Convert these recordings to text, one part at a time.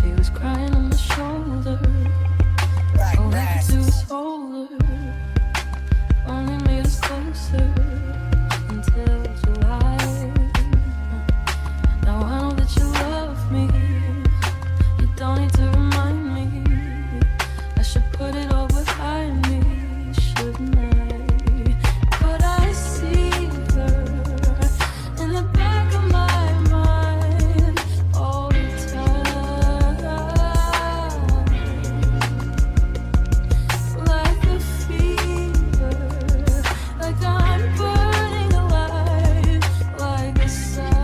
She was crying on my shoulder. All I could do was hold her. Only made us closer until July. Now I know that you love me. You don't need to remind me. I should put it all behind me, shouldn't I? But I see her in the back of my mind all the time, like a fever, like I'm burning alive, like a sign.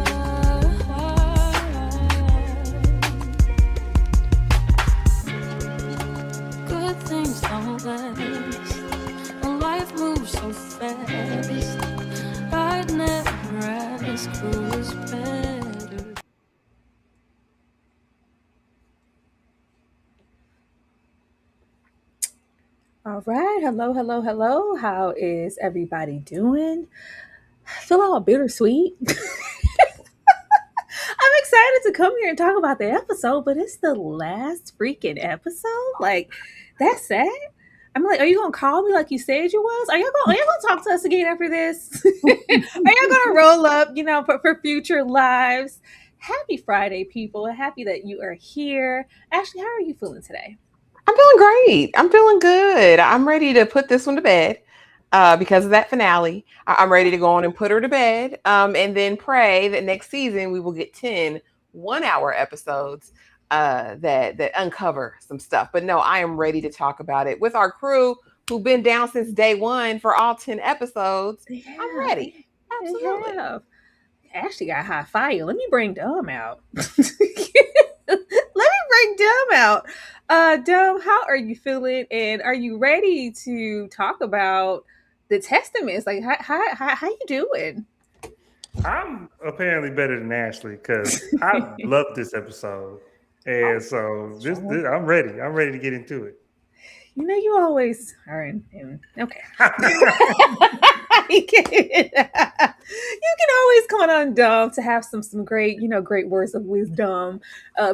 Good things don't last, and life moves so fast. I'd never ask who was better. All right. Hello, hello, hello. How is everybody doing? I feel all bittersweet. I'm excited to come here and talk about the episode, but it's the last freaking episode. Like, that's sad. I'm like, are you gonna call me like you said you was? Are you gonna talk to us again after this? Are you gonna roll up, for future lives? Happy Friday, people. Happy that you are here. Ashley, how are you feeling today? I'm feeling great. I'm feeling good. I'm ready to put this one to bed because of that finale. I'm ready to go on and put her to bed and then pray that next season we will get 10 1-hour episodes that uncover some stuff. But no, I am ready to talk about it with our crew who've been down since day one for all 10 episodes. Yeah, I'm ready. Absolutely. Yeah. Ashley got high fire. Let me bring Dom out. Let me bring Dom out. Dom, how are you feeling? And are you ready to talk about the testaments? Like, how you doing? I'm apparently better than Ashley because I love this episode, and so this I'm ready. I'm ready to get into it. You always are okay. You can always count on Dom to have some great, great words of wisdom.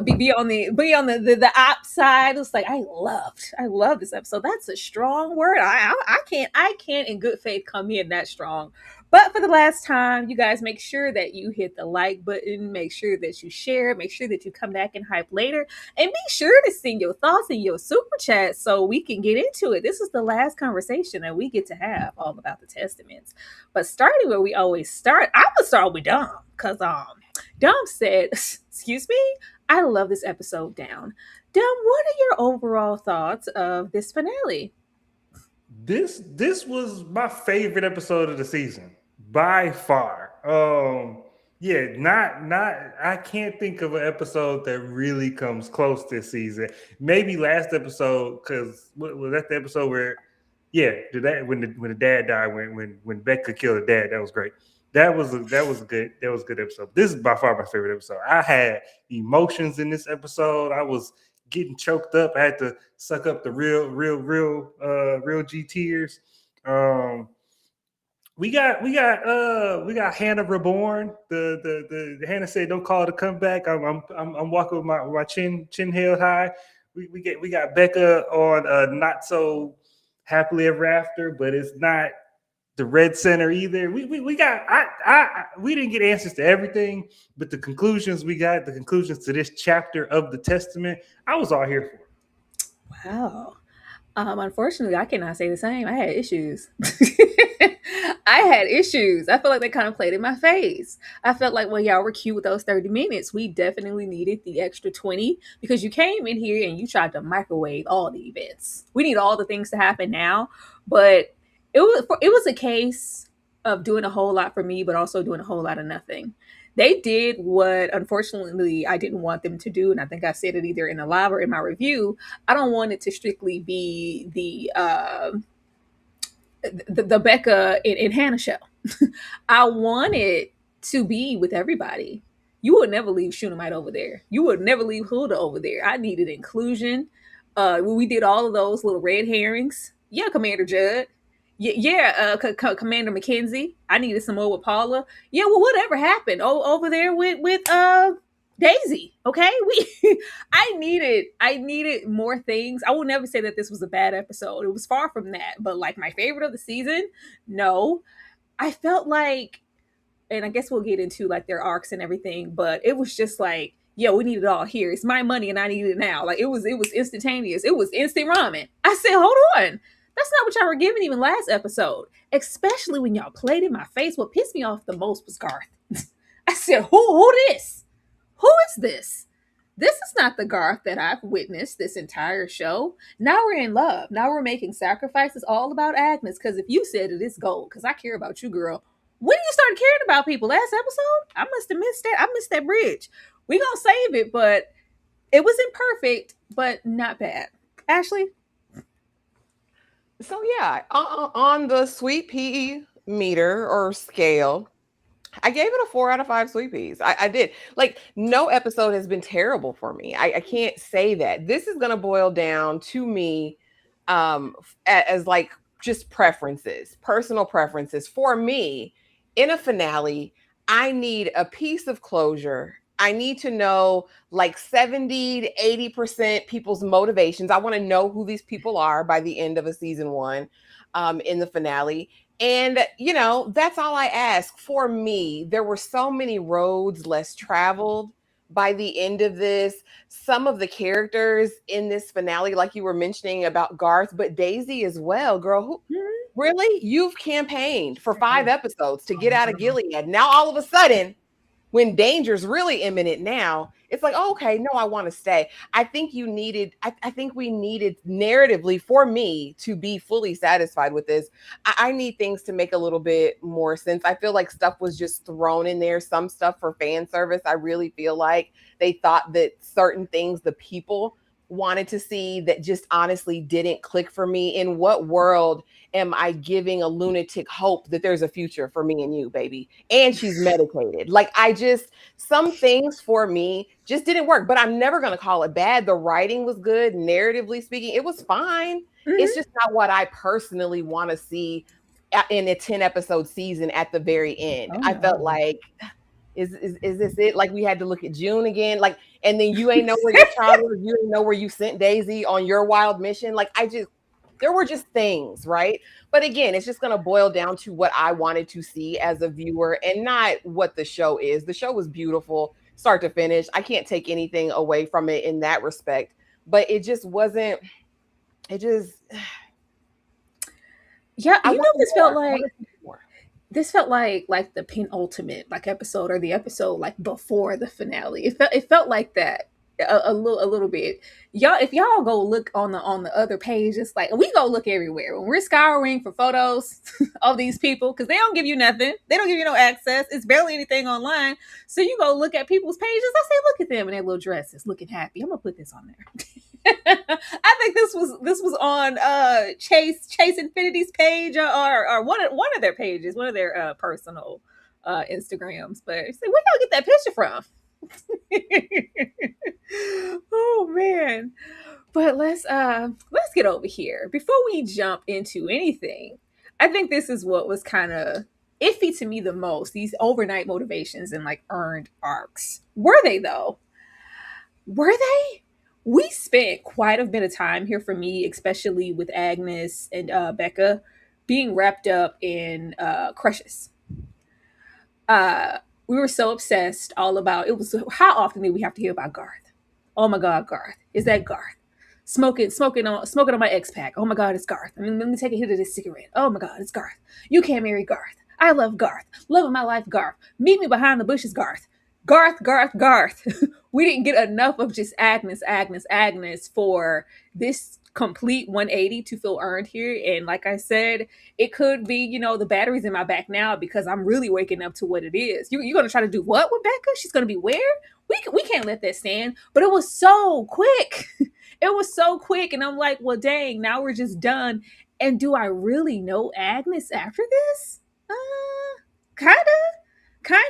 Be on the op side. It's like I love this episode. That's a strong word. I can't in good faith come in that strong. But for the last time, you guys make sure that you hit the like button, make sure that you share, make sure that you come back and hype later, and be sure to send your thoughts in your super chat so we can get into it. This is the last conversation that we get to have all about the testaments. But starting where we always start, I'm gonna start with Dom because Dom said, "Excuse me, I love this episode." Down, Dom, what are your overall thoughts of this finale? This was my favorite episode of the season by far. Yeah, not I can't think of an episode that really comes close this season. Maybe last episode, because was that the episode where when the dad died, when Becca killed the dad, that was great. That was a good episode. This is by far my favorite episode. I had emotions in this episode. I was getting choked up. I had to suck up the real G tears. We got Hannah reborn. The Hannah said, "Don't call it a comeback." I'm walking with my chin held high. We got Becca on not so happily ever after, but it's not the red center either. We didn't get answers to everything, but the conclusions to this chapter of the Testament, I was all here for. Wow. Unfortunately, I cannot say the same. I had issues. I had issues. I felt like they kind of played in my face. I felt like when y'all were cute with those 30 minutes, we definitely needed the extra 20 because you came in here and you tried to microwave all the events. We need all the things to happen now, but it was a case of doing a whole lot for me, but also doing a whole lot of nothing. They did what, unfortunately, I didn't want them to do, and I think I said it either in the live or in my review. I don't want it to strictly be the Becca and Hannah show. I want it to be with everybody. You would never leave Shunammite over there. You would never leave Huldah over there. I needed inclusion. We did all of those little red herrings. Yeah, Commander Judd. Commander Mackenzie. I needed some more with Paula. Yeah, well, whatever happened over there with Daisy. Okay, I needed more things. I will never say that this was a bad episode. It was far from that. But like my favorite of the season, no. I felt like, and I guess we'll get into like their arcs and everything, but it was just like, yo, we need it all here. It's my money and I need it now. Like it was instantaneous. It was instant ramen. I said, hold on. That's not what y'all were giving even last episode. Especially when y'all played in my face. What pissed me off the most was Garth. I said, who this? Who is this? This is not the Garth that I've witnessed this entire show. Now we're in love. Now we're making sacrifices all about Agnes. Because if you said it, it's gold. Because I care about you, girl. When you started caring about people last episode, I must have missed that. I missed that bridge. We gonna save it, but it was imperfect, but not bad. Ashley? So yeah, on the sweet pea meter or scale, I gave it a 4 out of 5 sweet peas. I did. Like, no episode has been terrible for me. I can't say that. This is going to boil down to me as like just preferences, personal preferences. For me, in a finale, I need a piece of closure. I need to know like 70 to 80% people's motivations. I want to know who these people are by the end of a season 1 in the finale. And, you know, that's all I ask. For me, there were so many roads less traveled by the end of this. Some of the characters in this finale, like you were mentioning about Garth, but Daisy as well, girl, really? You've campaigned for 5 episodes to get out of Gilead. Now, all of a sudden, when danger's really imminent now, it's like, oh, okay, no, I want to stay. I think we needed narratively for me to be fully satisfied with this. I need things to make a little bit more sense. I feel like stuff was just thrown in there, some stuff for fan service. I really feel like they thought that certain things the people wanted to see that just honestly didn't click for me. In what world am I giving a lunatic hope that there's a future for me and you, baby? And she's medicated. Like, some things for me just didn't work, but I'm never going to call it bad. The writing was good. Narratively speaking, it was fine. It's just not what I personally want to see in a 10 episode season at the very end. I felt like, is this it? Like, we had to look at June again. Like, and then you ain't know where your child was. You ain't know where you sent Daisy on your wild mission. Like, there were just things, right? But again, it's just going to boil down to what I wanted to see as a viewer and not what the show is. The show was beautiful, start to finish. I can't take anything away from it in that respect, but it just wasn't, yeah, you know, this felt like the penultimate like episode, or the episode like before the finale. It felt like that a little bit. Y'all, if y'all go look on the other page, it's like we go look everywhere when we're scouring for photos of these people, because they don't give you nothing. They don't give you no access. It's barely anything online. So you go look at people's pages. I say, look at them in their little dresses, looking happy. I'm gonna put this on there. I think this was on Chase Infinity's page, or one of their pages, one of their personal Instagrams. But it's like, where y'all get that picture from? Oh man. But let's get over here before we jump into anything. I think this is what was kind of iffy to me the most, these overnight motivations and like earned arcs. Were they though? Were they? We spent quite a bit of time here, for me, especially with Agnes and Becca, being wrapped up in crushes. We were so obsessed all about it. Was how often did we have to hear about Garth? Oh my God, Garth. Is that Garth? Smoking on my X pack. Oh my God, it's Garth. I mean, let me take a hit of this cigarette. Oh my God, it's Garth. You can't marry Garth. I love Garth. Love of my life, Garth. Meet me behind the bushes, Garth. Garth. We didn't get enough of just Agnes for this complete 180 to feel earned here. And like I said, it could be, you know, the battery's in my back now because I'm really waking up to what it is. You're going to try to do what with Becca? She's going to be where? We can't let that stand. But it was so quick. It was so quick. And I'm like, well, dang, now we're just done. And do I really know Agnes after this? Kind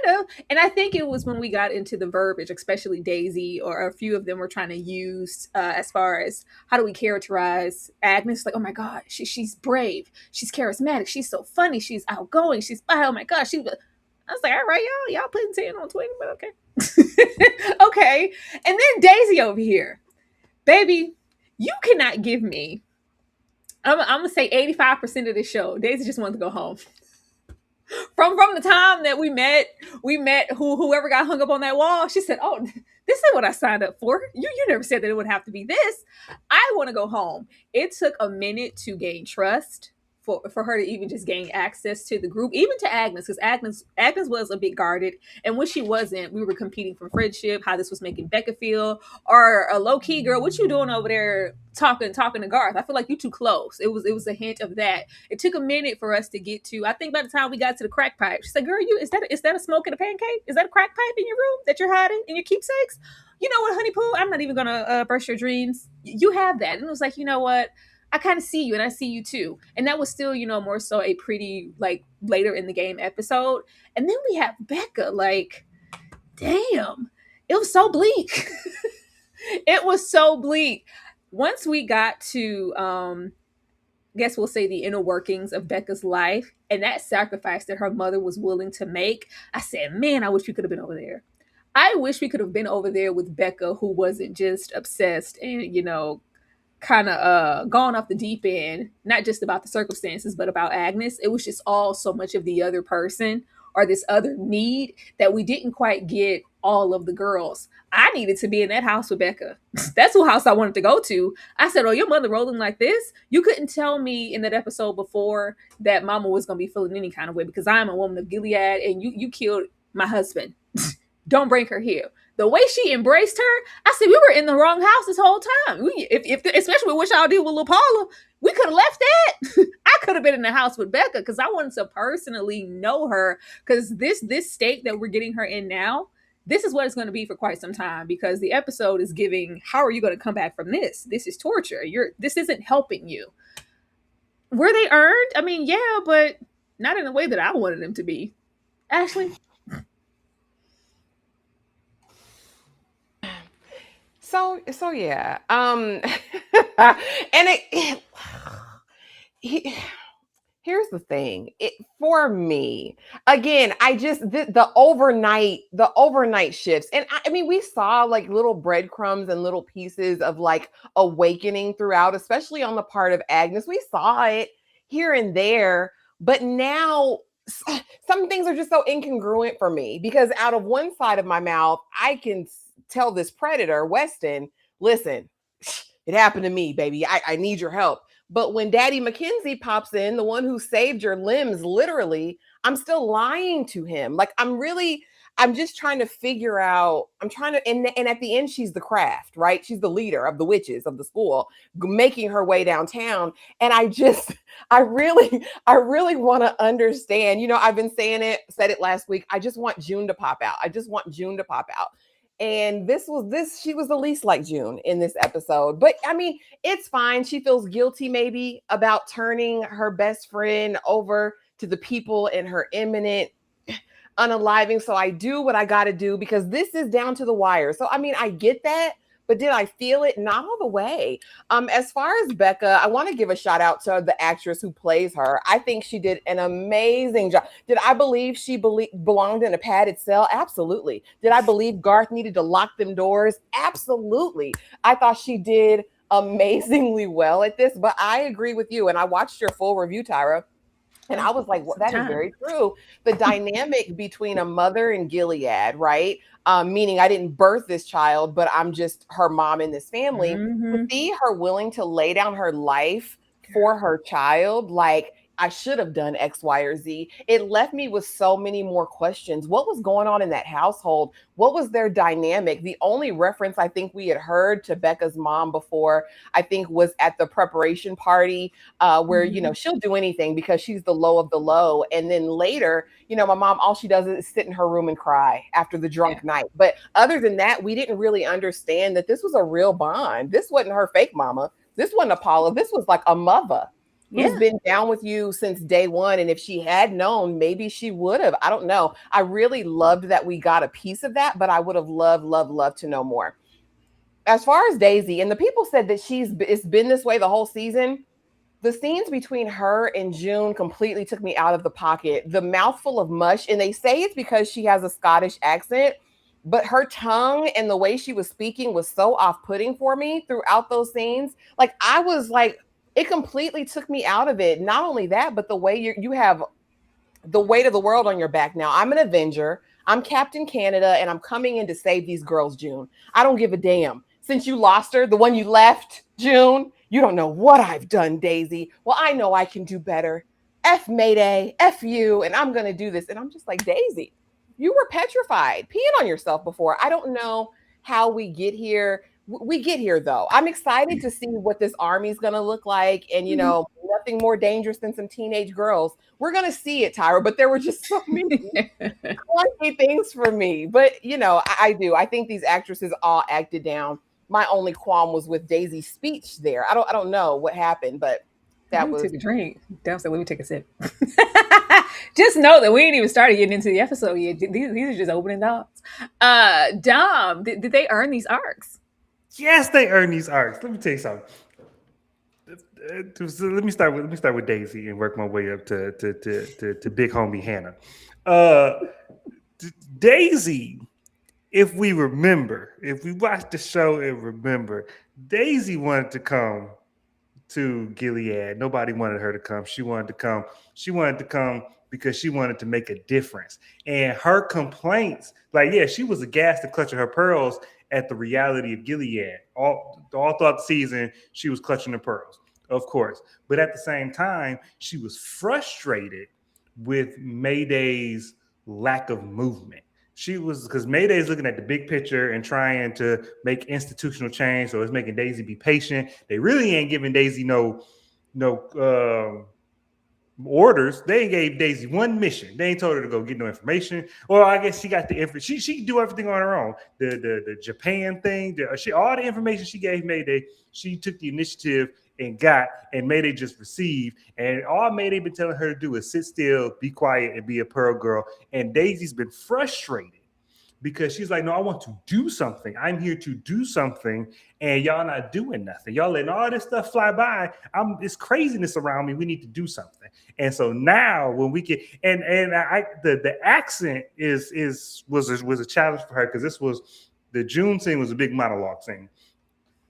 of. And I think it was when we got into the verbiage, especially Daisy, or a few of them were trying to use as far as how do we characterize Agnes? Like, oh my God, she's brave. She's charismatic. She's so funny. She's outgoing. Oh my God. I was like, all right, y'all putting 10 on 20, but okay. Okay. And then Daisy over here. Baby, you cannot give me, I'm gonna say 85% of the show. Daisy just wanted to go home. From the time that we met whoever got hung up on that wall. She said, "Oh, this is what I signed up for. You never said that it would have to be this. I want to go home." It took a minute to gain trust for her to even just gain access to the group, even to Agnes, because Agnes was a bit guarded, and when she wasn't, we were competing for friendship. How this was making Becca feel, or a low key girl, what you doing over there talking to Garth? I feel like you too close. It was a hint of that. It took a minute for us to get to. I think by the time we got to the crack pipe, she said, "Girl, is that a smoke and a pancake? Is that a crack pipe in your room that you're hiding in your keepsakes? You know what, honey poo? I'm not even gonna burst your dreams. You have that." And it was like, you know what? I kind of see you and I see you too. And that was still, more so a pretty like later in the game episode. And then we have Becca, like, damn, it was so bleak. It was so bleak. Once we got to guess we'll say the inner workings of Becca's life and that sacrifice that her mother was willing to make, I said, man, I wish we could have been over there. I wish we could have been over there with Becca, who wasn't just obsessed and, kind of gone off the deep end, not just about the circumstances, but about Agnes. It was just all so much of the other person or this other need that we didn't quite get all of the girls. I needed to be in that house with Becca. That's the house I wanted to go to. I said, "Oh, your mother rolling like this? You couldn't tell me in that episode before that mama was going to be feeling any kind of way because I'm a woman of Gilead and you killed my husband. Don't bring her here." The way she embraced her, I said, we were in the wrong house this whole time. If especially with what y'all did with Lil Paula, we could have left that. I could have been in the house with Becca because I wanted to personally know her. Because this state that we're getting her in now, this is what it's going to be for quite some time. Because the episode is giving, how are you going to come back from this? This is torture. This isn't helping you. Were they earned? I mean, yeah, but not in the way that I wanted them to be. Ashley? So yeah. And here's the thing. For me, again, I just the overnight shifts. And I mean, we saw like little breadcrumbs and little pieces of like awakening throughout, especially on the part of Agnes. We saw it here and there, but now some things are just so incongruent for me because out of one side of my mouth, I can tell this predator, Weston, listen, it happened to me, baby. I need your help. But when Daddy Mackenzie pops in, the one who saved your limbs, literally, I'm still lying to him. Like, I'm just trying to figure out, and at the end, she's the craft, right? She's the leader of the witches of the school, making her way downtown. And I really want to understand, I've been said it last week. I just want June to pop out. And she was the least like June in this episode. But I mean, it's fine. She feels guilty maybe about turning her best friend over to the people in her imminent unaliving. So I do what I got to do because this is down to the wire. So, I mean, I get that. But did I feel it? Not all the way. As far as Becca, I want to give a shout out to the actress who plays her. I think she did an amazing job. Did I believe she belonged in a padded cell? Absolutely. Did I believe Garth needed to lock them doors? Absolutely. I thought she did amazingly well at this, but I agree with you. And I watched your full review, Tyra. And I was like, well, that is very true. The dynamic between a mother and Gilead, right? Meaning I didn't birth this child, but I'm just her mom in this family. Mm-hmm. To see her willing to lay down her life for her child, like, I should have done X, Y, or Z. It left me with so many more questions. What was going on in that household? What was their dynamic? The only reference I think we had heard to Becca's mom before, I think, was at the preparation party where, she'll do anything because she's the low of the low. And then later, my mom, all she does is sit in her room and cry after the drunk night. But other than that, we didn't really understand that this was a real bond. This wasn't her fake mama. This wasn't Apollo. This was like a mother. Who's been down with you since day one. And if she had known, maybe she would have. I don't know. I really loved that we got a piece of that, but I would have loved to know more. As far as Daisy, and the people said that it's been this way the whole season. The scenes between her and June completely took me out of the pocket. The mouthful of mush, and they say it's because she has a Scottish accent. but her tongue and the way she was speaking was so off-putting for me throughout those scenes. Like I was like, it completely took me out of it. Not only that, but the way you have the weight of the world on your back now. I'm an Avenger. I'm Captain Canada, and I'm coming in to save these girls, June. I don't give a damn. Since you lost her, the one you left, June, you don't know what I've done, Daisy. Well, I know I can do better. F Mayday, F you, and I'm going to do this. And I'm just like, Daisy, you were petrified, peeing on yourself before. I don't know how we get here. We get here, though. I'm excited to see what this army is going to look like. And, you know, nothing more dangerous than some teenage girls. We're going to see it, Tyra, but there were just so many clunky things for me. But, you know, I do. I think these actresses all acted down. My only qualm was with Daisy's speech there. I don't know what happened, but that was. Take a drink. Dom said, let me take a sip. Just know that we ain't even started getting into the episode yet. These are just opening thoughts. Dom, did they earn these arcs? Yes, they earn these arcs. Let me tell you something. So let me start with Daisy and work my way up to big homie Hannah. Daisy, if we watch the show and remember, Daisy wanted to come to Gilead. Nobody wanted her to come. She wanted to come. She wanted to come because she wanted to make a difference. And her complaints, like, yeah, she was aghast and clutching her pearls at the reality of Gilead. All throughout the season, she was clutching her pearls, of course. But at the same time, she was frustrated with Mayday's lack of movement. She was, because Mayday's looking at the big picture and trying to make institutional change. So it's making Daisy be patient. They really ain't giving Daisy no orders. They gave Daisy one mission. They ain't told her to go get no information. Well, I guess she got the information. She can do everything on her own. The Japan thing, all the information she gave Mayday, she took the initiative and got, and Mayday just received. And all Mayday been telling her to do is sit still, be quiet, and be a pearl girl. And Daisy's been frustrated because she's like, no, I want to do something. I'm here to do something, and y'all not doing nothing. Y'all letting all this stuff fly by. It's craziness around me. We need to do something. And so now when we get, the accent was a challenge for her, because this was, the June scene was a big monologue scene.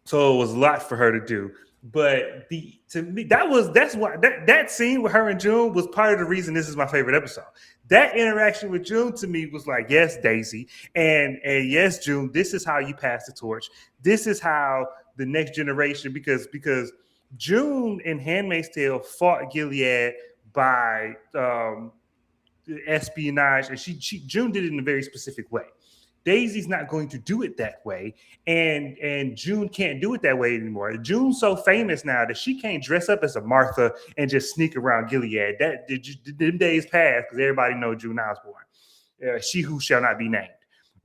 So it was a lot for her to do. But to me, that scene with her and June was part of the reason this is my favorite episode. That interaction with June to me was like, yes, Daisy, and yes, June, this is how you pass the torch. This is how the next generation, because June in Handmaid's Tale fought Gilead by espionage, and June did it in a very specific way. Daisy's not going to do it that way, and June can't do it that way anymore. June's so famous now that she can't dress up as a Martha and just sneak around Gilead. Them days passed, because everybody knows June Osborne, she who shall not be named.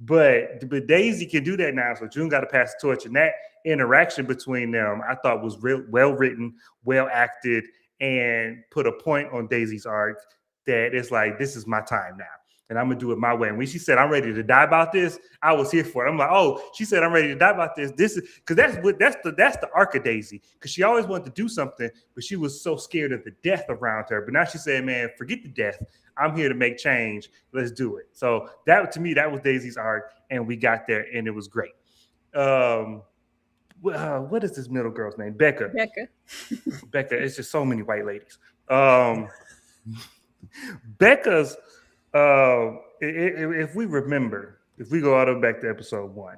But Daisy can do that now, so June got to pass the torch. And that interaction between them, I thought, was well written, well acted, and put a point on Daisy's arc that it's like, this is my time now. And I'm gonna do it my way. And when she said, I'm ready to die about this, I was here for it. I'm like, oh, she said, I'm ready to die about this. This is because that's the arc of Daisy. Because she always wanted to do something, but she was so scared of the death around her. But now she said, man, forget the death. I'm here to make change. Let's do it. So that, to me, that was Daisy's arc, and we got there, and it was great. What is this middle girl's name? Becca. Becca. It's just so many white ladies. Becca's. If we remember, if we go all the way back to episode 1,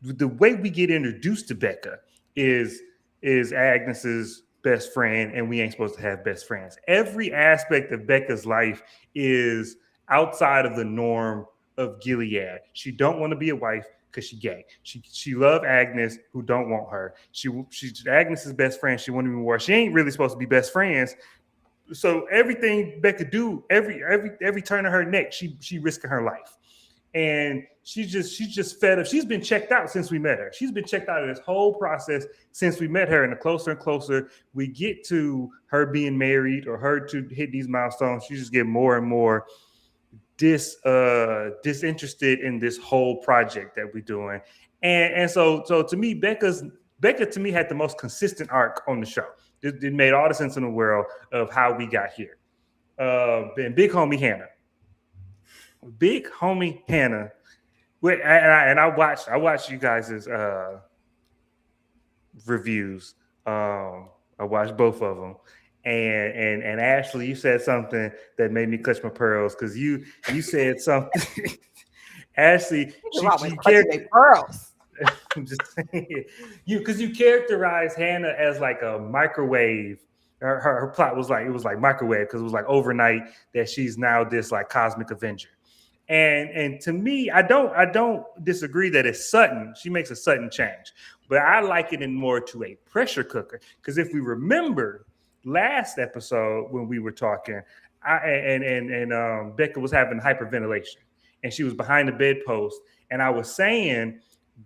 the way we get introduced to Becca is Agnes's best friend, and we ain't supposed to have best friends. Every aspect of Becca's life is outside of the norm of Gilead. She don't want to be a wife because she gay. She love Agnes, who don't want her. She's Agnes's best friend. She won't even war. She ain't really supposed to be best friends. So everything Becca do, every turn of her neck, she risking her life, and she's just fed up. She's been checked out since we met her. She's been checked out of this whole process since we met her. And the closer and closer we get to her being married or her to hit these milestones, she just get more and more disinterested in this whole project that we're doing. And so to me, Becca to me had the most consistent arc on the show. It made all the sense in the world of how we got here. And big homie Hannah. Wait, and I watched you guys' reviews. I watched both of them. And Ashley, you said something that made me clutch my pearls because you said something. Ashley, she clutching pearls. I'm just saying, because you characterized Hannah as like a microwave. Her plot was like, it was like microwave because it was like overnight that she's now this like cosmic avenger. And to me, I don't disagree that it's sudden. She makes a sudden change, but I like it in more to a pressure cooker. Because if we remember last episode when we were talking, Becca was having hyperventilation, and she was behind the bedpost, and I was saying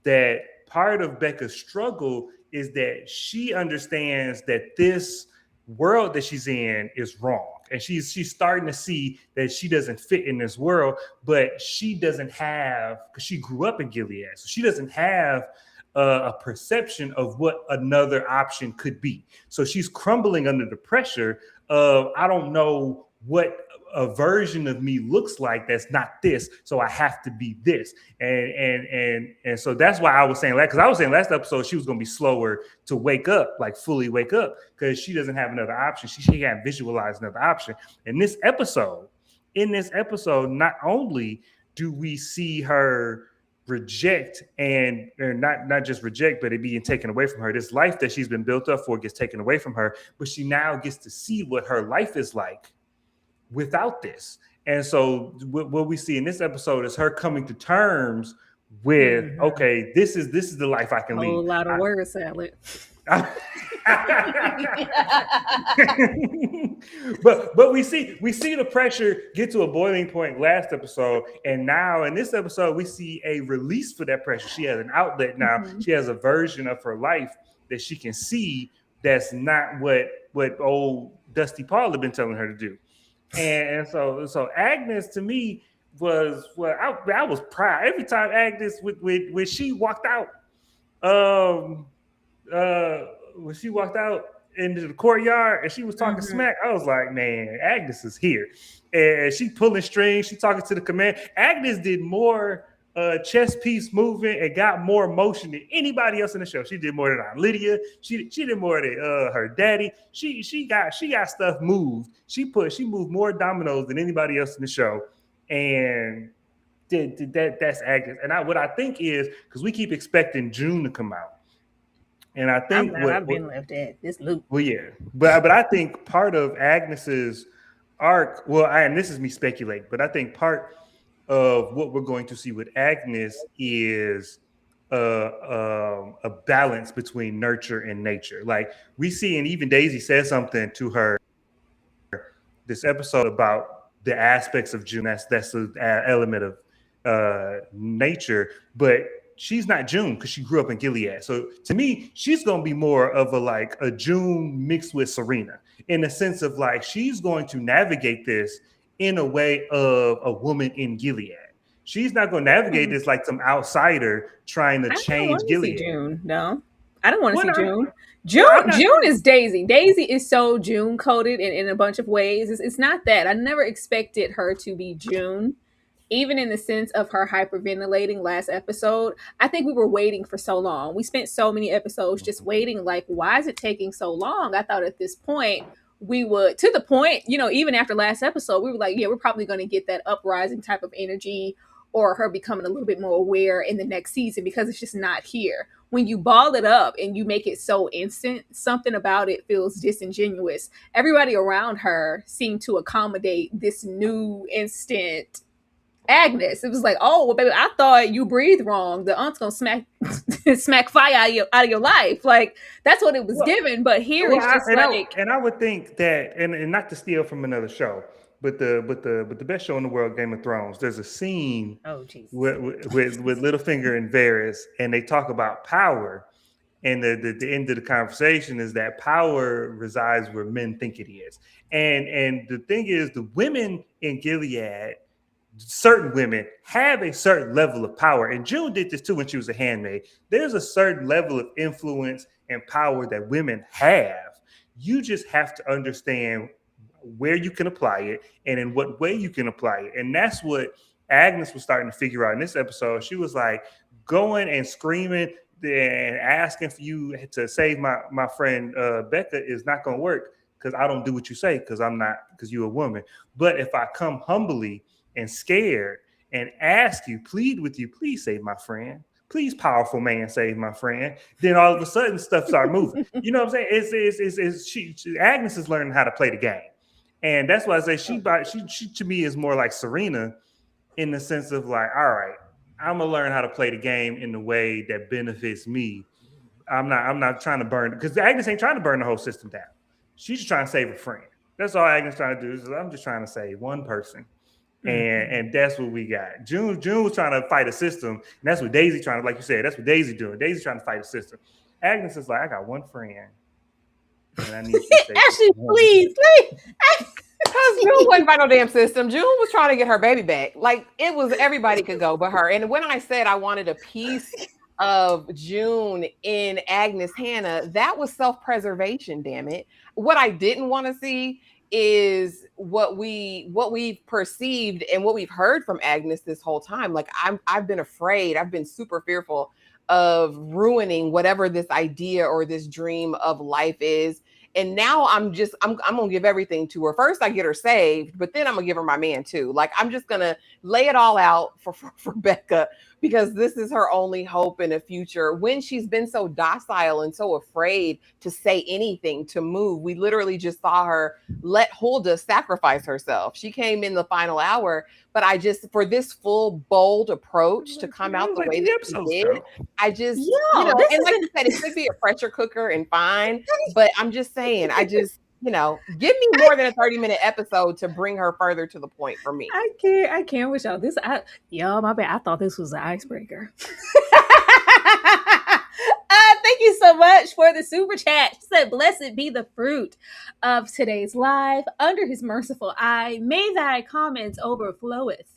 that part of Becca's struggle is that she understands that this world that she's in is wrong, and she's starting to see that she doesn't fit in this world, but she doesn't have, because she grew up in Gilead, so she doesn't have a perception of what another option could be. So she's crumbling under the pressure of, I don't know what a version of me looks like that's not this, so I have to be this. And so that's why I was saying that, because I was saying last episode she was going to be slower to wake up, like fully wake up, because she doesn't have another option. She can't visualize another option. In this episode, not only do we see her reject, and not just reject, but it being taken away from her, this life that she's been built up for gets taken away from her, but she now gets to see what her life is like without this. And so what we see in this episode is her coming to terms with, okay, this is the life I can lead. A whole lot of word salad. but we see the pressure get to a boiling point last episode, and now in this episode we see a release for that pressure. She has an outlet now. She has a version of her life that she can see that's not what old Dusty Paul had been telling her to do. And so Agnes to me was, well, I was proud every time Agnes when she walked out, when she walked out into the courtyard and she was talking smack. I was like, man, Agnes is here, and she pulling strings. She talking to the command. Agnes did more chess piece movement and got more emotion than anybody else in the show. She did more than Aunt Lydia. She did more than her daddy. She got stuff moved. She moved more dominoes than anybody else in the show, and that's Agnes. And what I think is, because we keep expecting June to come out, and I think I've been left at this loop. Well, yeah, but I think part of Agnes's arc, and this is me speculating, but I think part of what we're going to see with Agnes is a balance between nurture and nature. Like we see, and even Daisy says something to her this episode about the aspects of June. That's an element of nature, but she's not June because she grew up in Gilead. So to me, she's going to be more of a June mixed with Serena, in the sense of like she's going to navigate this in a way of a woman in Gilead. She's not going to navigate this like some outsider trying to change Gilead. June, no, I don't want to see June. June is Daisy. Daisy is so June coded in a bunch of ways. It's not that. I never expected her to be June, even in the sense of her hyperventilating last episode. I think we were waiting for so long. We spent so many episodes just waiting. Like, why is it taking so long? I thought at this point we would, to the point, even after last episode, we were like, yeah, we're probably going to get that uprising type of energy, or her becoming a little bit more aware in the next season, because it's just not here. When you ball it up and you make it so instant, something about it feels disingenuous. Everybody around her seemed to accommodate this new instant Agnes. It was like, oh, well, baby, I thought you breathed wrong. The aunt's gonna smack fire out of your life. Like that's what it was given. But here it's just I would think that, and not to steal from another show, but the best show in the world, Game of Thrones. There's a scene with Littlefinger and Varys, and they talk about power. And the end of the conversation is that power resides where men think it is. And the thing is, the women in Gilead, certain women have a certain level of power, and June did this too when she was a handmaid. There's a certain level of influence and power that women have. You just have to understand where you can apply it and in what way you can apply it, and that's what Agnes was starting to figure out in this episode, she was like going and screaming and asking for you to save my friend Becca is not going to work because I don't do what you say because you're a woman. But if I come humbly and scared and ask you, plead with you, please save my friend. Please, powerful man, save my friend. Then all of a sudden, stuff start moving. You know what I'm saying? Agnes is learning how to play the game, and that's why I say she to me is more like Serena in the sense of like, all right, I'm gonna learn how to play the game in the way that benefits me. I'm not trying to burn because Agnes ain't trying to burn the whole system down. She's just trying to save a friend. That's all Agnes trying to do. Is I'm just trying to save one person. And that's what we got. June was trying to fight a system, and that's what Daisy trying to, like you said, that's what Daisy doing. Daisy trying to fight a system. Agnes is like, I got one friend, and I need you to say Ashley, please. Because June wasn't by no damn system. June was trying to get her baby back. Like, it was everybody could go but her. And when I said I wanted a piece of June in Agnes Hannah, that was self-preservation, damn it. What I didn't want to see is what we've perceived and what we've heard from Agnes this whole time. Like, I've been afraid. I've been super fearful of ruining whatever this idea or this dream of life is. And now I'm gonna give everything to her. First, I get her saved, but then I'm gonna give her my man too. Like, I'm just gonna lay it all out for Becca, because this is her only hope in a future. When she's been so docile and so afraid to say anything, to move, we literally just saw her let Hulda sacrifice herself. She came in the final hour, but for this full bold approach to come out the way that she did, I just, and like you said, it could be a pressure cooker and fine, but I'm just saying, give me more than a 30-minute episode to bring her further to the point for me. I can't with y'all. My bad. I thought this was an icebreaker. Thank you so much for the super chat. She said, blessed be the fruit of today's live. Under his merciful eye, may thy comments overfloweth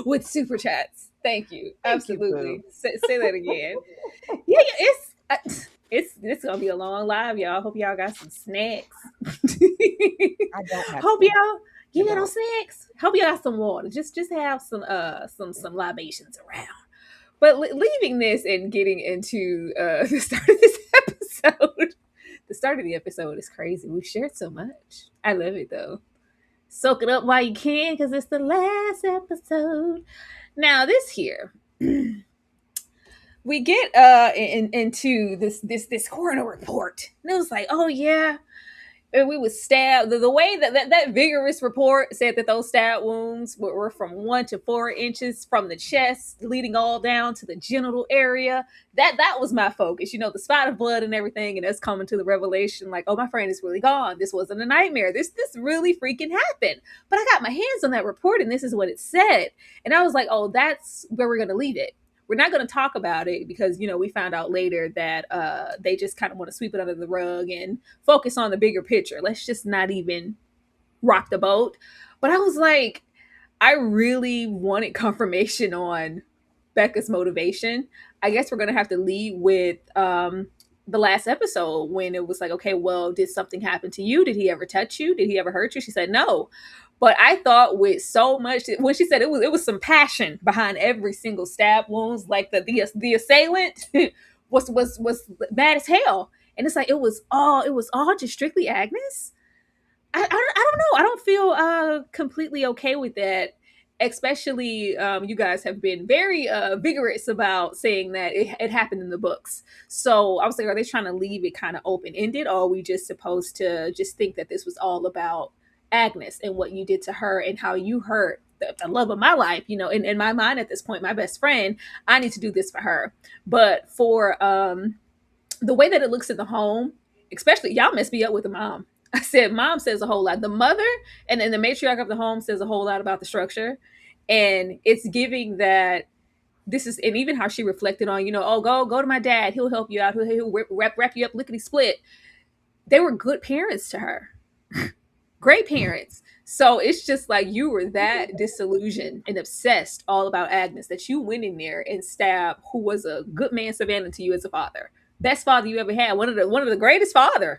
with super chats. Thank you. Absolutely. Say that again. It's gonna be a long live, y'all. Hope y'all got some snacks. I don't have Hope y'all got no snacks. Hope y'all got some water. Just have some libations around. But leaving this and getting into the start of this episode, the start of the episode is crazy. We've shared so much. I love it though. Soak it up while you can, because it's the last episode. Now this here. We get into this coroner report, and it was like, oh yeah, we was stabbed. The way that vigorous report said that those stab wounds were from 1 to 4 inches from the chest, leading all down to the genital area. That was my focus, the spot of blood and everything, and us coming to the revelation, like, oh, my friend is really gone. This wasn't a nightmare. This really freaking happened. But I got my hands on that report, and this is what it said, and I was like, oh, that's where we're gonna leave it. We're not going to talk about it because, we found out later that they just kind of want to sweep it under the rug and focus on the bigger picture. Let's just not even rock the boat. But I was like, I really wanted confirmation on Becca's motivation. I guess we're going to have to lead with the last episode when it was like, okay, well, did something happen to you? Did he ever touch you? Did he ever hurt you? She said no. But I thought with so much, when she said it was some passion behind every single stab wounds, like the assailant was bad as hell, and it's like it was all just strictly Agnes. I don't know. I don't feel completely okay with that. Especially, you guys have been very vigorous about saying that it happened in the books. So I was like, are they trying to leave it kind of open ended, or are we just supposed to just think that this was all about Agnes and what you did to her and how you hurt the love of my life, in my mind at this point, my best friend, I need to do this for her. But for the way that it looks in the home, especially, y'all messed me up with the mom. I said mom says a whole lot. The mother and then the matriarch of the home says a whole lot about the structure, and it's giving that this is, and even how she reflected on, oh, go to my dad, he'll help you out, he'll wrap you up lickety split. They were good parents to her. Great parents. So it's just like you were that disillusioned and obsessed all about Agnes that you went in there and stabbed who was a good man, Savannah, to you as a father. Best father you ever had. One of the greatest fathers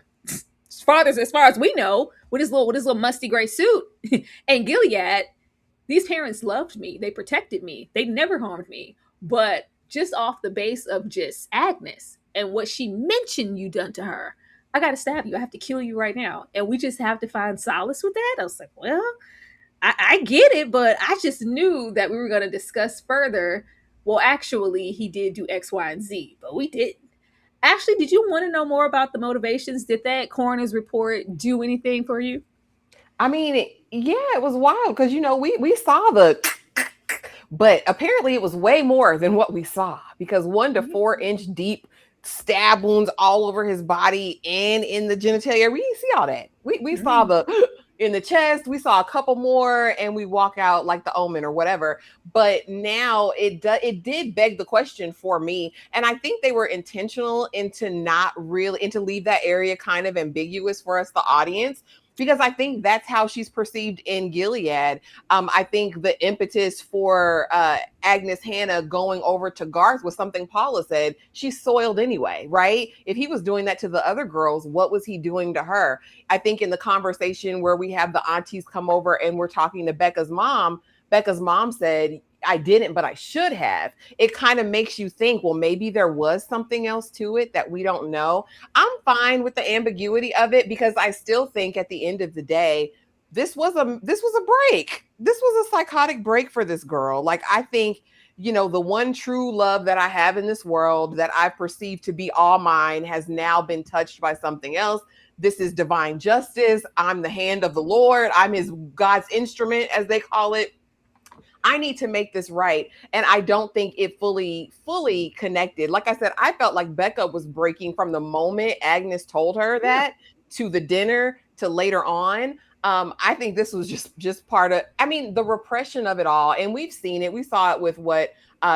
as far as we know, with his little musty gray suit. And Gilead, these parents loved me. They protected me. They never harmed me. But just off the base of just Agnes and what she mentioned you done to her, I got to stab you. I have to kill you right now. And we just have to find solace with that. I was like, well, I get it, but I just knew that we were going to discuss further. Well, actually, he did do X, Y, and Z, but we didn't. Actually, did you want to know more about the motivations? Did that coroner's report do anything for you? I mean, yeah, it was wild because we saw the, but apparently it was way more than what we saw because 1 to 4 inch deep stab wounds all over his body and in the genitalia. We didn't see all that. We saw the in the chest. We saw a couple more, and we walk out like the Omen or whatever. But now it did beg the question for me, and I think they were intentional into not really into leave that area kind of ambiguous for us, the audience. Because I think that's how she's perceived in Gilead. I think the impetus for Agnes Hannah going over to Garth was something Paula said. She's soiled anyway, right? If he was doing that to the other girls, what was he doing to her? I think in the conversation where we have the aunties come over and we're talking to Becca's mom said, I didn't, but I should have. It kind of makes you think, well, maybe there was something else to it that we don't know. I'm fine with the ambiguity of it because I still think at the end of the day, this was a break. This was a psychotic break for this girl. Like, I think, the one true love that I have in this world that I perceive to be all mine has now been touched by something else. This is divine justice. I'm the hand of the Lord. I'm God's instrument, as they call it. I need to make this right. And I don't think it fully connected. Like I said, I felt like Becca was breaking from the moment Agnes told her that to the dinner to later on. I think this was just part of, the repression of it all. And we've seen it. We saw it with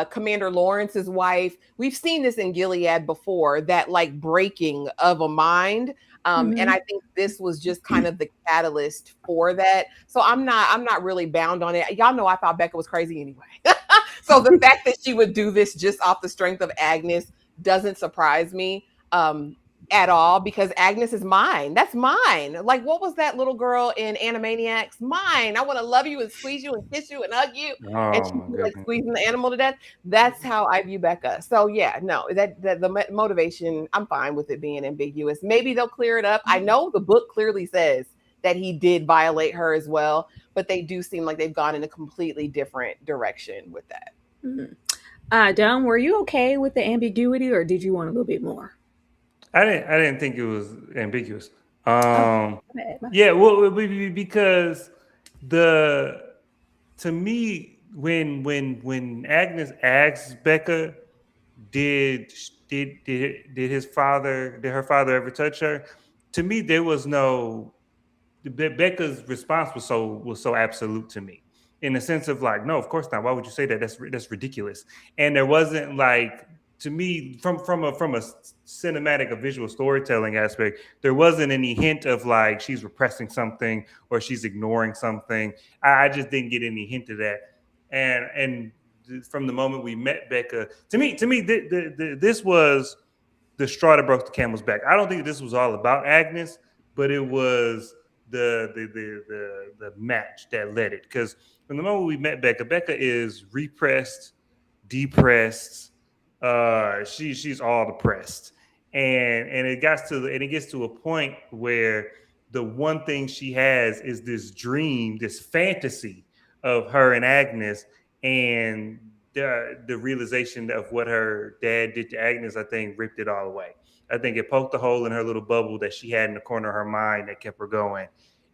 Commander Lawrence's wife. We've seen this in Gilead before, that like breaking of a mind. And I think this was just kind of the catalyst for that. So I'm not really bound on it. Y'all know I thought Becca was crazy anyway. So the fact that she would do this just off the strength of Agnes doesn't surprise me at all, because Agnes is mine. That's mine. Like, what was that little girl in Animaniacs? Mine. I want to love you and squeeze you and kiss you and hug you. And she's like squeezing the animal to death. That's how I view Becca. So yeah, no, that the motivation, I'm fine with it being ambiguous. Maybe they'll clear it up. I know the book clearly says that he did violate her as well, but they do seem like they've gone in a completely different direction with that. Dom, were you okay with the ambiguity, or did you want a little bit more? I didn't think it was ambiguous. My Yeah, well, because to me, when Agnes asks Becca, did her father ever touch her? To me, there was no. Becca's response was so absolute to me, in the sense of like, no, of course not. Why would you say that? That's ridiculous. And there wasn't, like, to me, from a cinematic, a visual storytelling aspect, there wasn't any hint of like she's repressing something or she's ignoring something. I just didn't get any hint of that. And from the moment we met Becca, to me, this was the straw that broke the camel's back. I don't think this was all about Agnes, but it was the match that led it. Because from the moment we met Becca is repressed, depressed. She's all depressed, and it gets to a point where the one thing she has is this dream, this fantasy of her and Agnes, and the realization of what her dad did to Agnes, I think, ripped it all away. I think it poked a hole in her little bubble that she had in the corner of her mind that kept her going,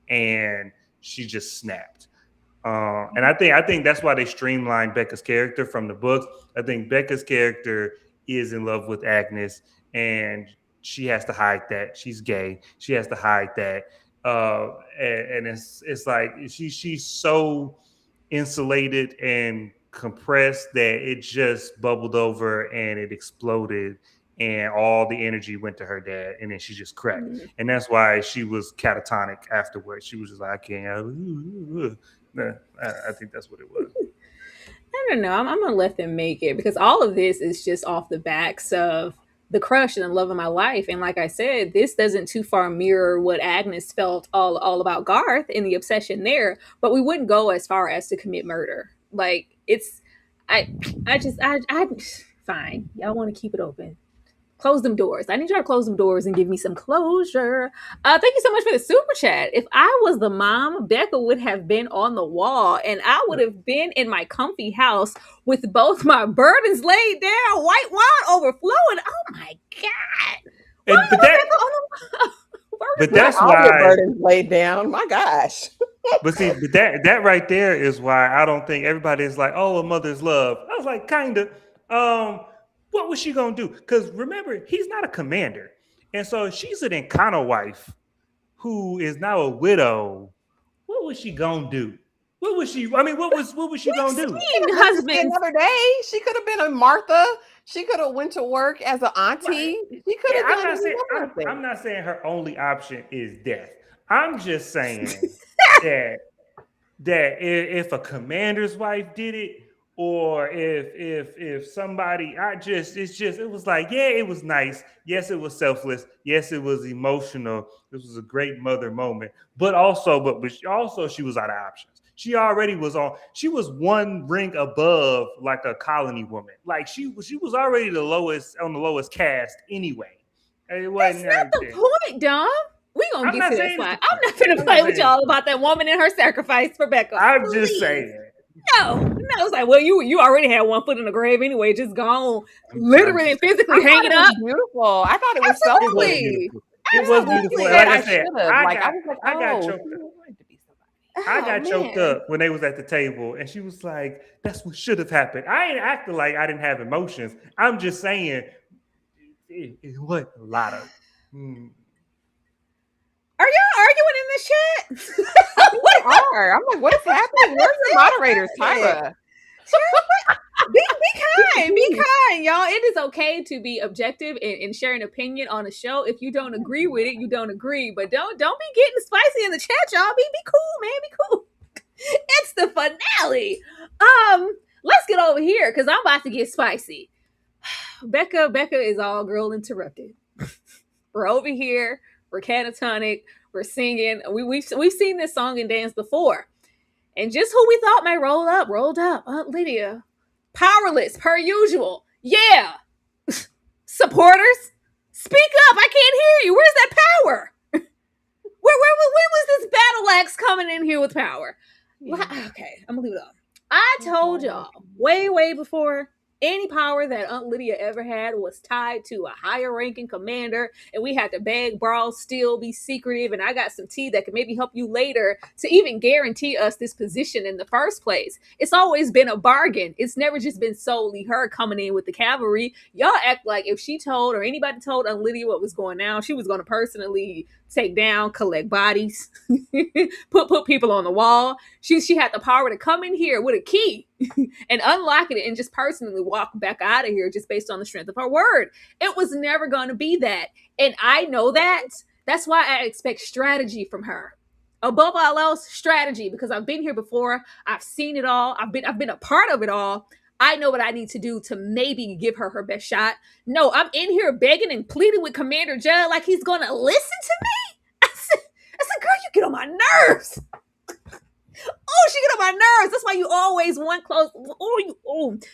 and she just snapped. And I think that's why they streamlined Becca's character from the book. I think Becca's character is in love with Agnes, and she has to hide that. She's gay. She has to hide that. And it's like she's so insulated and compressed that it just bubbled over and it exploded, and all the energy went to her dad, and then she just cracked. And that's why she was catatonic afterwards. She was just like, I can't. I think that's what it was. I don't know. I'm gonna let them make it, because all of this is just off the backs of the crush and the love of my life. And like I said, this doesn't too far mirror what Agnes felt all about Garth and the obsession there, but we wouldn't go as far as to commit murder. Like it's I fine. Y'all want to keep it open. Close them doors. I need y'all to close them doors and give me some closure. Thank you so much for the super chat. If I was the mom, Becca would have been on the wall and I would have been in my comfy house with both my burdens laid down, white wine overflowing. Oh my God. And, but that's All why your burdens laid down. My gosh. But see, that right there is why I don't think everybody is like, oh, a mother's love. I was like, kind of. What was she gonna do? Because remember, he's not a commander, and so she's an Encana wife who is now a widow. What was she gonna do? What was she? I mean, what was she gonna do? Husband Another day, she could have been a Martha. She could have went to work as an auntie. She could have done. I'm not saying her only option is death. I'm just saying that if a commander's wife did it, or if somebody, it was like, yeah, it was nice. Yes, it was selfless. Yes, it was emotional. This was a great mother moment. But she was out of options. She already was she was one rank above like a colony woman. Like she was already on the lowest caste anyway. That's not the point, Dom. We gonna get to that fight. I'm not gonna play with y'all about that woman and her sacrifice for Becca. I'm just saying. No, it's like, well, you already had one foot in the grave anyway, just gone, literally and physically hanging up. Beautiful. I thought it was so beautiful. It was beautiful. Like I said, I got choked up when they was at the table, and she was like, "That's what should have happened." I ain't acting like I didn't have emotions. I'm just saying it was a lot of. Are y'all arguing in this chat? We are. I'm like, what is happening? Where's the moderators, Tyra? Be kind, y'all. It is okay to be objective and share an opinion on a show. If you don't agree with it, you don't agree. But don't be getting spicy in the chat, y'all. Be cool, man. Be cool. It's the finale. Let's get over here because I'm about to get spicy. Becca is all girl interrupted. We're over here. We're catatonic. We're singing. We've seen this song and dance before. And just who we thought might rolled up. Aunt Lydia. Powerless, per usual. Yeah. Supporters, speak up. I can't hear you. Where's that power? When was this battle axe coming in here with power? Yeah. Okay, I'm going to leave it up. I told y'all way before any power that Aunt Lydia ever had was tied to a higher ranking commander, and we had to beg, borrow, steal, be secretive, and I got some tea that could maybe help you later to even guarantee us this position in the first place. It's always been a bargain. It's never just been solely her coming in with the cavalry. Y'all act like if she told or anybody told Aunt Lydia what was going on, she was going to personally take down, collect bodies, put people on the wall. She had the power to come in here with a key and unlock it and just personally walk back out of here just based on the strength of her word. It was never going to be that. And I know that. That's why I expect strategy from her. Above all else, strategy, because I've been here before. I've seen it all. I've been a part of it all. I know what I need to do to maybe give her her best shot. No, I'm in here begging and pleading with Commander Judd like he's going to listen to me. I said, girl, you get on my nerves. Oh, she get on my nerves. That's why you always want close.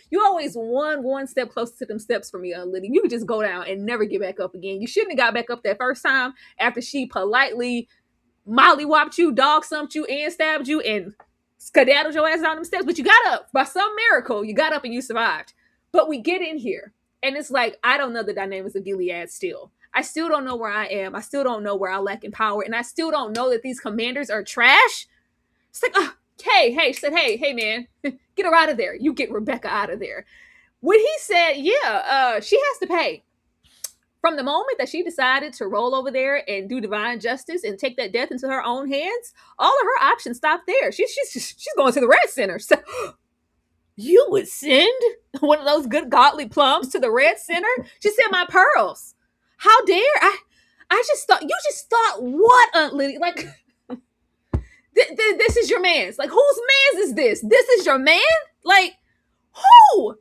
You always one step closer to them steps for me, Lydia. You could just go down and never get back up again. You shouldn't have got back up that first time after she politely mollywopped you, dog stumped you, and stabbed you, and skedaddled your ass down them steps. But you got up. By some miracle, you got up and you survived. But we get in here, and it's like, I don't know the dynamics of Gilead still. I still don't know where I am. I still don't know where I lack in power. And I still don't know that these commanders are trash. It's like, she said, hey, man, get her out of there. You get Rebecca out of there. When he said, she has to pay. From the moment that she decided to roll over there and do divine justice and take that death into her own hands, all of her options stopped there. She's going to the Red Center. So, you would send one of those good godly plums to the Red Center? She said, my pearls. How dare I just thought, you just thought what, Aunt Lydia? Like, this is your man's. Like, whose man's is this? This is your man? Like, who?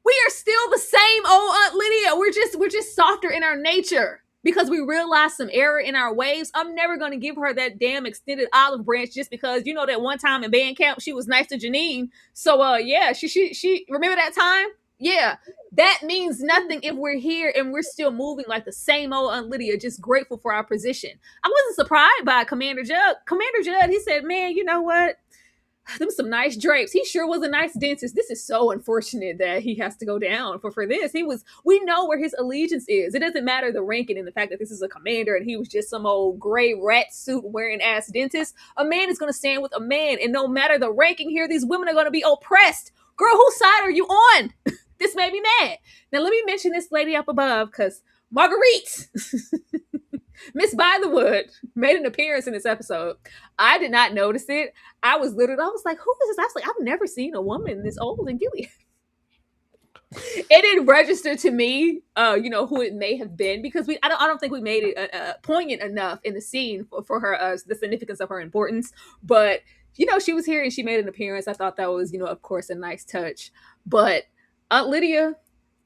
We are still the same old Aunt Lydia. We're just softer in our nature because we realized some error in our ways. I'm never going to give her that damn extended olive branch just because, you know, that one time in band camp she was nice to Janine. So yeah, she remember that time? Yeah. That means nothing if we're here and we're still moving like the same old Aunt Lydia, just grateful for our position. I wasn't surprised by Commander Judd. Commander Judd, he said, man, you know what? Them some nice drapes. He sure was a nice dentist. This is so unfortunate that he has to go down for this. We know where his allegiance is. It doesn't matter the ranking and the fact that this is a commander and he was just some old gray rat suit wearing ass dentist. A man is going to stand with a man, and no matter the ranking here, these women are going to be oppressed. Girl, whose side are you on? This made me mad. Now let me mention this lady up above, because Marguerite Miss Bythewood made an appearance in this episode. I did not notice it. I was like, who is this? I was like, I've never seen a woman this old in Gilead. It didn't register to me, who it may have been, because I don't think we made it poignant enough in the scene for her, the significance of her importance. But she was here and she made an appearance. I thought that was, of course, a nice touch. But Aunt Lydia,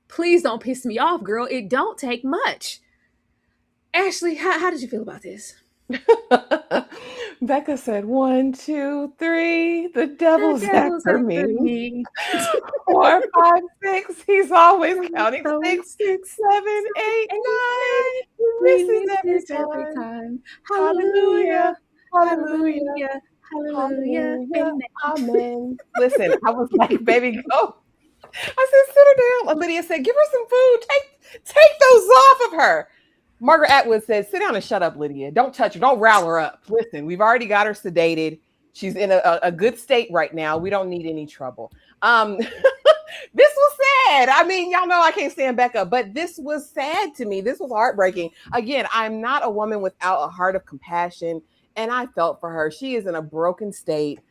please don't piss me off, girl. It don't take much. Ashley, how did you feel about this? Becca said 1, 2, 3. The devil's after me. 4, 5, 6. He's always counting 6, 7, 8, 9. This is every time. Hallelujah. Hallelujah. Hallelujah. Amen. Listen, I was like, baby, go. I said, sit her down. Lydia said, give her some food. Take those off of her. Margaret Atwood says, sit down and shut up, Lydia. Don't touch her. Don't rile her up. Listen, we've already got her sedated. She's in a good state right now. We don't need any trouble. This was sad. I mean, y'all know I can't stand Becca, but this was sad to me. This was heartbreaking. Again, I'm not a woman without a heart of compassion, and I felt for her. She is in a broken state.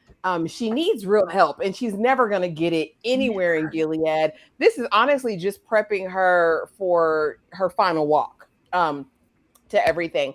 She needs real help, and she's never going to get it anywhere in Gilead. This is honestly just prepping her for her final walk. To everything.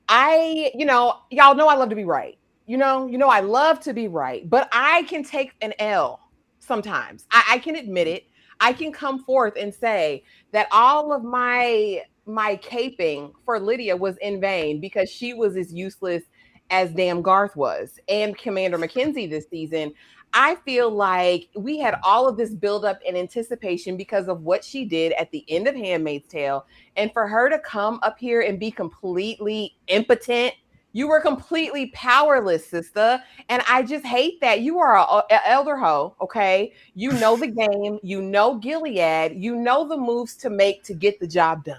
Y'all know I love to be right. I love to be right, but I can take an L sometimes. I can admit it. I can come forth and say that all of my caping for Lydia was in vain because she was as useless as damn Garth was and Commander Mackenzie this season. I feel like we had all of this buildup in anticipation because of what she did at the end of Handmaid's Tale. And for her to come up here and be completely impotent, you were completely powerless, sister. And I just hate that. You are an elder hoe, okay? You know the game. You know Gilead. You know the moves to make to get the job done.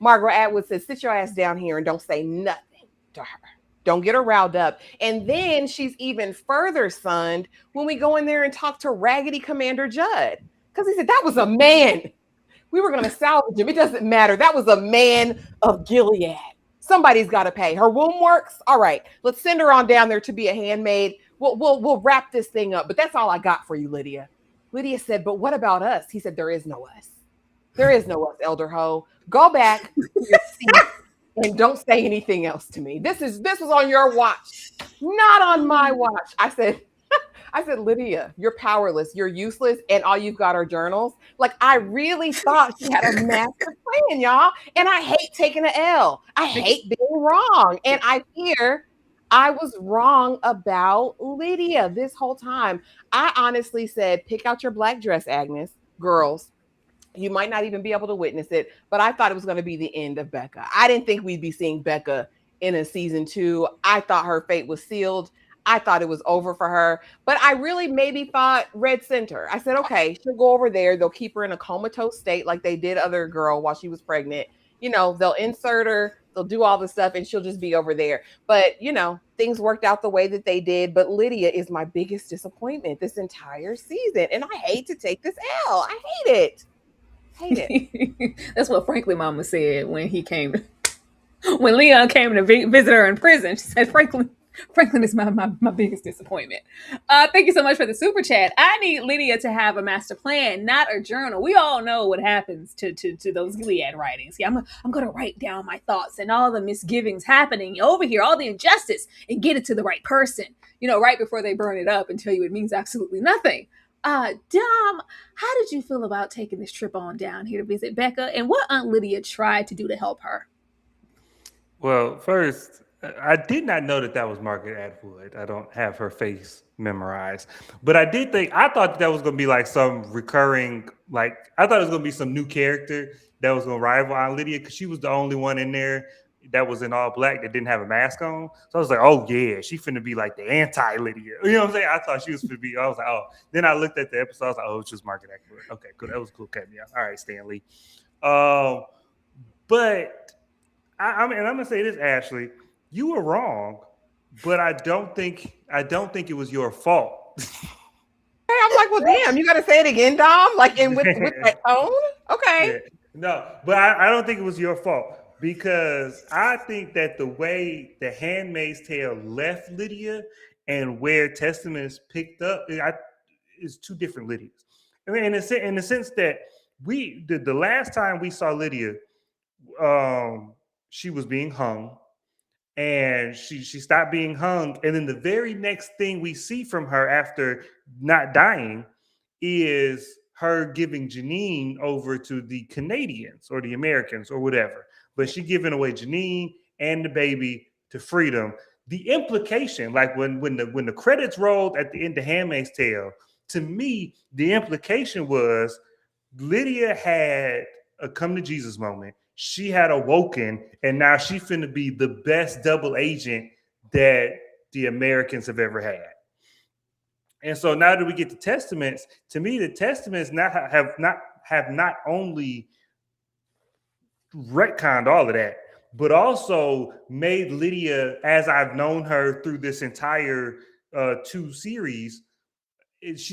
Margaret Atwood says, sit your ass down here and don't say nothing to her. Don't get her riled up. And then she's even further sunned when we go in there and talk to Raggedy Commander Judd. Because he said, that was a man. We were going to salvage him. It doesn't matter. That was a man of Gilead. Somebody's got to pay. Her womb works. All right, let's send her on down there to be a handmaid. We'll wrap this thing up. But that's all I got for you, Lydia. Lydia said, but what about us? He said, there is no us. There is no us, Elder Ho. Go back to your seat. And don't say anything else to me. This was on your watch, not on my watch. I said, Lydia, you're powerless. You're useless. And all you've got are journals. Like, I really thought she had a master plan, y'all. And I hate taking an L. I hate being wrong. And I fear I was wrong about Lydia this whole time. I honestly said, pick out your black dress, Agnes. Girls. You might not even be able to witness it, but I thought it was going to be the end of Becca. I didn't think we'd be seeing Becca in a season 2. I thought her fate was sealed. I thought it was over for her, but I really maybe thought Red Center. I said, okay, she'll go over there. They'll keep her in a comatose state like they did other girl while she was pregnant. They'll insert her, they'll do all the stuff and she'll just be over there. But, things worked out the way that they did. But Lydia is my biggest disappointment this entire season. And I hate to take this L. I hate it. That's what Frankly Mama said when Leon came to visit her in prison. She said, Franklin is my biggest disappointment. Thank you so much for the super chat. I need Lydia to have a master plan, not a journal. We all know what happens to those Gilead writings. Yeah, I'm going to write down my thoughts and all the misgivings happening over here, all the injustice, and get it to the right person, right before they burn it up and tell you it means absolutely nothing. Dom, how did you feel about taking this trip on down here to visit Becca, and what Aunt Lydia tried to do to help her? Well, first, I did not know that that was Margaret Atwood. I don't have her face memorized, but I thought that was going to be like some recurring, like I thought it was going to be some new character that was going to rival Aunt Lydia because she was the only one in there that was in all black that didn't have a mask on. So I was like, oh yeah, she finna be like the anti Lydia. You know what I'm saying? I thought she was finna be. I was like, oh. Then I looked at the episode. I was like, oh, it's just Margaret Atwood. Okay, cool. That was cool. Okay, yeah. All right, Stanley. But I mean, and I'm gonna say this, Ashley, you were wrong, but I don't think it was your fault. Hey, I'm like, well, damn, you got to say it again, Dom, like, and with that tone. Okay. Yeah. No, but I don't think it was your fault because I think that the way the Handmaid's Tale left Lydia and where Testaments picked up is two different Lydias. I mean, in the sense that the last time we saw Lydia, she was being hung, and she stopped being hung, and then the very next thing we see from her after not dying is her giving Janine over to the Canadians or the Americans or whatever, but she giving away Janine and the baby to freedom. The implication, like when the credits rolled at the end of Handmaid's Tale, to me the implication was Lydia had a come to Jesus moment. She had awoken, and now she finna be the best double agent that the Americans have ever had. And so now that we get the Testaments, to me, the Testaments have not only retconned all of that, but also made Lydia, as I've known her through this entire two series,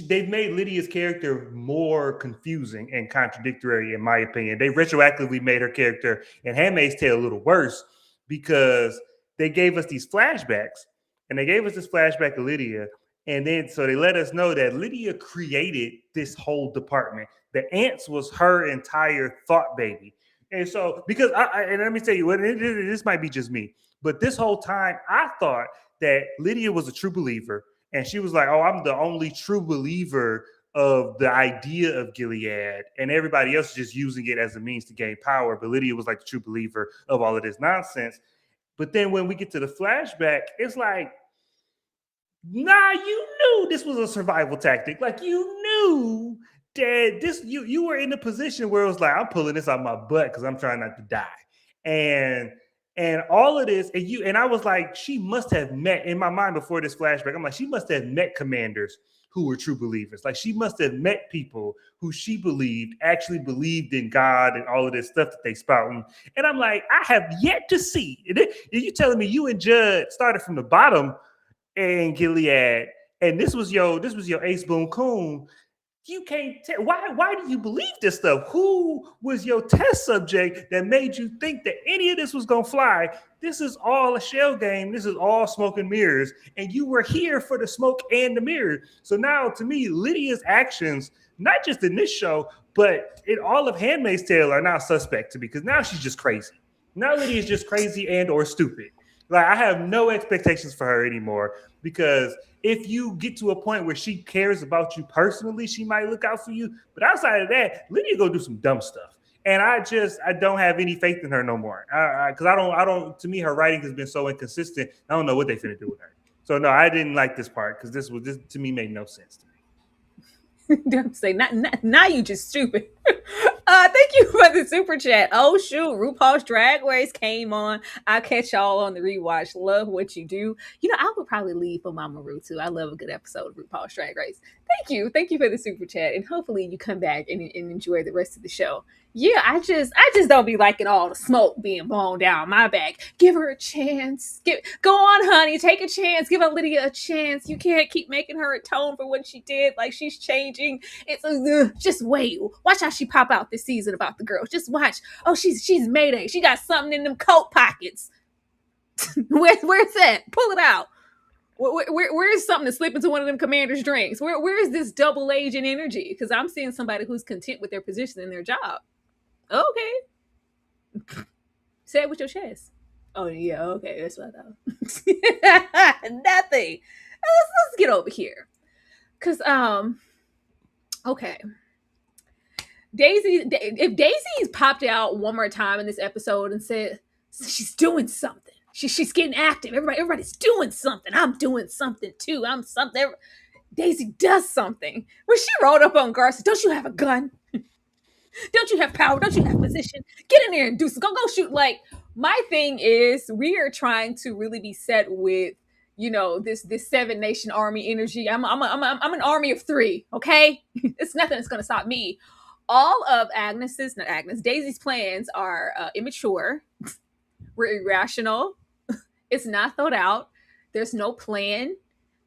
they've made Lydia's character more confusing and contradictory, in my opinion. They retroactively made her character in Handmaid's Tale a little worse because they gave us these flashbacks, and they gave us this flashback of Lydia, and then so they let us know that Lydia created this whole department. The ants was her entire thought baby. And so, because and let me tell you, this might be just me, but this whole time I thought that Lydia was a true believer. And she was like, oh, I'm the only true believer of the idea of Gilead. And everybody else is just using it as a means to gain power. But Lydia was like the true believer of all of this nonsense. But then when we get to the flashback, it's like, nah, you knew this was a survival tactic. Like you knew that you were in a position where it was like, I'm pulling this out of my butt because I'm trying not to die. And all of this, and I was like, she must have met in my mind before this flashback. I'm like, she must have met commanders who were true believers. Like she must have met people who she actually believed in God and all of this stuff that they spouting. And I'm like, I have yet to see. You telling me you and Judd started from the bottom in Gilead, and this was your ace boom coon. You can't tell why do you believe this stuff? Who was your test subject that made you think that any of this was gonna fly? This is all a shell game. This is all smoke and mirrors, and you were here for the smoke and the mirror. So now, to me, Lydia's actions, not just in this show, but in all of Handmaid's Tale, are now suspect to me because now she's just crazy. Now Lydia's just crazy and or stupid. Like I have no expectations for her anymore because if you get to a point where she cares about you personally, she might look out for you. But outside of that, Lydia go do some dumb stuff. And I don't have any faith in her no more. Because I don't, to me, her writing has been so inconsistent. I don't know what they finna do with her. So no, I didn't like this part because this to me made no sense to me. Don't say now you just stupid. Thank you for the super chat. Oh shoot, RuPaul's Drag Race came on. I'll catch y'all on the rewatch. Love what you do. You know, I would probably leave for Mama Ru too. I love a good episode of RuPaul's Drag Race. Thank you for the super chat, and hopefully you come back and enjoy the rest of the show. Yeah, I just don't be liking all the smoke being blown down my back. Give her a chance. Go on, honey. Take a chance. Give Aunt Lydia a chance. You can't keep making her atone for what she did. Like she's changing. It's just wait. Watch how she pop out this season about the girls. Just watch. Oh, she's Mayday. She got something in them coat pockets. Where's that? Pull it out. Where's something to slip into one of them commanders' drinks? Where is this double agent energy? Because I'm seeing somebody who's content with their position and their job. Okay. Say it with your chest. Oh, yeah, okay. That's what I thought. Nothing. Let's get over here. Because, Okay. Daisy, if Daisy's popped out one more time in this episode and said she's doing something, she's getting active. Everybody's doing something. I'm doing something too. I'm something. Daisy does something. When she rolled up on Garth, said, "Don't you have a gun? Don't you have power? Don't you have position? Get in there and do some. Go shoot." Like, my thing is, we are trying to really be set with, this Seven Nation Army energy. I'm an army of three. Okay, it's nothing that's gonna stop me. All of Daisy's plans are immature. We're irrational. It's not thought out. There's no plan.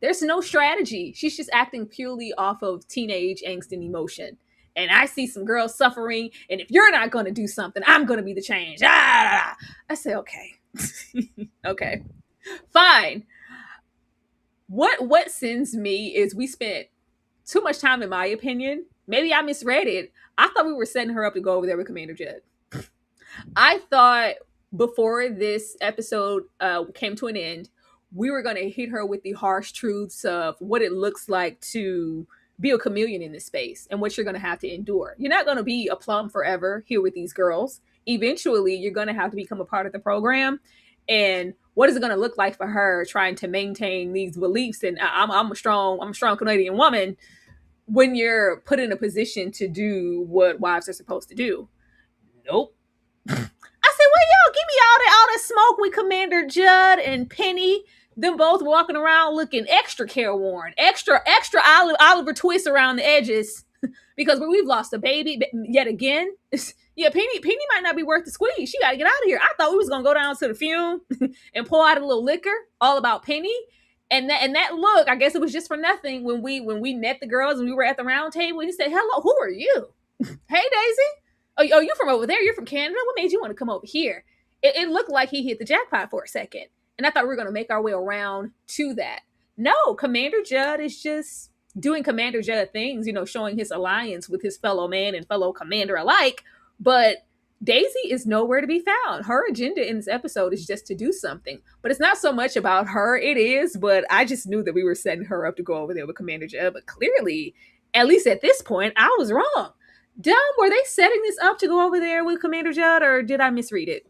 There's no strategy. She's just acting purely off of teenage angst and emotion. And I see some girls suffering, and if you're not going to do something, I'm going to be the change. I say, okay. Okay. Fine. What sends me is we spent too much time, in my opinion. Maybe I misread it. I thought we were setting her up to go over there with Commander Judd. I thought before this episode came to an end, we were going to hit her with the harsh truths of what it looks like to be a chameleon in this space and what you're going to have to endure. You're not going to be a plum forever here with these girls. Eventually, you're going to have to become a part of the program. And what is it going to look like for her trying to maintain these beliefs? And I'm a strong Canadian woman when you're put in a position to do what wives are supposed to do. Nope. I said, well, yo, give me all that smoke with Commander Judd and Penny. Them both walking around looking extra careworn, extra Oliver Twist around the edges because we've lost a baby yet again. Yeah, Penny might not be worth the squeeze. She got to get out of here. I thought we was gonna go down to the fume and pour out a little liquor, all about Penny. And that look, I guess it was just for nothing when we met the girls and we were at the round table. And he said, "Hello, who are you? Hey, Daisy. Oh, you're from over there. You're from Canada. What made you want to come over here?" It looked like he hit the jackpot for a second. And I thought we were going to make our way around to that. No, Commander Judd is just doing Commander Judd things, showing his alliance with his fellow man and fellow commander alike. But Daisy is nowhere to be found. Her agenda in this episode is just to do something. But it's not so much about her. It is, but I just knew that we were setting her up to go over there with Commander Judd. But clearly, at least at this point, I was wrong. Dumb, were they setting this up to go over there with Commander Judd, or did I misread it?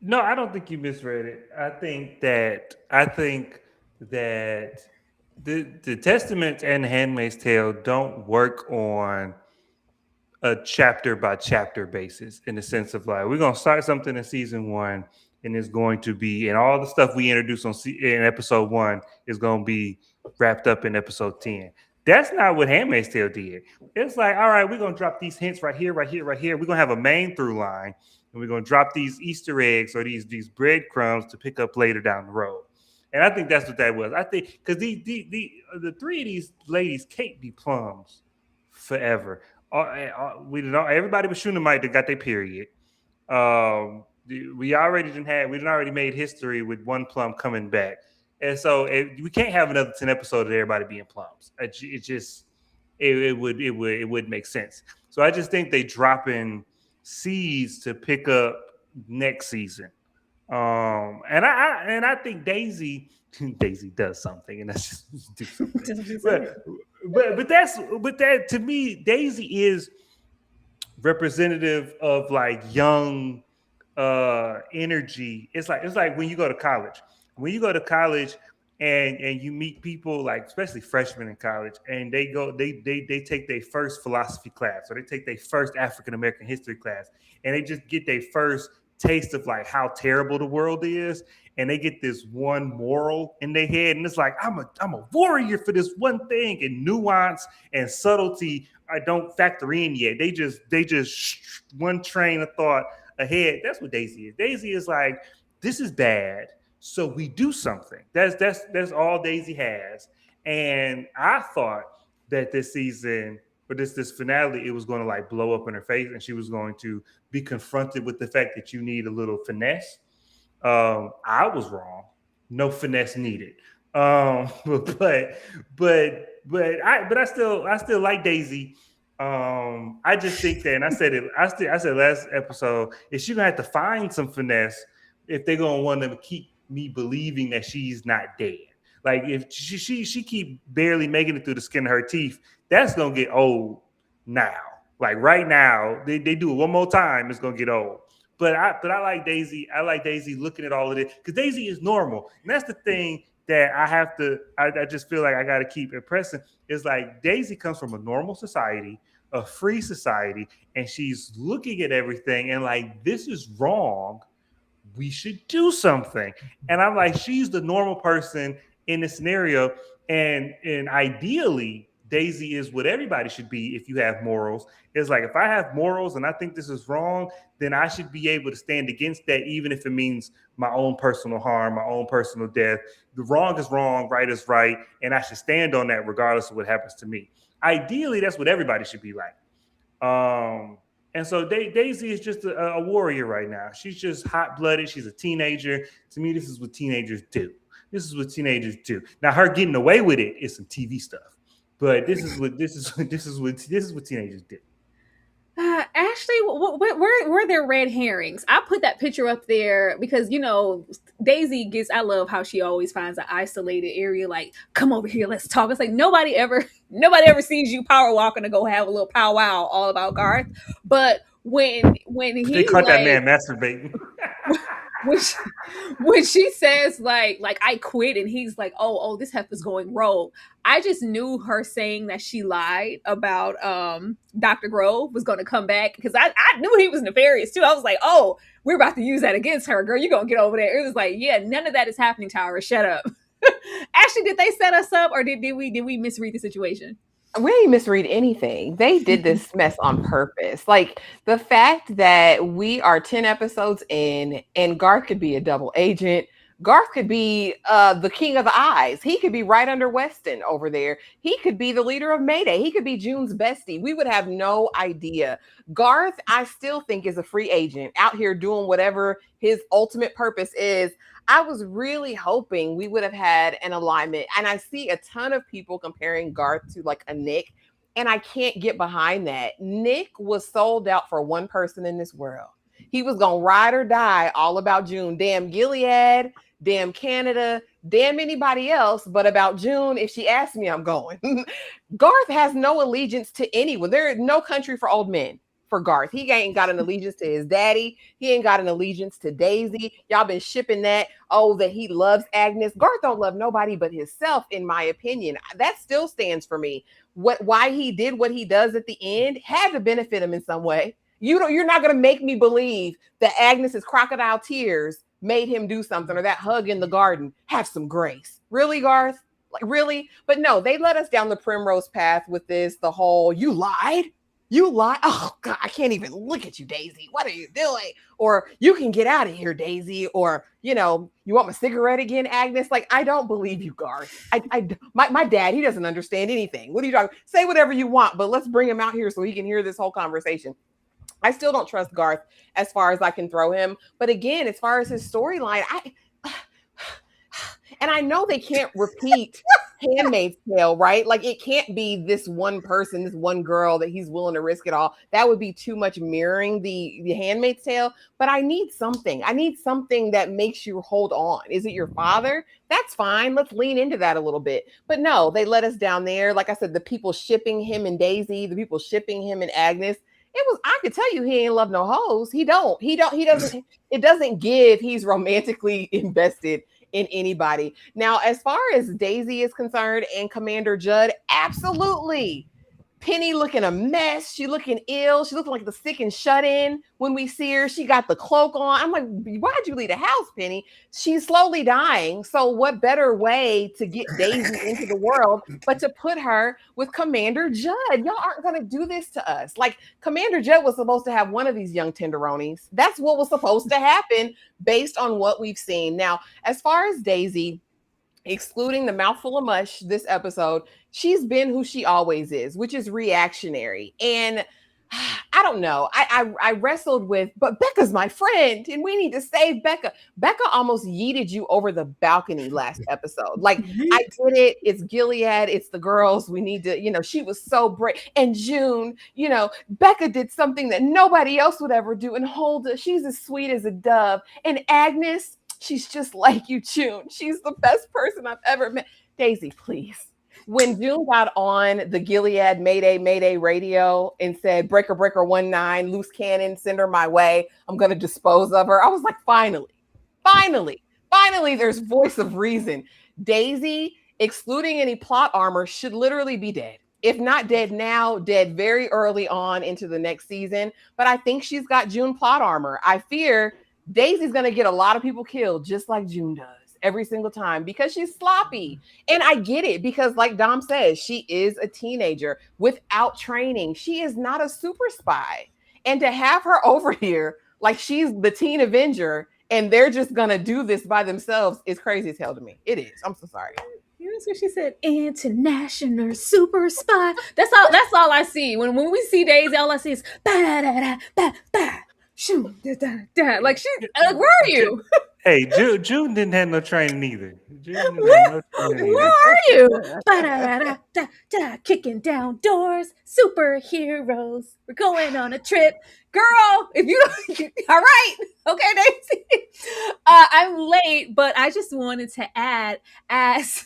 No, I don't think you misread it. I think that the Testament and the Handmaid's Tale don't work on a chapter by chapter basis in the sense of like we're gonna start something in season 1 and it's going to be and all the stuff we introduce in episode 1 is going to be wrapped up in episode 10. That's not what Handmaid's Tale did. It's like, all right, we're gonna drop these hints right here. We're gonna have a main through line. And we're going to drop these Easter eggs or these breadcrumbs to pick up later down the road. And I think that's what that was. I think because the three of these ladies can't be plums forever. Everybody was Shunammite that got their period. We already made history with one plum coming back. And so we can't have another 10 episodes of everybody being plums. It would make sense. So I just think they drop in seeds to pick up next season. And I think Daisy does something, and that's just do something. but that to me, Daisy is representative of like young energy. It's like when you go to college. When you go to college and you meet people like especially freshmen in college, and they take their first philosophy class or they take their first African American history class, and they just get their first taste of like how terrible the world is, and they get this one moral in their head, and it's like I'm a warrior for this one thing, and nuance and subtlety I don't factor in yet. They just one train of thought ahead. That's what Daisy is. Daisy is like, this is bad, so we do something. That's all Daisy has. And I thought that this season or this finale, it was going to like blow up in her face, and she was going to be confronted with the fact that you need a little finesse. I was wrong. No finesse needed. But I still like Daisy. I just think that, and I said last episode, is she gonna have to find some finesse if they're gonna want to keep me believing that she's not dead. Like if she keep barely making it through the skin of her teeth, that's gonna get old now. Like right now, they do it one more time, it's gonna get old. But I like Daisy. I like Daisy looking at all of this because Daisy is normal, and that's the thing that I have to. I just feel like I got to keep impressing. Is like Daisy comes from a normal society, a free society, and she's looking at everything and like this is wrong. We should do something. And I'm like, she's the normal person in this scenario, and ideally Daisy is what everybody should be if you have morals. It's like if I have morals and I think this is wrong, then I should be able to stand against that, even if it means my own personal harm, my own personal death. The wrong is wrong, right is right, and I should stand on that regardless of what happens to me. Ideally, that's what everybody should be like. And so Daisy is just a warrior right now. She's just hot-blooded. She's a teenager. To me, this is what teenagers do. This is what teenagers do. Now, her getting away with it is some TV stuff, but this is what teenagers do. Ashley, where were there red herrings? I put that picture up there because Daisy gets. I love how she always finds an isolated area. Like, come over here, let's talk. It's like nobody ever sees you power walking to go have a little powwow all about Garth. But when They caught that man masturbating. when she says like I quit and he's like, oh this heifer's going rogue, I just knew her saying that she lied about Dr. Grove was going to come back because I knew he was nefarious too. I was like, oh, we're about to use that against her, girl. You're gonna get over there. It was like, yeah, none of that is happening, Tara. Shut up. Ashley, did they set us up or did we misread the situation? We didn't misread anything. They did this mess on purpose. Like the fact that we are 10 episodes in and Garth could be a double agent. Garth could be the king of the eyes. He could be right under Weston over there. He could be the leader of Mayday. He could be June's bestie. We would have no idea. Garth, I still think, is a free agent out here doing whatever his ultimate purpose is. I was really hoping we would have had an alignment. And I see a ton of people comparing Garth to like a Nick. And I can't get behind that. Nick was sold out for one person in this world. He was going to ride or die all about June. Damn Gilead, damn Canada, damn anybody else. But about June, if she asks me, I'm going. Garth has no allegiance to anyone. There is no country for old men. For Garth, he ain't got an allegiance to his daddy. He ain't got an allegiance to Daisy. Y'all been shipping that. Oh, that he loves Agnes. Garth don't love nobody but himself, in my opinion. That still stands for me. Why he did what he does at the end had to benefit him in some way. You're not gonna make me believe that Agnes's crocodile tears made him do something, or that hug in the garden. Have some grace, really, Garth? Like really? But no, they led us down the primrose path with this. The whole you lied. You lie. Oh, God, I can't even look at you, Daisy. What are you doing? Or you can get out of here, Daisy. Or, you want my cigarette again, Agnes? Like, I don't believe you, Garth. My dad, he doesn't understand anything. What are you talking? Say whatever you want, but let's bring him out here so he can hear this whole conversation. I still don't trust Garth as far as I can throw him. But again, as far as his storyline, and I know they can't repeat Handmaid's Tale, right? Like it can't be this one person, this one girl that he's willing to risk it all. That would be too much mirroring the Handmaid's Tale. But I need something. I need something that makes you hold on. Is it your father? That's fine. Let's lean into that a little bit. But no, they let us down there. Like I said, the people shipping him and Daisy, the people shipping him and Agnes. I could tell you he ain't love no hoes. He doesn't, it doesn't give he's romantically invested in anybody. Now, as far as Daisy is concerned and Commander Judd, absolutely. Penny looking a mess. She looking ill. She looking like the sick and shut in when we see her. She got the cloak on. I'm like, why'd you leave the house, Penny? She's slowly dying. So what better way to get Daisy into the world but to put her with Commander Judd? Y'all aren't going to do this to us. Like Commander Judd was supposed to have one of these young tenderonies. That's what was supposed to happen based on what we've seen. Now, as far as Daisy, excluding the mouthful of mush this episode, she's been who she always is, which is reactionary. And I don't know. I wrestled with, but Becca's my friend and we need to save Becca. Becca almost yeeted you over the balcony last episode. Like, I did it. It's Gilead. It's the girls. We need to, she was so brave. And June, Becca did something that nobody else would ever do. And Huldah, she's as sweet as a dove. And Agnes, she's just like you, June. She's the best person I've ever met. Daisy, please. When June got on the Gilead Mayday Mayday radio and said, Breaker Breaker 19, loose cannon, send her my way, I'm going to dispose of her. I was like, finally, there's voice of reason. Daisy, excluding any plot armor, should literally be dead. If not dead now, dead very early on into the next season. But I think she's got June plot armor. I fear Daisy's going to get a lot of people killed, just like June does every single time, because she's sloppy. And I get it, because like Dom says, she is a teenager without training. She is not a super spy. And to have her over here like she's the teen Avenger and they're just going to do this by themselves is crazy as hell to me. It is. I'm so sorry. You know what she said? International super spy. That's all I see. When we see Daisy, all I see is ba da da ba ba shoo da da da. Like, she, where are you? Hey, June didn't have no training either. Where are you? Ba da da da da. Kicking down doors, superheroes. We're going on a trip, girl. If you don't, all right, okay, Daisy. I'm late, but I just wanted to add, as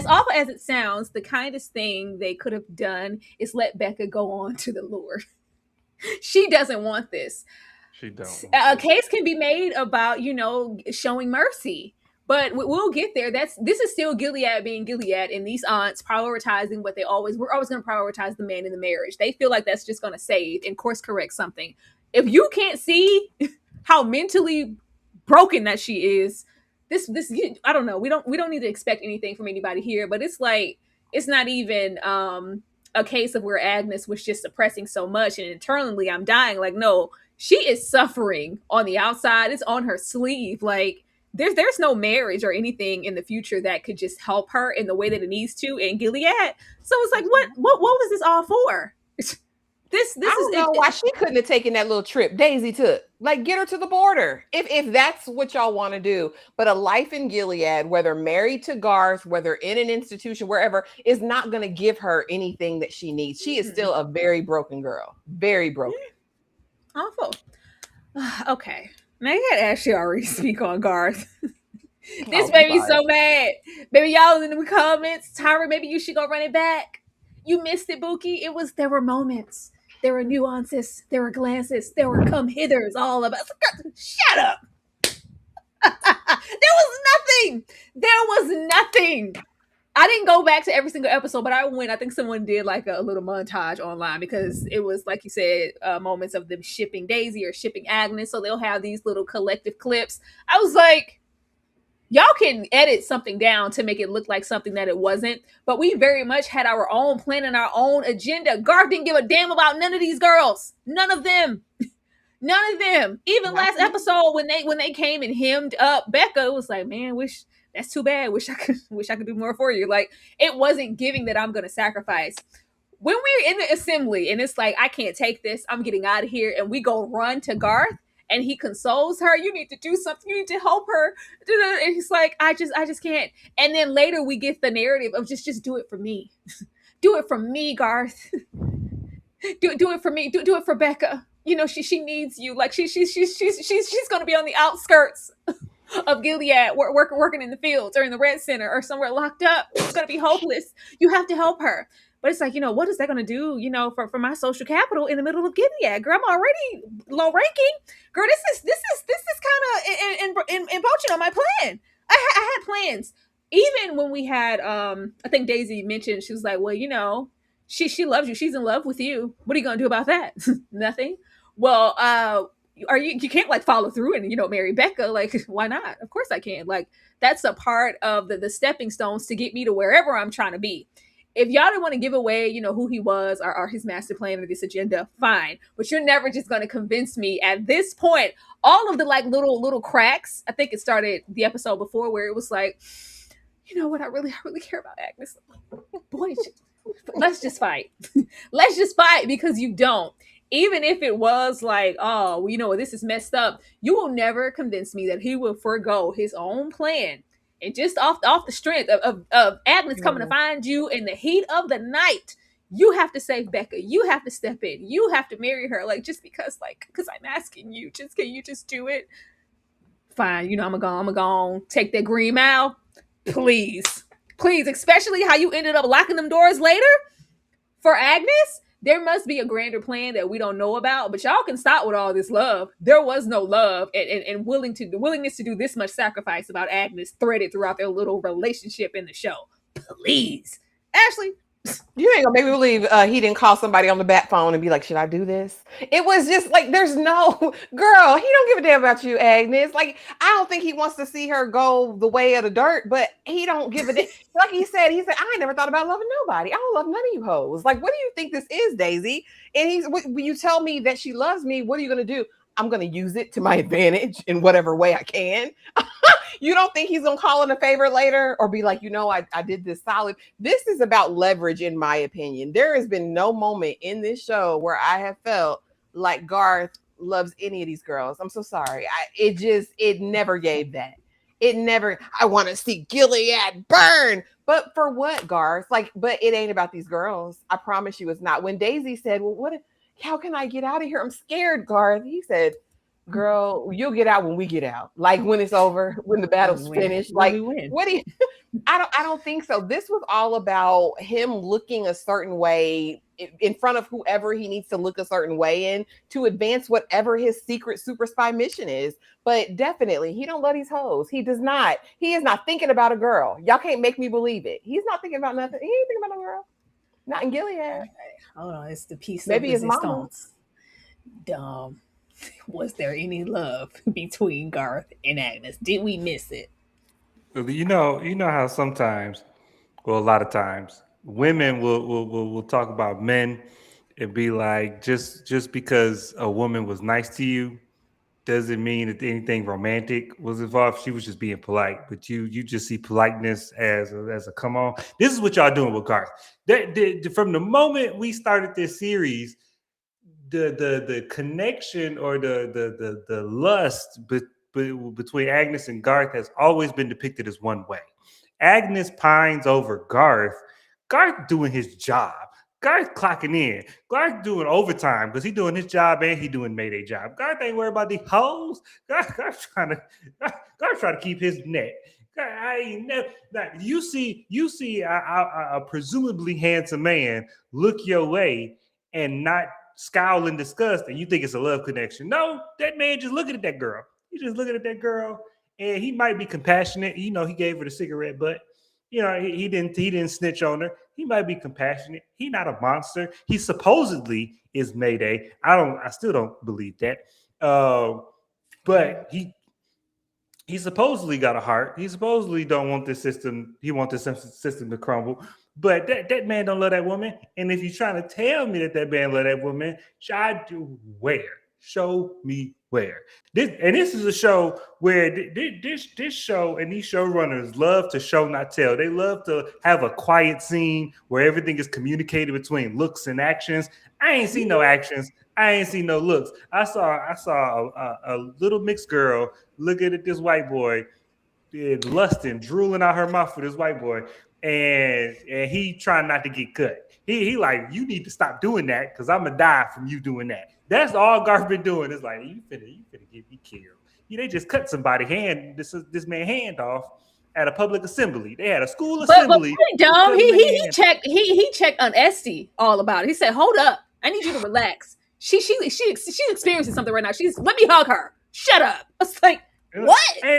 awful as it sounds, the kindest thing they could have done is let Becca go on to the Lord. She doesn't want this. She don't. A case can be made about, showing mercy, but we'll get there. This is still Gilead being Gilead, and these aunts prioritizing what we're always going to prioritize the man in the marriage. They feel like that's just going to save and course correct something. If you can't see how mentally broken that she is, I don't know. We don't need to expect anything from anybody here, but it's like, it's not even a case of where Agnes was just suppressing so much and internally I'm dying. Like, no, she is suffering on the outside. It's on her sleeve. Like, there's no marriage or anything in the future that could just help her in the way that it needs to in Gilead. So it's like, what was this all for? This I don't know why she couldn't have taken that little trip Daisy took. Like, get her to the border if that's what y'all want to do. But a life in Gilead, whether married to Garth, whether in an institution, wherever, is not going to give her anything that she needs. She is still a very broken girl. Very broken. Awful. Okay. Now you got Ashley already speak on Garth. This made me so mad. Maybe y'all in the comments, Tyra, maybe you should go run it back. You missed it, Buki. There were moments. There were nuances. There were glances. There were come hithers. All about. Shut up. There was nothing. I didn't go back to every single episode, but I went. I think someone did like a little montage online because it was, like you said, moments of them shipping Daisy or shipping Agnes. So they'll have these little collective clips. I was like, y'all can edit something down to make it look like something that it wasn't, but we very much had our own plan and our own agenda. Garth didn't give a damn about none of these girls. None of them. Even last episode when they came and hemmed up Becca, it was like, man, that's too bad. Wish I could do more for you. Like, it wasn't giving that I'm gonna sacrifice. When we're in the assembly and it's like, I can't take this, I'm getting out of here, and we go run to Garth and he consoles her. You need to do something. You need to help her. And he's like, I just can't. And then later we get the narrative of just do it for me. Do it for me, Garth. Do it for me. Do it for Becca. She needs you. Like, she's gonna be on the outskirts of Gilead, working in the fields or in the Red Center or somewhere locked up. It's gonna be hopeless. You have to help her. But it's like, what is that going to do, for my social capital in the middle of Gilead? Girl, I'm already low ranking. Girl, this is kind of encroaching on my plan. I had plans. Even when we had, I think Daisy mentioned, she was like, well, she loves you. She's in love with you. What are you going to do about that? Nothing. Well, you can't like follow through and, marry Becca. Like, why not? Of course I can. Like, that's a part of the stepping stones to get me to wherever I'm trying to be. If y'all didn't want to give away, who he was or his master plan or this agenda, fine. But you're never just going to convince me at this point. All of the like little cracks. I think it started the episode before where it was like, you know what? I really care about Agnes. Boy, let's just fight. Let's just fight, because you don't. Even if it was like, oh, this is messed up. You will never convince me that he will forego his own plan. And just off the strength of Agnes coming to find you in the heat of the night, you have to save Becca. You have to step in. You have to marry her. Like, just because I'm asking you, can you just do it? Fine. I'm gonna go take that green mile. Please. Please, especially how you ended up locking them doors later for Agnes. There must be a grander plan that we don't know about, but y'all can stop with all this love. There was no love and willingness to do this much sacrifice about Agnes threaded throughout their little relationship in the show. Please, Ashley. You ain't gonna make me believe he didn't call somebody on the back phone and be like, should I do this? It was just like, there's no girl. He don't give a damn about you, Agnes. Like, I don't think he wants to see her go the way of the dirt, but he don't give a damn. Like he said, I ain't never thought about loving nobody. I don't love none of you hoes. Like, what do you think this is, Daisy? And when you tell me that she loves me, what are you gonna do? I'm gonna use it to my advantage in whatever way I can. You don't think he's gonna call in a favor later or be like, I did this solid. This is about leverage, in my opinion. There has been no moment in this show where I have felt like Garth loves any of these girls. I'm so sorry. It never gave that. I want to see Gilead burn. But for what, Garth? But it ain't about these girls. I promise you it's not. When Daisy said, well, how can I get out of here? I'm scared, Garth. He said, girl, you'll get out when we get out. Like when it's over, when the battle's finished. Like, what do you? I don't think so. This was all about him looking a certain way in front of whoever he needs to look a certain way in to advance whatever his secret super spy mission is. But definitely, he don't love these hoes. He does not. He is not thinking about a girl. Y'all can't make me believe it. He's not thinking about nothing. He ain't thinking about no girl. Not in Gilead. Okay. Hold on, it's the piece Maybe of his mama. Dumb. Was there any love between Garth and Agnes? Did we miss it? You know how sometimes, well, a lot of times, women will talk about men and be like, just because a woman was nice to you doesn't mean that anything romantic was involved. She was just being polite, but you just see politeness as a come on. This is what y'all doing with Garth. From the moment we started this series, the connection or the lust between Agnes and Garth has always been depicted as one way. Agnes pines over Garth. Garth doing his job. Garth clocking in. Garth doing overtime because he doing his job and he doing Mayday job. Garth ain't worried about these hoes. Garth trying to keep his neck. I ain't never. You see a presumably handsome man look your way and not scowl in disgust, and you think it's a love connection. No, that man just looking at that girl. He just looking at that girl, and he might be compassionate. He gave her the cigarette, but he didn't snitch on her. He might be compassionate. He not a monster. He supposedly is Mayday. I still don't believe that. But he supposedly got a heart. He supposedly don't want this system. He wants this system to crumble. But that man don't love that woman. And if you're trying to tell me that man love that woman, where? Show me where. This is a show where this show and these showrunners love to show, not tell. They love to have a quiet scene where everything is communicated between looks and actions. I ain't seen no actions. I ain't seen no looks. I saw a little mixed girl looking at this white boy, lusting, drooling out her mouth for this white boy. And he trying not to get cut. He like, you need to stop doing that because I'm gonna die from you doing that. That's all Garth been doing. It's like, you finna get me killed. They just cut somebody this man hand off at a public assembly. They had a school assembly. But dumb. He checked on Esty all about it. He said, hold up, I need you to relax. She's experiencing something right now. Let me hug her. Shut up. It's like, what? But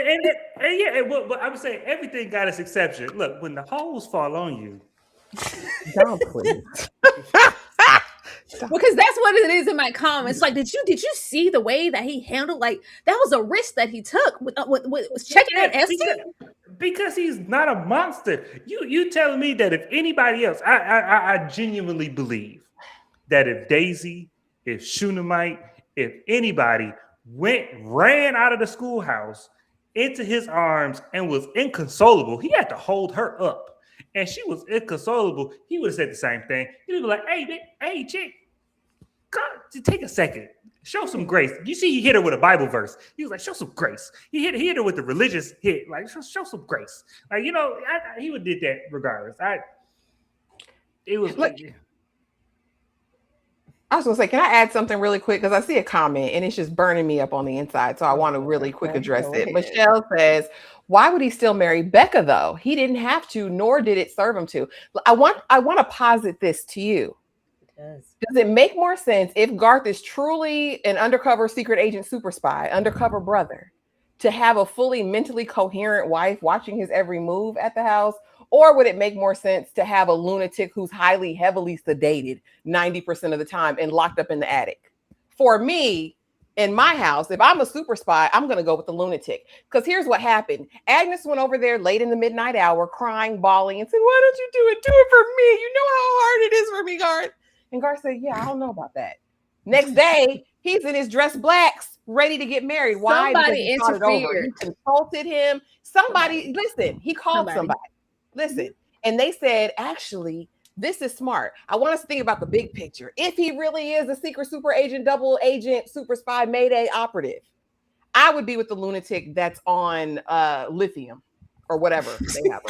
I would say everything got its exception. Look, when the hoes fall on you, don't please. Because that's what it is in my comments. Like, did you see the way that he handled? Like, that was a risk that he took with checking out Esty. Because he's not a monster. You telling me that if anybody else, I genuinely believe that if Daisy, if Shunammite, if anybody ran out of the schoolhouse into his arms and was inconsolable, he had to hold her up. And she was inconsolable, he would have said the same thing. He would be like, hey, chick, God, take a second. Show some grace. You see, he hit her with a Bible verse. He was like, show some grace. He hit her with the religious hit. Like, show some grace. Like, he would have did that regardless. I was going to say, can I add something really quick? Because I see a comment and it's just burning me up on the inside. So I want to really quick address it. Michelle says, Why would he still marry Becca though? He didn't have to, nor did it serve him to. I want to posit this to you. Does it make more sense if Garth is truly an undercover secret agent super spy, undercover brother, to have a fully mentally coherent wife watching his every move at the house? Or would it make more sense to have a lunatic who's heavily sedated 90% of the time and locked up in the attic? For me, in my house, if I'm a super spy, I'm going to go with the lunatic. Because here's what happened. Agnes went over there late in the midnight hour, crying, bawling, and said, why don't you do it? Do it for me. You know how hard it is for me, Garth. And Garth said, yeah, I don't know about that. Next day, he's in his dress blacks, ready to get married. Why? Somebody interfered. He consulted him. Listen, he called somebody. Listen. And they said, actually, this is smart. I want us to think about the big picture. If he really is a secret super agent, double agent, super spy, Mayday operative, I would be with the lunatic that's on lithium or whatever they have.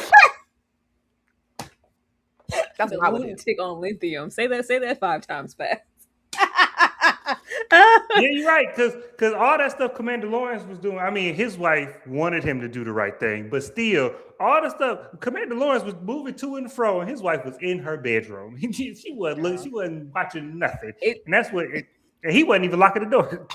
That's the lunatic on lithium. Say that 5 times fast. Yeah, you're right. Because all that stuff Commander Lawrence was doing, I mean, his wife wanted him to do the right thing, but still, all the stuff Commander Lawrence was moving to and fro, and his wife was in her bedroom. She wasn't watching nothing, and that's what. And he wasn't even locking the door.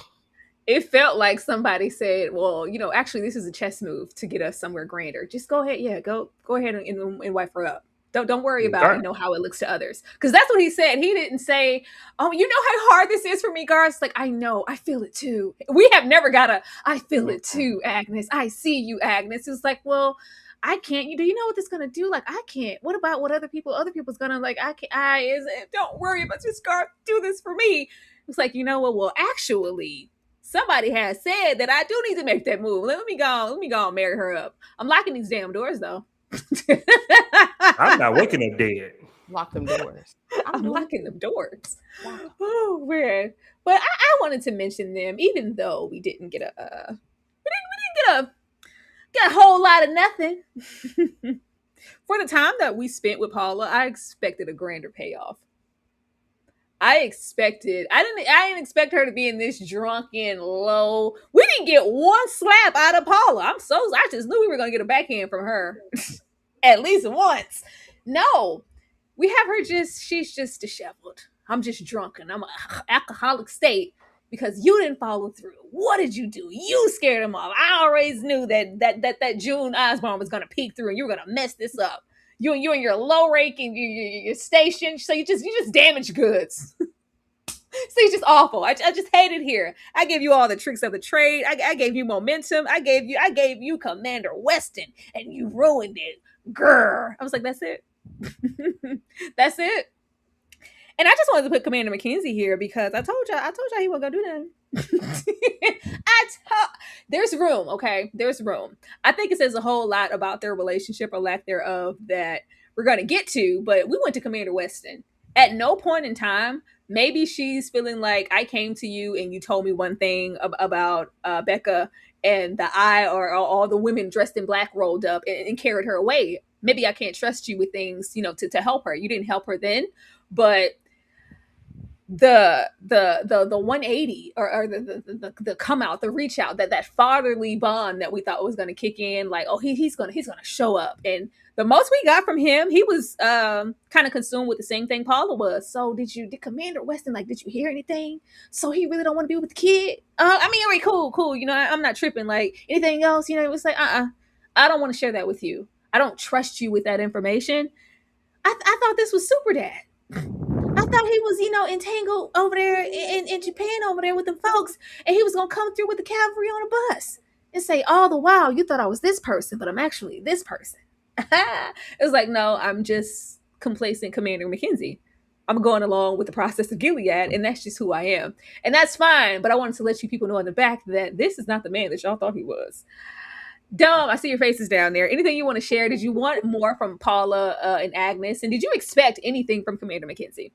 It felt like somebody said, "Well, actually, this is a chess move to get us somewhere grander. Just go ahead, go ahead and wipe her up." Don't worry about how it looks to others, because that's what he said. He didn't say, "Oh, you know how hard this is for me, Garth." It's like, I know, I feel it too. We have never got I feel it too, Agnes. I see you, Agnes. It's like, well, I can't. Do you know what this is gonna do? Like, I can't. What about what other people's gonna like? I can't. Don't worry about just Garth. Do this for me. It's like, you know what? Well, actually, somebody has said that I do need to make that move. Let me go and marry her up. I'm locking these damn doors though. I'm not waking up dead. Lock them doors. I'm locking them doors. Wow. Oh, weird. But I wanted to mention them, even though we didn't get a whole lot of nothing. For the time that we spent with Paula, I expected a grander payoff. I didn't expect her to be in this drunken low. We didn't get one slap out of Paula. I just knew we were gonna get a backhand from her. At least once. No. We have her she's just disheveled. I'm just drunken. I'm an alcoholic state because you didn't follow through. What did you do? You scared him off. I always knew that June Osborne was gonna peek through and you were gonna mess this up. You and your low rake and your station, so you just damaged goods. So it's just awful. I just hate it here. I gave you all the tricks of the trade. I gave you momentum. I gave you Commander Weston, and you ruined it. Grr. I was like, that's it. That's it. And I just wanted to put Commander McKenzie here because I told y'all he wasn't gonna do nothing. There's room, okay? There's room. I think it says a whole lot about their relationship or lack thereof that we're gonna get to, but we went to Commander Weston. At no point in time, maybe she's feeling like I came to you and you told me one thing about Becca and the eye or all the women dressed in black rolled up and carried her away. Maybe I can't trust you with things, to help her. You didn't help her then, but the 180 or the come out, the reach out, that fatherly bond that we thought was going to kick in, like, oh, he's gonna show up. And the most we got from him, he was kind of consumed with the same thing Paula was. So did Commander Weston, like, did you hear anything? So he really don't want to be with the kid? I mean, all right, cool. I'm not tripping. Like, anything else? It was like, I don't want to share that with you. I don't trust you with that information. I thought this was Super Dad. I thought he was, entangled over there in Japan over there with the folks, and he was going to come through with the cavalry on a bus and say, all the while, you thought I was this person, but I'm actually this person. It was like, no, I'm just complacent Commander McKenzie. I'm going along with the process of Gilead, and that's just who I am. And that's fine, but I wanted to let you people know in the back that this is not the man that y'all thought he was. Dom, I see your faces down there. Anything you want to share? Did you want more from Paula and Agnes? And did you expect anything from Commander McKenzie?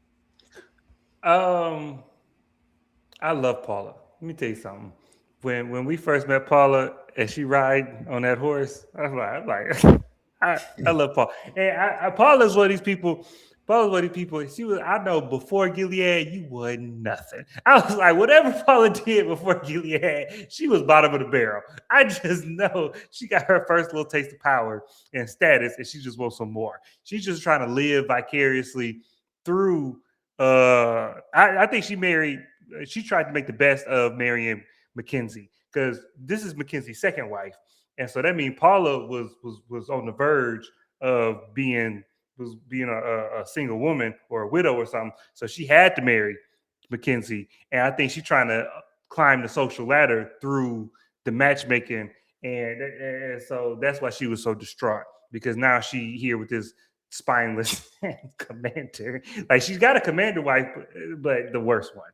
I love Paula. Let me tell you something. When we first met Paula and she ride on that horse, I was like, I love Paula. And Paula's one of these people. Paula's one of these people. She was. I know before Gilead, you wasn't nothing. I was like, whatever Paula did before Gilead, she was bottom of the barrel. I just know she got her first little taste of power and status, and she just wants some more. She's just trying to live vicariously through. I think she married. She tried to make the best of marrying Mackenzie because this is Mackenzie's second wife, and so that means Paula was on the verge of being a single woman or a widow or something. So she had to marry Mackenzie, and I think she's trying to climb the social ladder through the matchmaking, and so that's why she was so distraught because now she here with this spineless commander. Like she's got a commander wife, but the worst one.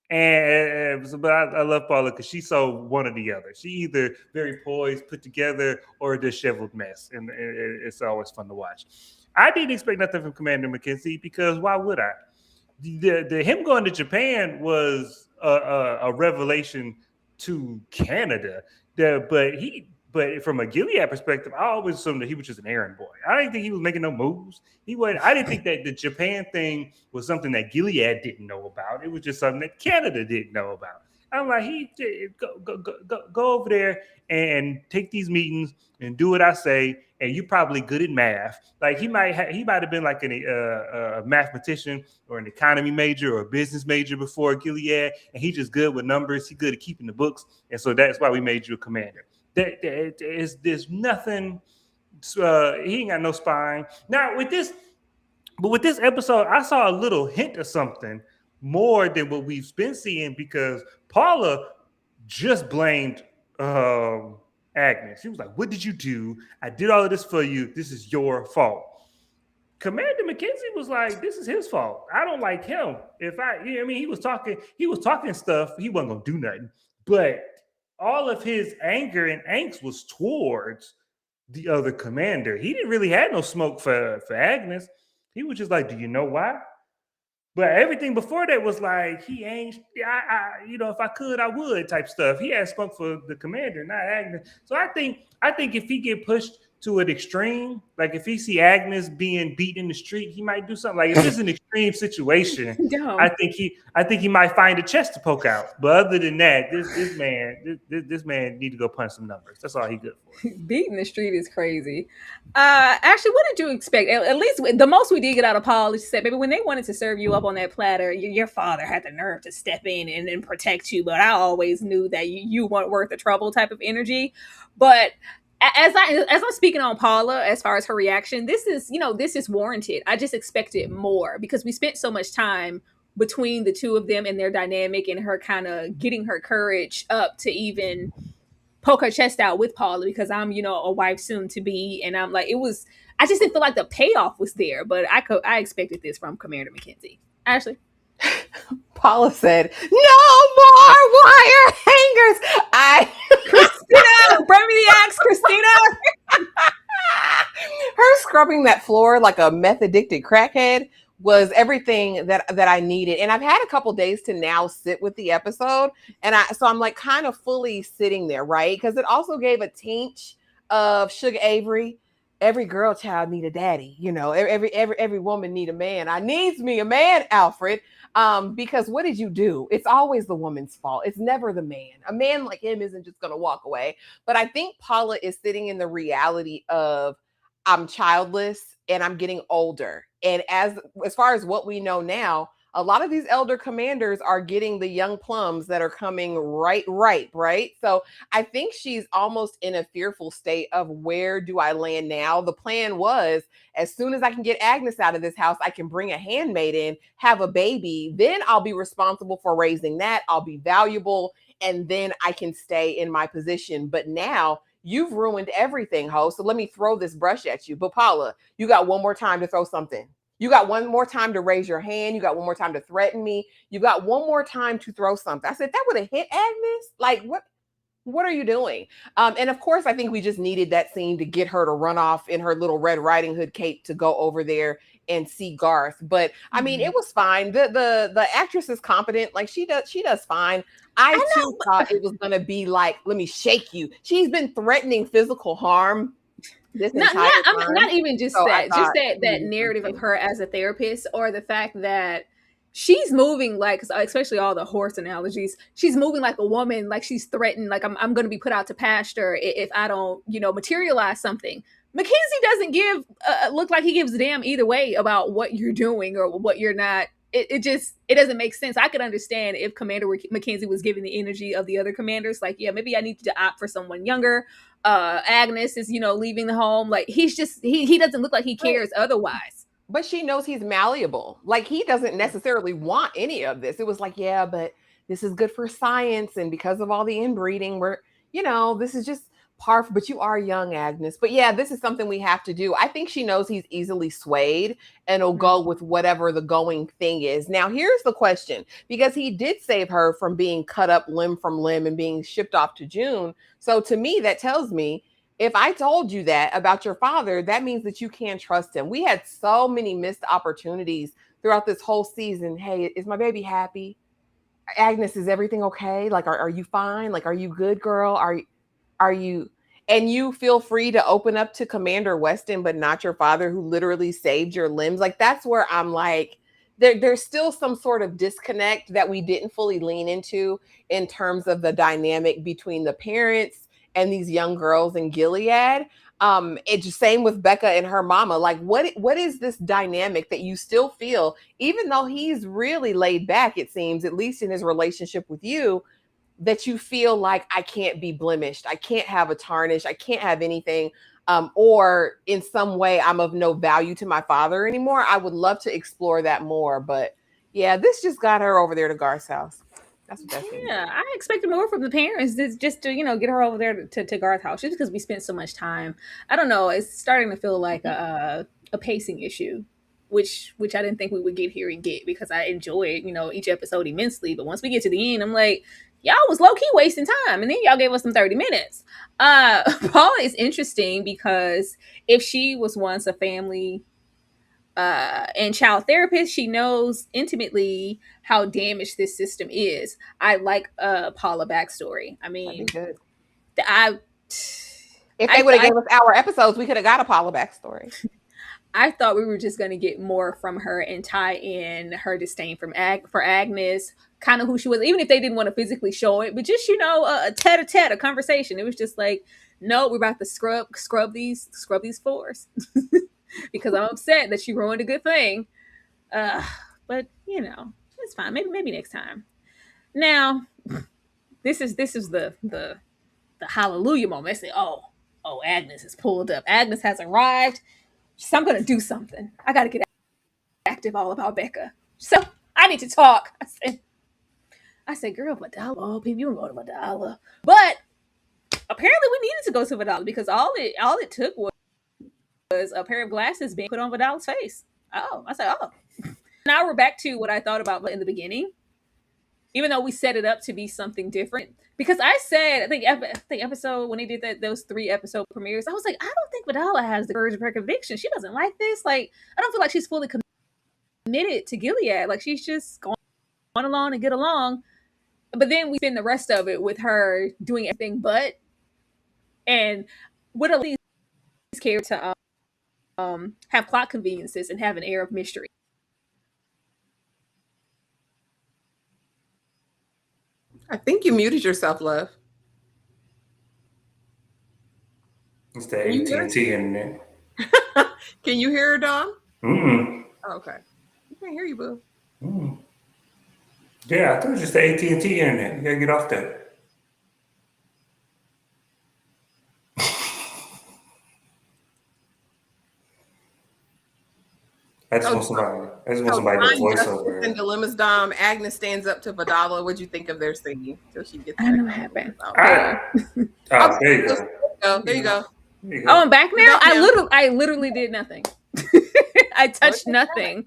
But I love Paula because she's so one or the other. She either very poised, put together, or a disheveled mess, and it's always fun to watch. I didn't expect nothing from Commander Mackenzie because why would I? The him going to Japan was a revelation to Canada. But from a Gilead perspective, I always assumed that he was just an errand boy. I didn't think he was making no moves. He wasn't. I didn't think that the Japan thing was something that Gilead didn't know about. It was just something that Canada didn't know about. I'm like, go over there and take these meetings and do what I say. And you're probably good at math. Like he might have been like a mathematician or an economy major or a business major before Gilead, and he's just good with numbers. He's good at keeping the books, and so that's why we made you a commander. There's nothing. He ain't got no spine. Now with this episode, I saw a little hint of something more than what we've been seeing because Paula just blamed Agnes. She was like, "What did you do? I did all of this for you. This is your fault." Commander Mackenzie was like, "This is his fault. I don't like him. He was talking stuff. He wasn't gonna do nothing, but." All of his anger and angst was towards the other commander. He didn't really have no smoke for Agnes. He was just like, do you know why? But everything before that was like, he ain't, if I could, I would type stuff. He had smoke for the commander, not Agnes. So I think if he get pushed to an extreme, like if he see Agnes being beat in the street, he might do something. Like if it's an extreme situation, I think he might find a chest to poke out. But other than that, this man need to go punch some numbers. That's all he good for. Beating the street is crazy. Actually, what did you expect? At least the most we did get out of Paul is she said, "Baby, when they wanted to serve you up on that platter, your father had the nerve to step in and protect you. But I always knew that you weren't worth the trouble." Type of energy, but. As I'm speaking on Paula, as far as her reaction, this is warranted. I just expected more because we spent so much time between the two of them and their dynamic and her kind of getting her courage up to even poke her chest out with Paula because I'm, a wife soon to be. And I'm like, I just didn't feel like the payoff was there, but I expected this from Commander Mackenzie. Ashley. Paula said, "No more wire hangers." Christina, bring me the axe, Christina. Her scrubbing that floor like a meth addicted crackhead was everything that I needed. And I've had a couple days to now sit with the episode, and so I'm like kind of fully sitting there, right? Because it also gave a tinge of Sugar Avery. Every girl child need a daddy, every woman need a man. I needs me a man, Alfred. Because what did you do? It's always the woman's fault. It's never the man. A man like him isn't just going to walk away. But I think Paula is sitting in the reality of I'm childless and I'm getting older. And as far as what we know now, a lot of these elder commanders are getting the young plums that are coming right? So I think she's almost in a fearful state of where do I land now? The plan was as soon as I can get Agnes out of this house, I can bring a handmaid in, have a baby. Then I'll be responsible for raising that. I'll be valuable. And then I can stay in my position. But now you've ruined everything, ho. So let me throw this brush at you. But Paula, you got one more time to throw something. You got one more time to raise your hand. You got one more time to threaten me. You got one more time to throw something. I said, that would have hit Agnes. Like, what are you doing? And of course, I think we just needed that scene to get her to run off in her little Red Riding Hood cape to go over there and see Garth. But I mean, it was fine. The actress is competent. Like she does fine. I too thought it was going to be like, let me shake you. She's been threatening physical harm this not entire not I'm time. not even just So I that, just thought that maybe narrative of something. her as a therapist, or the fact that she's moving like, especially all the horse analogies, she's moving like a woman, like she's threatened, like I'm going to be put out to pasture if I don't, materialize something. Mackenzie doesn't give look like he gives a damn either way about what you're doing or what you're not. It doesn't make sense. I could understand if Commander Mackenzie was giving the energy of the other commanders, like, yeah, maybe I need to opt for someone younger. Agnes is, leaving the home. Like, he's just he doesn't look like he cares otherwise. But she knows he's malleable. Like, he doesn't necessarily want any of this. It was like, yeah, but this is good for science, and because of all the inbreeding, this is just but you are young, Agnes. But yeah, this is something we have to do. I think she knows he's easily swayed and will go with whatever the going thing is. Now, here's the question, because he did save her from being cut up limb from limb and being shipped off to June. So to me, that tells me, if I told you that about your father, that means that you can't trust him. We had so many missed opportunities throughout this whole season. Hey, is my baby happy? Agnes, is everything okay? Like, are you fine? Like, are you good, girl? Are you? And you feel free to open up to Commander Weston, but not your father, who literally saved your limbs. Like, that's where I'm like, there's still some sort of disconnect that we didn't fully lean into in terms of the dynamic between the parents and these young girls in Gilead. It's the same with Becca and her mama. Like, what is this dynamic that you still feel, even though he's really laid back, it seems, at least in his relationship with you, that you feel like, I can't be blemished, I can't have a tarnish, I can't have anything, or in some way I'm of no value to my father anymore. I would love to explore that more, but yeah, this just got her over there to Garth's house. That's what that's saying. Yeah, I expected more from the parents, just to get her over there to Garth's house, just because we spent so much time. I don't know, it's starting to feel like a pacing issue, which I didn't think we would get here and get, because I enjoyed each episode immensely. But once we get to the end, I'm like, y'all was low-key wasting time, and then y'all gave us some 30 minutes. Paula is interesting because if she was once a family and child therapist, she knows intimately how damaged this system is. I like Paula backstory. I That'd mean, be good. I If they would have gave us our episodes, we could have got a Paula backstory. I thought we were just going to get more from her and tie in her disdain for Agnes, kind of who she was, even if they didn't want to physically show it, but just a tete-a-tete, a conversation. It was just like, no, we're about to scrub these floors because I'm upset that she ruined a good thing. But it's fine. Maybe next time. Now, this is the hallelujah moment. They say, oh, Agnes has pulled up. Agnes has arrived. So I'm gonna do something. I gotta get active all about Becca. So I need to talk. I said, girl, Vidala. Oh, people, you can go to Vidala. But apparently we needed to go to Vidala, because all it took was a pair of glasses being put on Vidala's face. Oh, I said, oh. Now we're back to what I thought about in the beginning, even though we set it up to be something different. Because I said, I think episode, when they did those 3 episode premieres, I was like, I don't think Vidala has the courage of her conviction. She doesn't like this. Like, I don't feel like she's fully committed to Gilead. Like, she's just going along and get along. But then we spend the rest of it with her doing everything but. And what at least care to have plot conveniences and have an air of mystery. I think you muted yourself, love. It's the AT&T internet. Can you hear her, Dawn? Oh, okay. I can't hear you, boo. Yeah, I thought it was just the AT&T internet. You gotta get off that. I just want somebody to voice over and Dilemma's Dom. Agnes stands up to Vidala. What'd you think of their singing till she gets I know what happened. There you go. There you go. Oh, I'm back now? I literally did nothing. I touched nothing.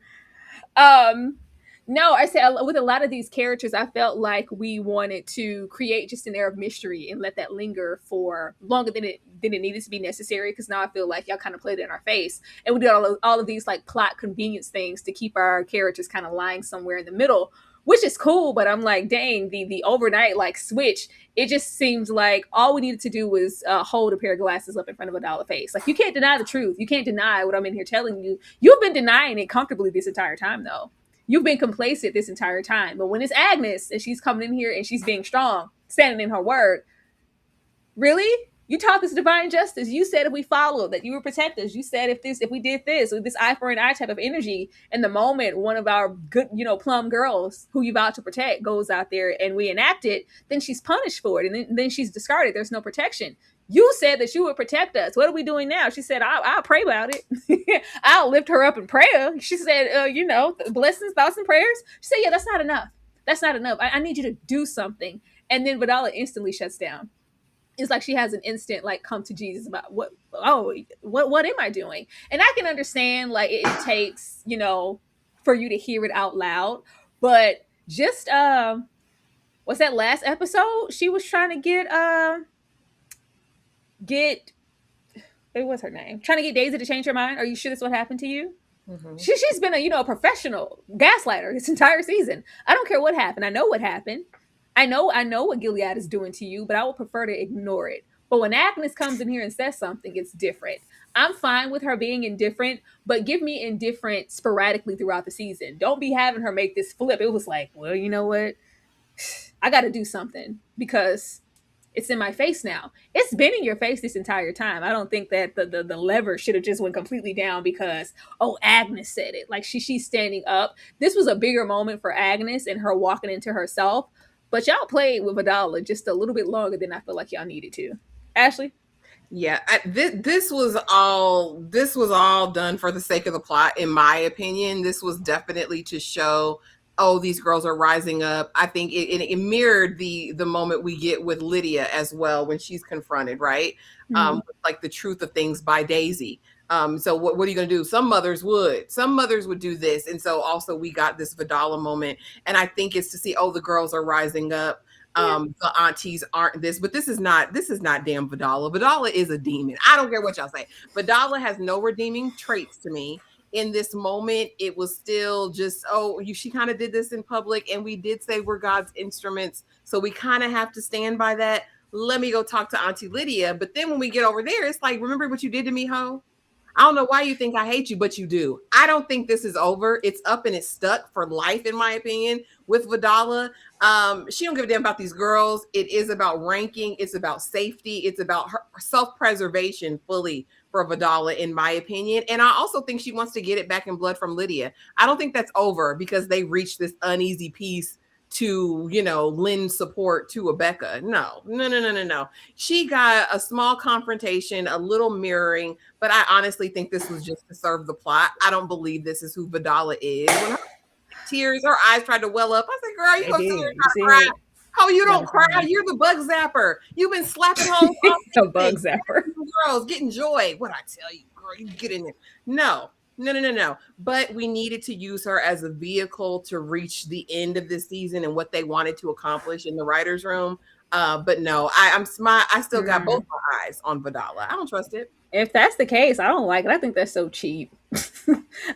No, I said with a lot of these characters, I felt like we wanted to create just an air of mystery and let that linger for longer than it needed to be necessary. Because now I feel like y'all kind of played it in our face, and we did all of these like plot convenience things to keep our characters kind of lying somewhere in the middle, which is cool. But I'm like, dang, the overnight like switch. It just seems like all we needed to do was hold a pair of glasses up in front of a dollar face. Like, you can't deny the truth. You can't deny what I'm in here telling you. You've been denying it comfortably this entire time, though. You've been complacent this entire time. But when it's Agnes and she's coming in here and she's being strong, standing in her word, really? You taught this divine justice. You said if we follow that you would protect us. You said if we did this with this eye for an eye type of energy, and the moment one of our good, plum girls who you vowed to protect goes out there and we enact it, then she's punished for it, and then she's discarded. There's no protection. You said that you would protect us. What are we doing now? She said, I'll pray about it. I'll lift her up in prayer. She said, blessings, thoughts, and prayers. She said, yeah, that's not enough. That's not enough. I need you to do something. And then Vidala instantly shuts down. It's like she has an instant like come to Jesus about what am I doing? And I can understand like it takes, for you to hear it out loud. But just what's that last episode? She was trying to get what's her name? Trying to get Daisy to change her mind. Are you sure that's what happened to you? Mm-hmm. She's been a professional gaslighter this entire season. I don't care what happened. I know what happened. I know what Gilead is doing to you, but I would prefer to ignore it. But when Agnes comes in here and says something, it's different. I'm fine with her being indifferent, but give me indifferent sporadically throughout the season. Don't be having her make this flip. It was like, well, you know what? I got to do something because it's in my face now. It's been in your face this entire time. I don't think that the lever should have just went completely down because, Agnes said it. Like she's standing up. This was a bigger moment for Agnes and her walking into herself. But y'all played with Vidala just a little bit longer than I feel like y'all needed to. Ashley? Yeah, this was all done for the sake of the plot, in my opinion. This was definitely to show, these girls are rising up. I think it mirrored the moment we get with Lydia as well when she's confronted, right? Mm-hmm. Like the truth of things by Daisy. So what are you going to do? Some mothers would do this. And so also we got this Vidala moment. And I think it's to see, the girls are rising up. The aunties aren't this, but this is not damn Vidala. Vidala is a demon. I don't care what y'all say. Vidala has no redeeming traits to me. In this moment, it was still just, she kind of did this in public. And we did say we're God's instruments. So we kind of have to stand by that. Let me go talk to Auntie Lydia. But then when we get over there, it's like, remember what you did to me, ho? I don't know why you think I hate you, but you do. I don't think this is over. It's up and it's stuck for life, in my opinion, with Vidala. She don't give a damn about these girls. It is about ranking. It's about safety. It's about her self-preservation fully for Vidala, in my opinion. And I also think she wants to get it back in blood from Lydia. I don't think that's over because they reached this uneasy peace to, lend support to Abeka. No. She got a small confrontation, a little mirroring, but I honestly think this was just to serve the plot. I don't believe this is who Vidala is. When her eyes tried to well up, I said, girl, you gonna cry? Oh, you don't cry. You're the bug zapper. You've been slapping home. The bug zapper. Girls getting joy. What I tell you, girl, you get in there. No. But we needed to use her as a vehicle to reach the end of this season and what they wanted to accomplish in the writer's room. But no, I still got both my eyes on Vidala. I don't trust it. If that's the case, I don't like it. I think that's so cheap.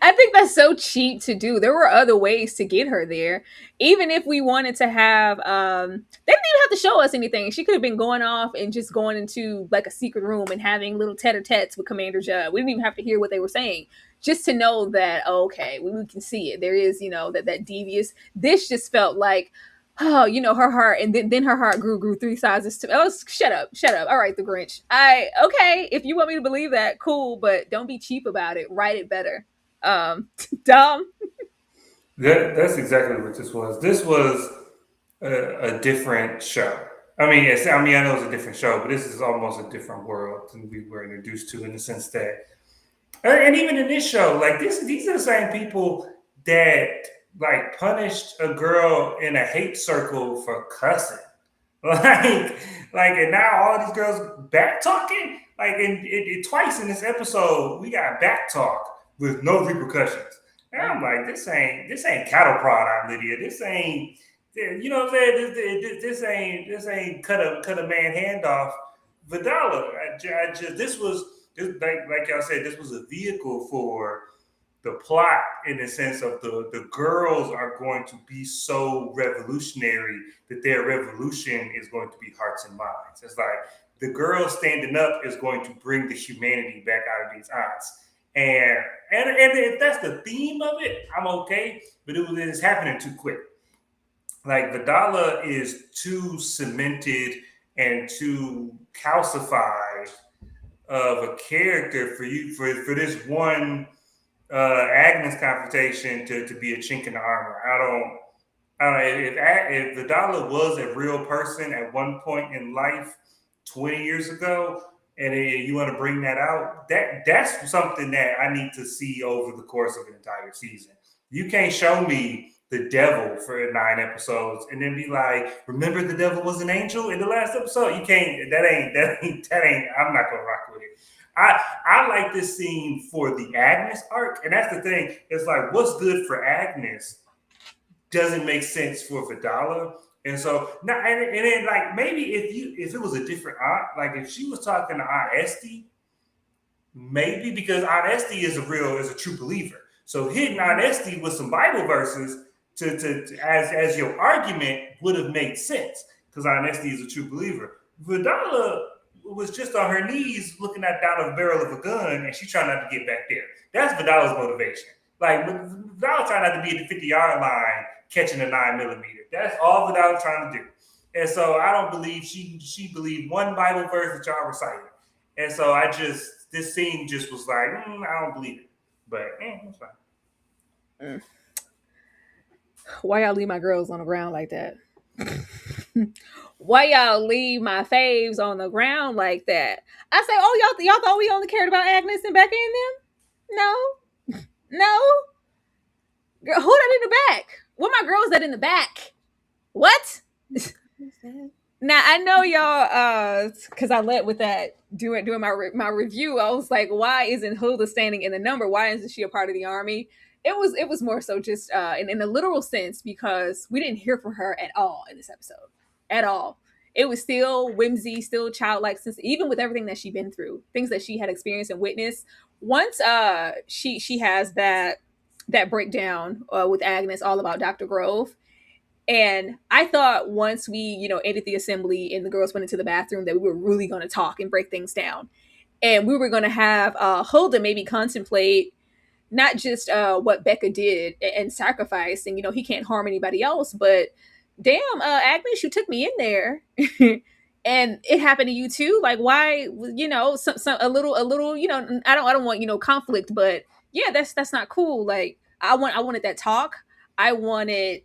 I think that's so cheap to do. There were other ways to get her there. Even if we wanted to have, they didn't even have to show us anything. She could have been going off and just going into like a secret room and having little tete-a-tetes with Commander Judd. We didn't even have to hear what they were saying. Just to know that, okay, we can see it. There is, that devious. This just felt like, her heart, and then her heart grew 3 sizes to. Shut up. All right, the Grinch. Okay, if you want me to believe that, cool, but don't be cheap about it. Write it better. Dumb. That's exactly what this was. This was a different show. I know it's a different show, but this is almost a different world than we were introduced to, in the sense that, and even in this show, like these are the same people that like punished a girl in a hate circle for cussing, and now all of these girls back talking, and twice in this episode we got back talk with no repercussions. And I'm like, this ain't cattle prod, Aunt Lydia. This ain't, what I'm saying? This ain't cut a man hand off. Vidala, like y'all said, this was a vehicle for the plot in the sense of the girls are going to be so revolutionary that their revolution is going to be hearts and minds. It's like the girls standing up is going to bring the humanity back out of these aunts. And if that's the theme of it, I'm okay. But it is happening too quick. Like Vidala is too cemented and too calcified of a character for you for this one Agnes confrontation to be a chink in the armor. I don't know if Vidala was a real person at one point in life 20 years ago, and you want to bring that out, that's something that I need to see over the course of an entire season. You can't show me the devil for 9 episodes and then be like, remember the devil was an angel in the last episode? You can't, that ain't, I'm not gonna rock with it. I like this scene for the Agnes arc, and that's the thing. It's like what's good for Agnes doesn't make sense for Vidala. And so now, and then like maybe if it was a different aunt, like if she was talking to Aunt Esty, maybe because Aunt Esty is a true believer. So hitting Aunt Esty with some Bible verses to as your argument would have made sense because Aunt Esty is a true believer. Vidala was just on her knees looking down the barrel of a gun and she's trying not to get back there. That's Vidala's motivation. Like Vidala trying not to be at the 50-yard line catching a 9mm. That's all Vidala trying to do. And so I don't believe she believed one Bible verse that y'all recited. And so this scene just was like, I don't believe it. But it's fine. Why y'all leave my girls on the ground like that? Why y'all leave my faves on the ground like that? I say, oh, y'all thought we only cared about Agnes and Becca and them? No. Girl, who that in the back? What my girls that in the back? What? Now I know y'all, because I led with that doing my review. I was like, why isn't Hilda standing in the number? Why isn't she a part of the army? It was more so just in a literal sense because we didn't hear from her at all in this episode, at all. It was still whimsy, still childlike, since even with everything that she'd been through, things that she had experienced and witnessed. Once she has that breakdown with Agnes, all about Dr. Grove. And I thought once we, ended the assembly and the girls went into the bathroom that we were really going to talk and break things down. And we were going to have Hulda maybe contemplate not just what Becca did and sacrifice. And, he can't harm anybody else. But damn, Agnes, you took me in there. And it happened to you too. Like, why, a little, I don't want, conflict. But yeah, that's not cool. Like, I wanted that talk. I wanted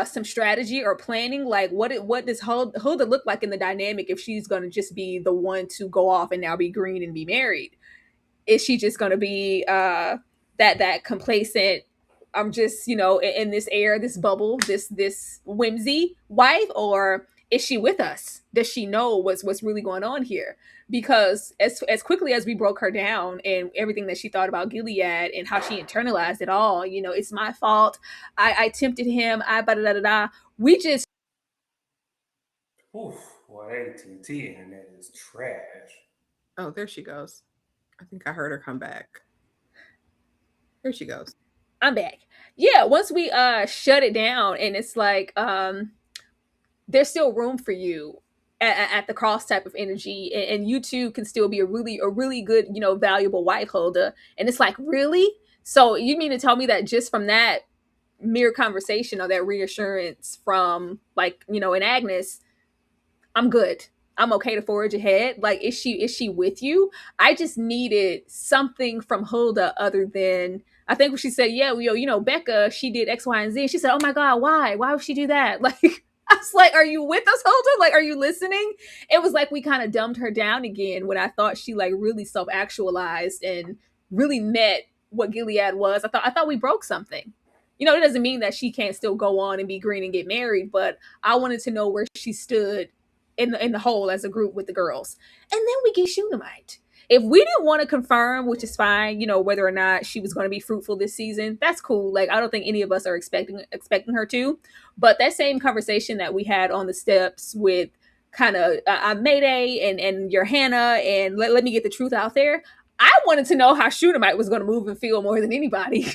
some strategy or planning. Like what does Hilda look like in the dynamic if she's going to just be the one to go off and now be green and be married? Is she just going to be that complacent, I'm just, in this air, this bubble, this whimsy wife? Or is she with us? Does she know what's really going on here? Because as quickly as we broke her down and everything that she thought about Gilead and how she internalized it all, it's my fault. I tempted him. We just. Oof, boy, AT&T internet is trash. Oh, there she goes. I think I heard her come back. There she goes. I'm back. Yeah, once we shut it down and it's like there's still room for you at the cross type of energy, and you two can still be a really good, valuable wife holder. And it's like, really? So you mean to tell me that just from that mere conversation or that reassurance from in Agnes, I'm good. I'm okay to forge ahead. Like, is she with you? I just needed something from Hilda other than, I think when she said, yeah, Becca, she did X, Y, and Z. And she said, oh my God, why? Why would she do that? Like, I was like, are you with us, Hilda? Like, are you listening? It was like we kind of dumbed her down again when I thought she really self-actualized and really met what Gilead was. I thought we broke something. It doesn't mean that she can't still go on and be green and get married, but I wanted to know where she stood in the whole as a group with the girls. And then we get Shunammite. If we didn't want to confirm, which is fine, whether or not she was going to be fruitful this season, that's cool. Like, I don't think any of us are expecting her to. But that same conversation that we had on the steps with kind of Mayday and your Hannah and let me get the truth out there, I wanted to know how Shunammite was going to move and feel more than anybody.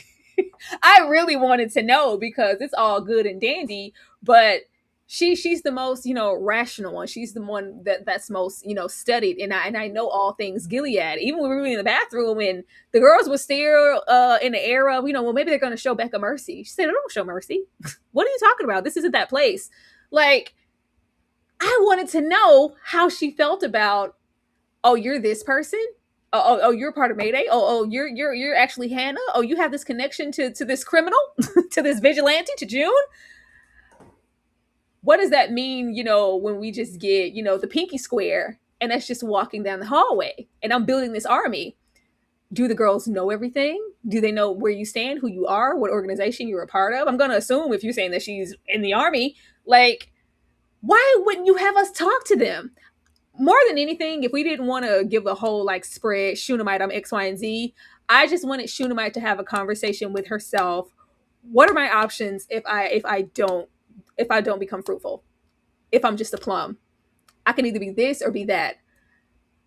I really wanted to know because it's all good and dandy, but she's the most, rational one. She's the one that's most, studied. And I know all things Gilead. Even when we were in the bathroom and the girls were still in the era of, well, maybe they're going to show Becca mercy. She said, "I don't show mercy. What are you talking about? This isn't that place." Like, I wanted to know how she felt about, "Oh, you're this person. Oh, you're part of Mayday. Oh, you're actually Hannah. Oh, you have this connection to this criminal, to this vigilante, to June. What does that mean, when we just get, the pinky square and that's just walking down the hallway and I'm building this army? Do the girls know everything? Do they know where you stand, who you are, what organization you're a part of? I'm going to assume if you're saying that she's in the army, like, why wouldn't you have us talk to them? More than anything, if we didn't want to give a whole like spread Shunammite, I'm X, Y, and Z, I just wanted Shunammite to have a conversation with herself. What are my options if I don't become fruitful? If I'm just a plum, I can either be this or be that.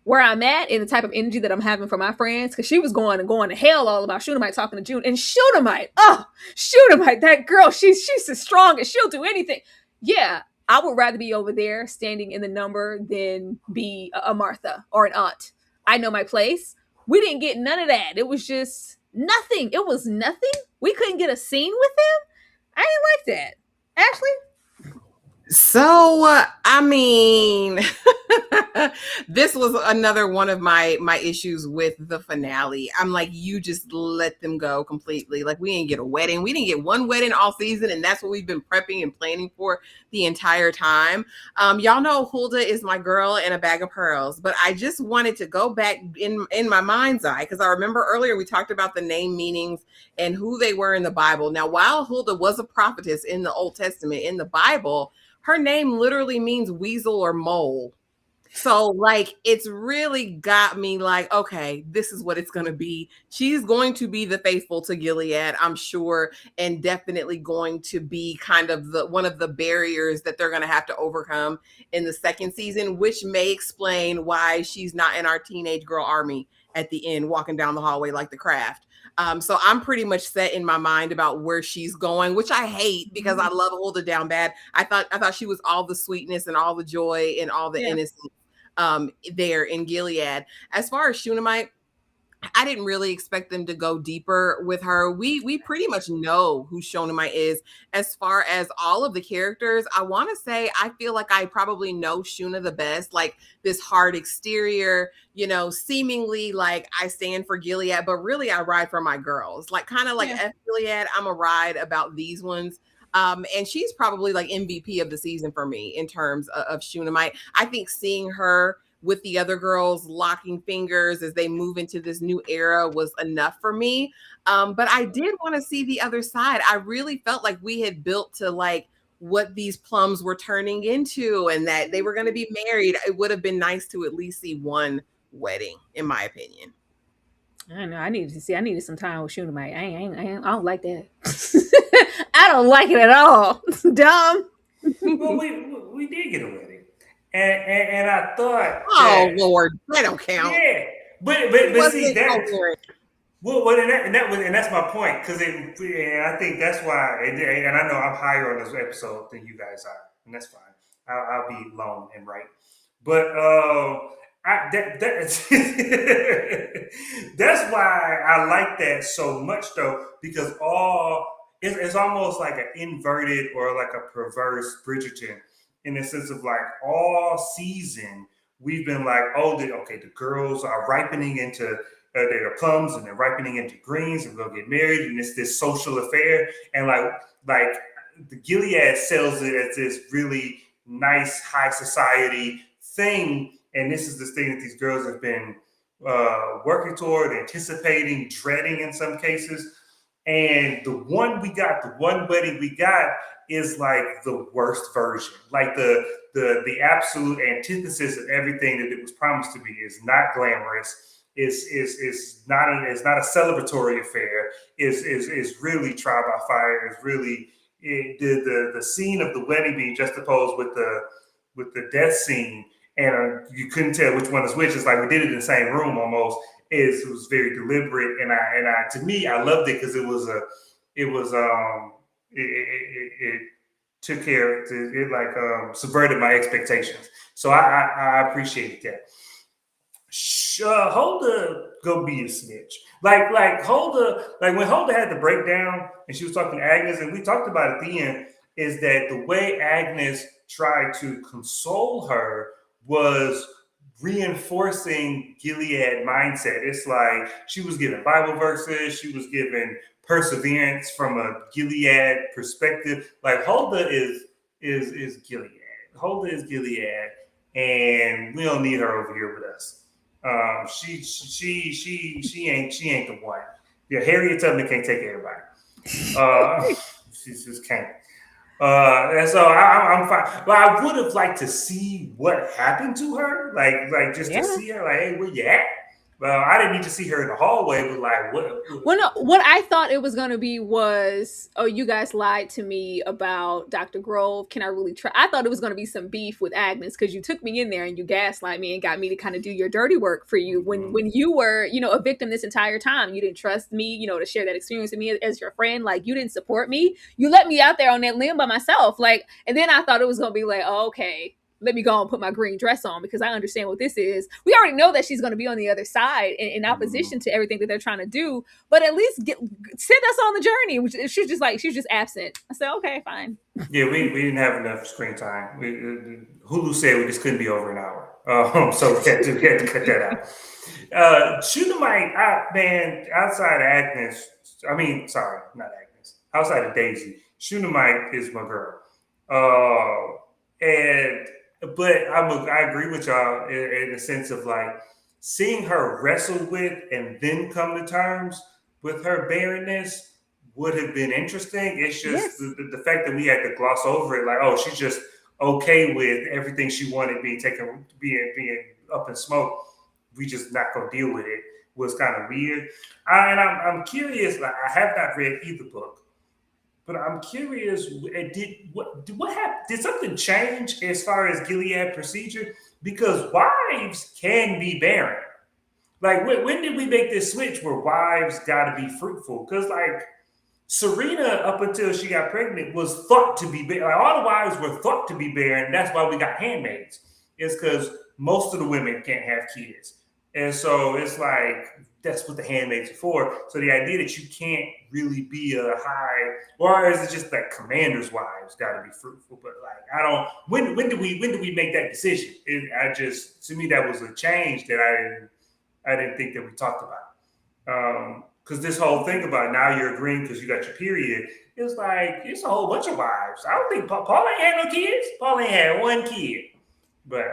Where I'm at in the type of energy that I'm having for my friends, because she was going to hell all about Shunammite talking to June. And Shunammite, that girl, she's the strongest. She'll do anything. Yeah, I would rather be over there standing in the number than be a Martha or an aunt. I know my place. We didn't get none of that. It was just nothing. It was nothing. We couldn't get a scene with him. I didn't like that. Ashley? So, I mean, this was another one of my issues with the finale. I'm like, you just let them go completely. Like, we didn't get a wedding. We didn't get one wedding all season, and that's what we've been prepping and planning for the entire time. Y'all know Hulda is my girl and a bag of pearls, but I just wanted to go back in my mind's eye, because I remember earlier we talked about the name meanings and who they were in the Bible. Now, while Hulda was a prophetess in the Old Testament, in the Bible, her name literally means weasel or mole. So, like, it's really got me like, okay, this is what it's going to be. She's going to be the faithful to Gilead, I'm sure, and definitely going to be kind of one of the barriers that they're going to have to overcome in the second season, which may explain why she's not in our teenage girl army at the end, walking down the hallway like the Craft. So I'm pretty much set in my mind about where she's going, which I hate because I love Hulda down bad. I thought she was all the sweetness and all the joy and all the innocence there in Gilead. As far as Shunammite, I didn't really expect them to go deeper with her. We pretty much know who Shunammite is. As far as all of the characters, I want to say I feel like I probably know Shuna the best. Like, this hard exterior, seemingly like I stand for Gilead, but really I ride for my girls. Like, kind of like F Gilead, I'm a ride about these ones. And she's probably like MVP of the season for me in terms of Shunammite. I think seeing her with the other girls locking fingers as they move into this new era was enough for me. But I did want to see the other side. I really felt like we had built to like what these plums were turning into and that they were going to be married. It would have been nice to at least see one wedding, in my opinion. I don't know. I needed some time with Shunammite. I don't like that. I don't like it at all. It's dumb. Well, we did get a wedding. And I thought, Lord, that don't count. Yeah, but see that. And that's my point, because I think that's why. And I know I'm higher on this episode than you guys are, and that's fine. I'll be lone and right, but that's why I like that so much, though, because it's almost like an inverted or like a perverse Bridgerton. In the sense of like all season, we've been like, the girls are ripening into they're plums and they're ripening into greens and we're gonna get married and it's this social affair. And like the Gilead sells it as this really nice high society thing. And this is the thing that these girls have been working toward, anticipating, dreading in some cases. And the one wedding we got is like the worst version, like the absolute antithesis of everything that it was promised to be. Is not glamorous. Is not a celebratory affair. Is really trial by fire. Is really the scene of the wedding being juxtaposed with the death scene, and you couldn't tell which one is which. It's like we did it in the same room almost. was very deliberate, and I to me I loved it because it took care it subverted my expectations. So I appreciate that. Hulda go be a snitch. Like Hulda, like when Hulda had the breakdown and she was talking to Agnes, and we talked about at the end, is that the way Agnes tried to console her was reinforcing Gilead mindset. It's like she was giving Bible verses, she was giving perseverance from a Gilead perspective. Like Hulda is Gilead. Hulda is Gilead, and we don't need her over here with us. She ain't the one. Yeah, Harriet Tubman can't take everybody. She just can't. And so I'm fine. But I would have liked to see what happened to her, like just to see her, like, hey, where you at? Well, I didn't need to see her in the hallway, but like, what? Well, no, what I thought it was going to be was, oh, you guys lied to me about Dr. Grove. Can I really try? I thought it was going to be some beef with Agnes because you took me in there and you gaslight me and got me to kind of do your dirty work for you when you were, a victim this entire time. You didn't trust me, to share that experience with me as your friend. Like, you didn't support me. You let me out there on that limb by myself. Like, and then I thought it was going to be like, oh, okay, let me go and put my green dress on because I understand what this is. We already know that she's going to be on the other side in opposition to everything that they're trying to do, but at least send us on the journey. Which she was just absent. I said, okay, fine. Yeah, we didn't have enough screen time. Hulu said we just couldn't be over an hour. So we had to cut that out. Shunammite, man, outside of Agnes, not Agnes, outside of Daisy, Shunammite is my girl. But I agree with y'all in the sense of like seeing her wrestle with and then come to terms with her barrenness would have been interesting. It's just the fact that we had to gloss over it, like, oh, she's just okay with everything she wanted being up in smoke. We just not gonna deal with it was kind of weird. And I'm curious. Like, I have not read either book. But I'm curious, what happened? Did something change as far as Gilead procedure? Because wives can be barren. Like, when did we make this switch where wives got to be fruitful? Because, like, Serena, up until she got pregnant, was thought to be barren. Like, all the wives were thought to be barren. That's why we got handmaids. It's because most of the women can't have kids. And so it's like, that's what the handmaids are for. So the idea that you can't really be a high, or is it just that commanders' wives got to be fruitful? But like, I don't. When do we make that decision? To me, that was a change that I didn't think that we talked about. Because this whole thing about now you're agreeing because you got your period, it's like it's a whole bunch of wives. I don't think Paul ain't had no kids. Paul ain't had one kid. But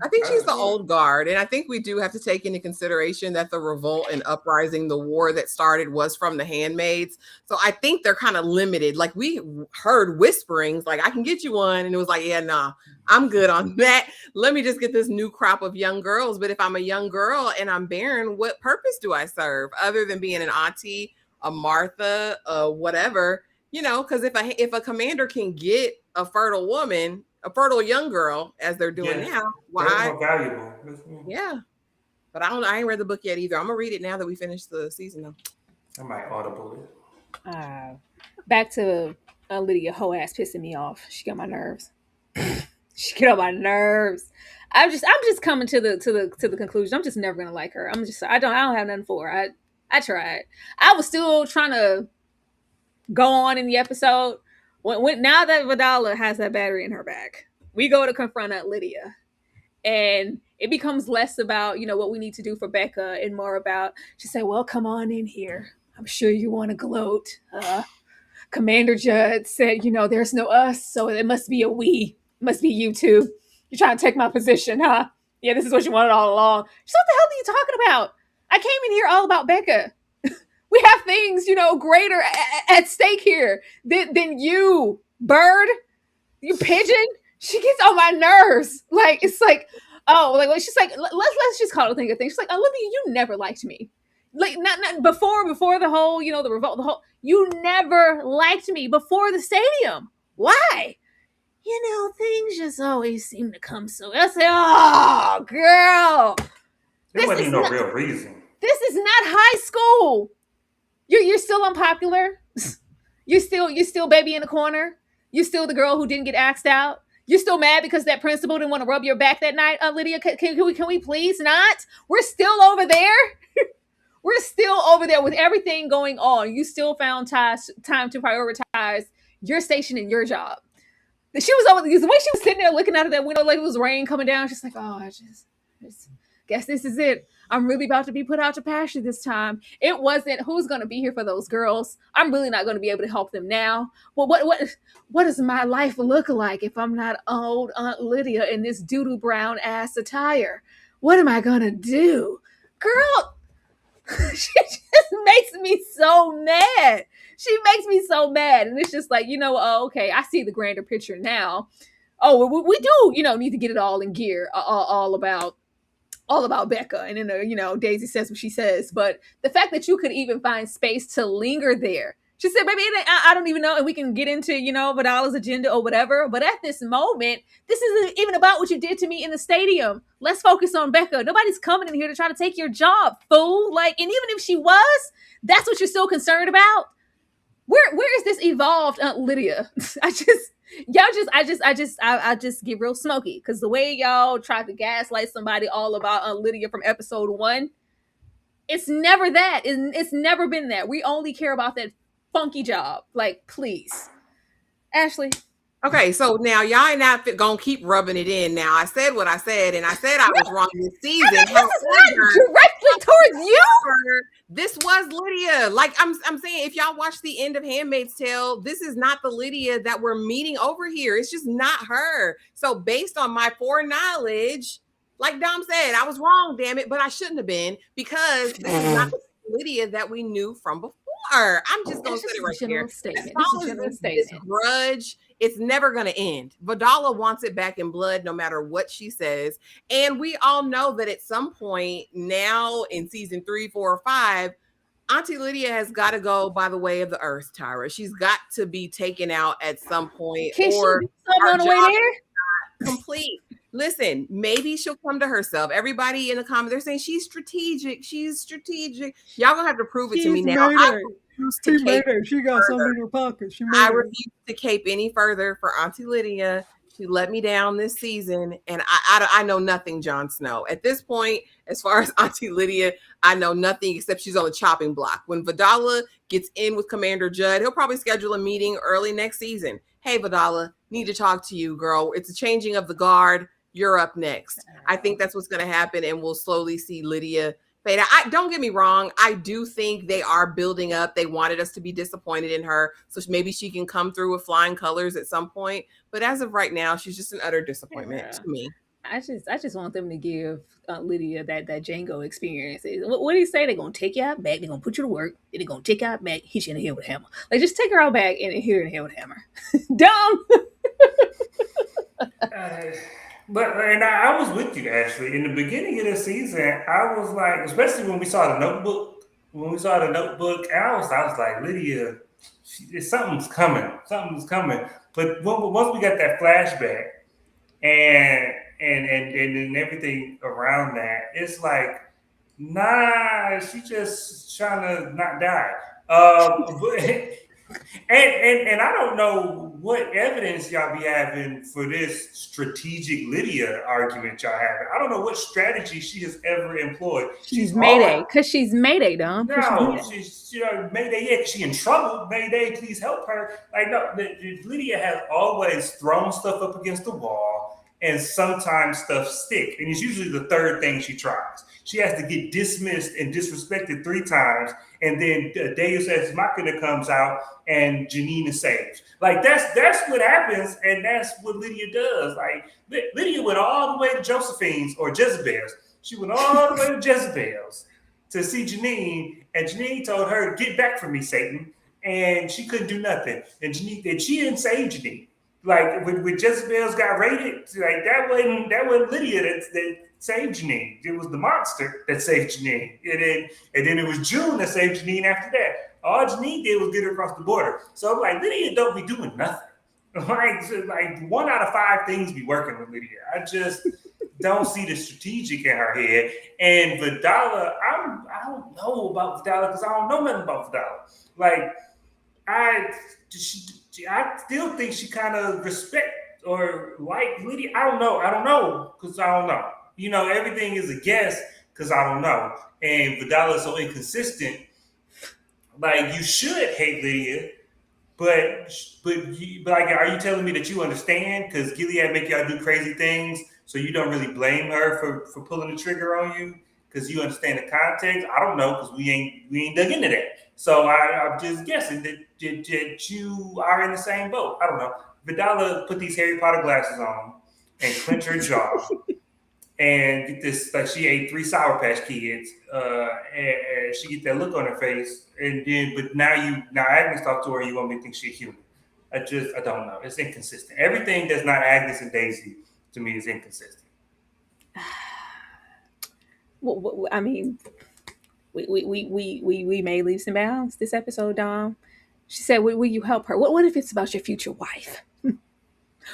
I think she's the old guard. And I think we do have to take into consideration that the revolt and uprising, the war that started was from the handmaids. So I think they're kind of limited. Like, we heard whisperings, like, I can get you one. And it was like, yeah, nah, I'm good on that. Let me just get this new crop of young girls. But if I'm a young girl and I'm barren, what purpose do I serve other than being an auntie, a Martha, whatever, because if a commander can get a fertile woman, a fertile young girl, as they're doing now. Why? More valuable. Yeah. But I ain't read the book yet either. I'm going to read it now that we finished the season, though. I might audible it. Back to Lydia, hoe ass pissing me off. She got my nerves. She get on my nerves. I'm just coming to the conclusion. I'm just never gonna like her. I don't have nothing for her. I tried. I was still trying to go on in the episode. When now that Vidala has that battery in her back, we go to confront Aunt Lydia, and it becomes less about what we need to do for Becca and more about, she said, well, come on in here. I'm sure you want to gloat. Commander Judd said, there's no us, so it must be a we. It must be you two. You're trying to take my position, huh? Yeah, this is what you wanted all along. She's, what the hell are you talking about? I came in here all about Becca. We have things, greater at stake here than you, bird, you pigeon. She gets on my nerves. Like, it's like, oh, like she's like, let's just call it a thing. She's like, Olivia, you never liked me. Like, not before the whole, the revolt, you never liked me before the stadium. Why? Things just always seem to come so. I say, oh, girl. There wasn't no real reason. not high school. You're still unpopular. You're still baby in the corner. You're still the girl who didn't get asked out. You're still mad because that principal didn't want to rub your back that night, Lydia. Can we please not? We're still over there. We're still over there with everything going on. You still found time to prioritize your station and your job. She was over the way she was sitting there looking out of that window like it was rain coming down. She's like, oh, I just guess this is it. I'm really about to be put out to pasture this time. It wasn't who's going to be here for those girls. I'm really not going to be able to help them now. Well, what does my life look like if I'm not old Aunt Lydia in this doodoo brown ass attire? What am I going to do? Girl, she just makes me so mad. She makes me so mad. And it's just like, okay, I see the grander picture now. Oh, we do, need to get it all in gear, all about Becca. And then, Daisy says what she says. But the fact that you could even find space to linger there. She said, baby, I don't even know. And we can get into, Vidala's agenda or whatever. But at this moment, this isn't even about what you did to me in the stadium. Let's focus on Becca. Nobody's coming in here to try to take your job, fool. Like, and even if she was, that's what you're still concerned about. Where is this evolved Aunt Lydia? I just get real smoky because the way y'all tried to gaslight somebody all about Aunt Lydia from episode 1, it's never that. It's never been that. We only care about that funky job. Like, please, Ashley. Okay, so now y'all ain't not gonna keep rubbing it in. Now I said what I said, and I said I was wrong this season. This is not directly towards you. This was Lydia. Like I'm saying, if y'all watch the end of Handmaid's Tale, this is not the Lydia that we're meeting over here. It's just not her. So based on my foreknowledge, like Dom said, I was wrong, damn it, but I shouldn't have been, because this is not the Lydia that we knew from before. I'm just gonna say it right here. As long as this grudge, it's never going to end. Vidala wants it back in blood no matter what she says. And we all know that at some point now in season 3, 4, or 5, Auntie Lydia has got to go by the way of the earth, Tyra. She's got to be taken out at some point. Can or she do something on the way there? Complete. Listen, maybe she'll come to herself. Everybody in the comments, they're saying she's strategic. She's strategic. Y'all gonna have to prove it to me now. She got something in her pocket. I refuse to cape any further for Auntie Lydia. She let me down this season, and I know nothing Jon Snow. At this point, as far as Auntie Lydia, I know nothing except she's on the chopping block. When Vidala gets in with Commander Judd, he'll probably schedule a meeting early next season. Hey, Vidala, need to talk to you, girl. It's a changing of the guard. You're up next. I think that's what's going to happen, and we'll slowly see Lydia fade out. Don't get me wrong. I do think they are building up. They wanted us to be disappointed in her, so maybe she can come through with flying colors at some point. But as of right now, she's just an utter disappointment to me. I just want them to give Lydia that Django experience. What do you say? They're going to take you out back. They're going to put you to work. Then they're going to take you out back, hit you in the head with a hammer. Like, just take her out back and hit her in the head with a hammer. Dumb. And I was with you, Ashley. In the beginning of the season, I was like, especially when we saw the notebook. I was like, Lydia, something's coming. Something's coming. But once we got that flashback and everything around that, it's like, nah, she just trying to not die. And I don't know what evidence y'all be having for this strategic Lydia argument y'all having. I don't know what strategy she has ever employed. She's Mayday, because she's Mayday, Dom. No, she's Mayday, yeah, she in trouble. Mayday, please help her. Like, no, Lydia has always thrown stuff up against the wall, and sometimes stuff stick. And it's usually the third thing she tries. She has to get dismissed and disrespected 3 times, and then Deus Ex Machina comes out, and Janine is saved. Like, that's what happens, and that's what Lydia does. Like, Lydia went all the way to Josephine's or Jezebel's. She went all the way to Jezebel's to see Janine, and Janine told her, "Get back from me, Satan," and she couldn't do nothing. And she didn't save Janine. Like, when Jezebel's got raided, like that wasn't Lydia that saved Janine. It was the monster that saved Janine. And then it was June that saved Janine after that. All Janine did was get her across the border. So I'm like, Lydia don't be doing nothing. Like 1 out of 5 things be working with Lydia. don't see the strategic in her head. And Vidala, I don't know about Vidala because I don't know nothing about Vidala. Like I still think she kind of respect or like Lydia. I don't know because I don't know. You know, everything is a guess because I don't know. And Vidala is so inconsistent. Like you should hate Lydia, but like, are you telling me that you understand? Because Gilead make y'all do crazy things, so you don't really blame her for pulling the trigger on you because you understand the context. I don't know because we ain't dug into that. So I'm just guessing that you are in the same boat. I don't know. Vidala put these Harry Potter glasses on and clench her jaw and get this like she ate 3 Sour Patch Kids, and she get that look on her face, and then but now Agnes talk to her, you want me to think she's human. I don't know. It's inconsistent. Everything that's not Agnes and Daisy to me is inconsistent. Well, I mean, we may leave some bounds this episode, Dom. She said, "Will you help her? What if it's about your future wife?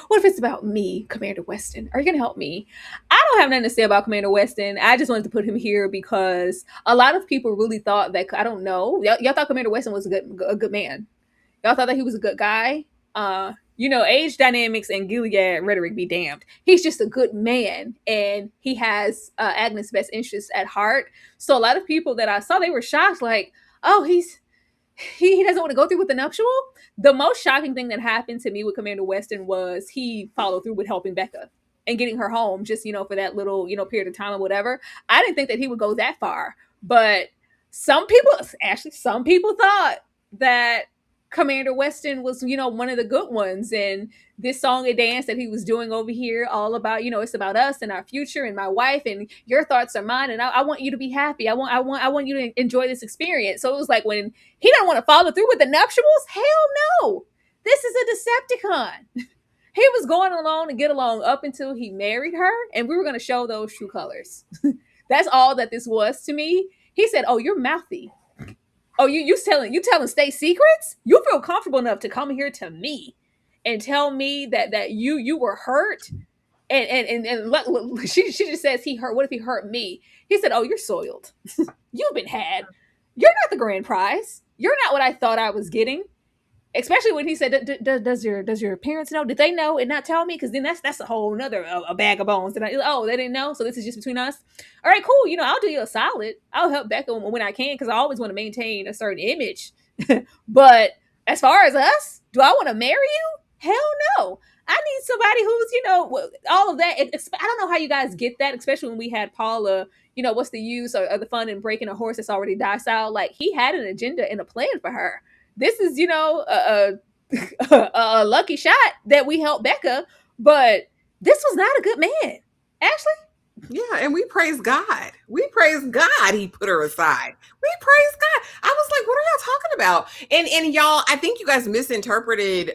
What if it's about me, Commander Weston? Are you going to help me?" I don't have nothing to say about Commander Weston. I just wanted to put him here because a lot of people really thought that, I don't know, y'all thought Commander Weston was a good man. Y'all thought that he was a good guy. Age dynamics and Gilead rhetoric be damned. He's just a good man, and he has Agnes' best interests at heart. So a lot of people that I saw, they were shocked, like, oh, he doesn't want to go through with the nuptial. The most shocking thing that happened to me with Commander Weston was he followed through with helping Becca and getting her home just, for that little, period of time or whatever. I didn't think that he would go that far. But some people thought that Commander Weston was, one of the good ones. And this song and dance that he was doing over here, all about, it's about us and our future and my wife and your thoughts are mine. And I want you to be happy. I want you to enjoy this experience. So it was like when he didn't want to follow through with the nuptials, hell no. This is a Decepticon. He was going along to get along up until he married her. And we were going to show those true colors. That's all that this was to me. He said, oh, you're mouthy. Oh, you telling state secrets? You feel comfortable enough to come here to me and tell me that you were hurt? And look, she just says he hurt. What if he hurt me? He said, oh, you're soiled. You've been had. You're not the grand prize. You're not what I thought I was getting. Especially when he said, does your parents know? Did they know and not tell me? Because then that's a whole nother a bag of bones. They didn't know. So this is just between us. All right, cool. I'll do you a solid. I'll help Becca when I can because I always want to maintain a certain image. But as far as us, do I want to marry you? Hell no. I need somebody who's, all of that. I don't know how you guys get that, especially when we had Paula, what's the use or the fun in breaking a horse that's already docile? Like he had an agenda and a plan for her. This is, a lucky shot that we helped Becca, but this was not a good man. Ashley? Yeah, and we praise God. We praise God he put her aside. We praise God. I was like, what are y'all talking about? And y'all, I think you guys misinterpreted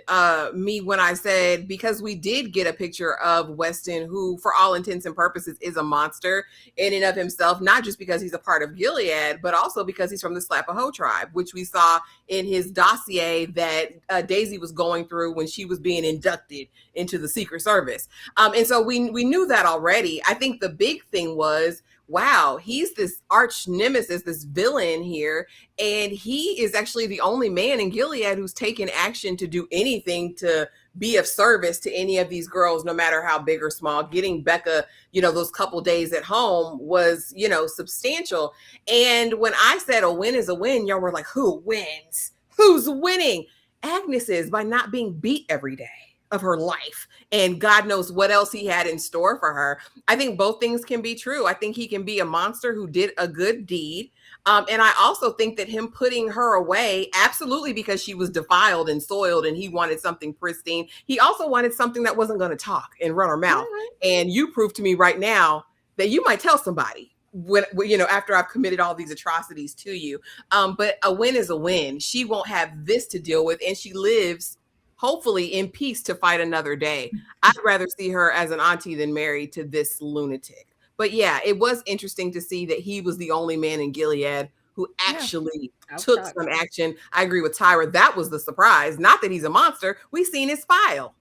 me when I said, because we did get a picture of Weston, who for all intents and purposes is a monster in and of himself, not just because he's a part of Gilead, but also because he's from the Slapaho tribe, which we saw in his dossier that Daisy was going through when she was being inducted into the Secret Service. And so we knew that already. I think the big thing was, wow, he's this arch nemesis, this villain here. And he is actually the only man in Gilead who's taken action to do anything to be of service to any of these girls, no matter how big or small. Getting Becca, those couple days at home was, substantial. And when I said a win is a win, y'all were like, who wins? Who's winning? Agnes is, by not being beat every day of her life, and God knows what else he had in store for her. I think both things can be true. I think he can be a monster who did a good deed. And I also think that him putting her away, absolutely, because she was defiled and soiled and he wanted something pristine. He also wanted something that wasn't going to talk and run her mouth. Mm-hmm. And you prove to me right now that you might tell somebody when after I've committed all these atrocities to you. But a win is a win. She won't have this to deal with, and she lives hopefully in peace to fight another day. I'd rather see her as an auntie than married to this lunatic. But yeah, it was interesting to see that he was the only man in Gilead who actually took some action. I agree with Tyra. That was the surprise. Not that he's a monster. We seen his file.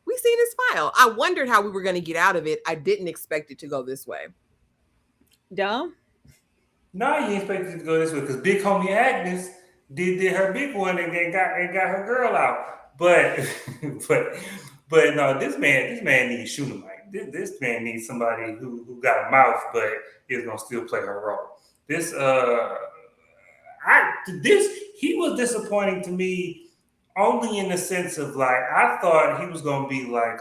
We we seen his file. I wondered how we were going to get out of it. I didn't expect it to go this way. Dumb. No, you expected it to go this way because big homie Agnes did her big one and got her girl out. But but but no, this man needs shooting light. This man needs somebody who got a mouth but is gonna still play her role. This he was disappointing to me only in the sense of like I thought he was gonna be like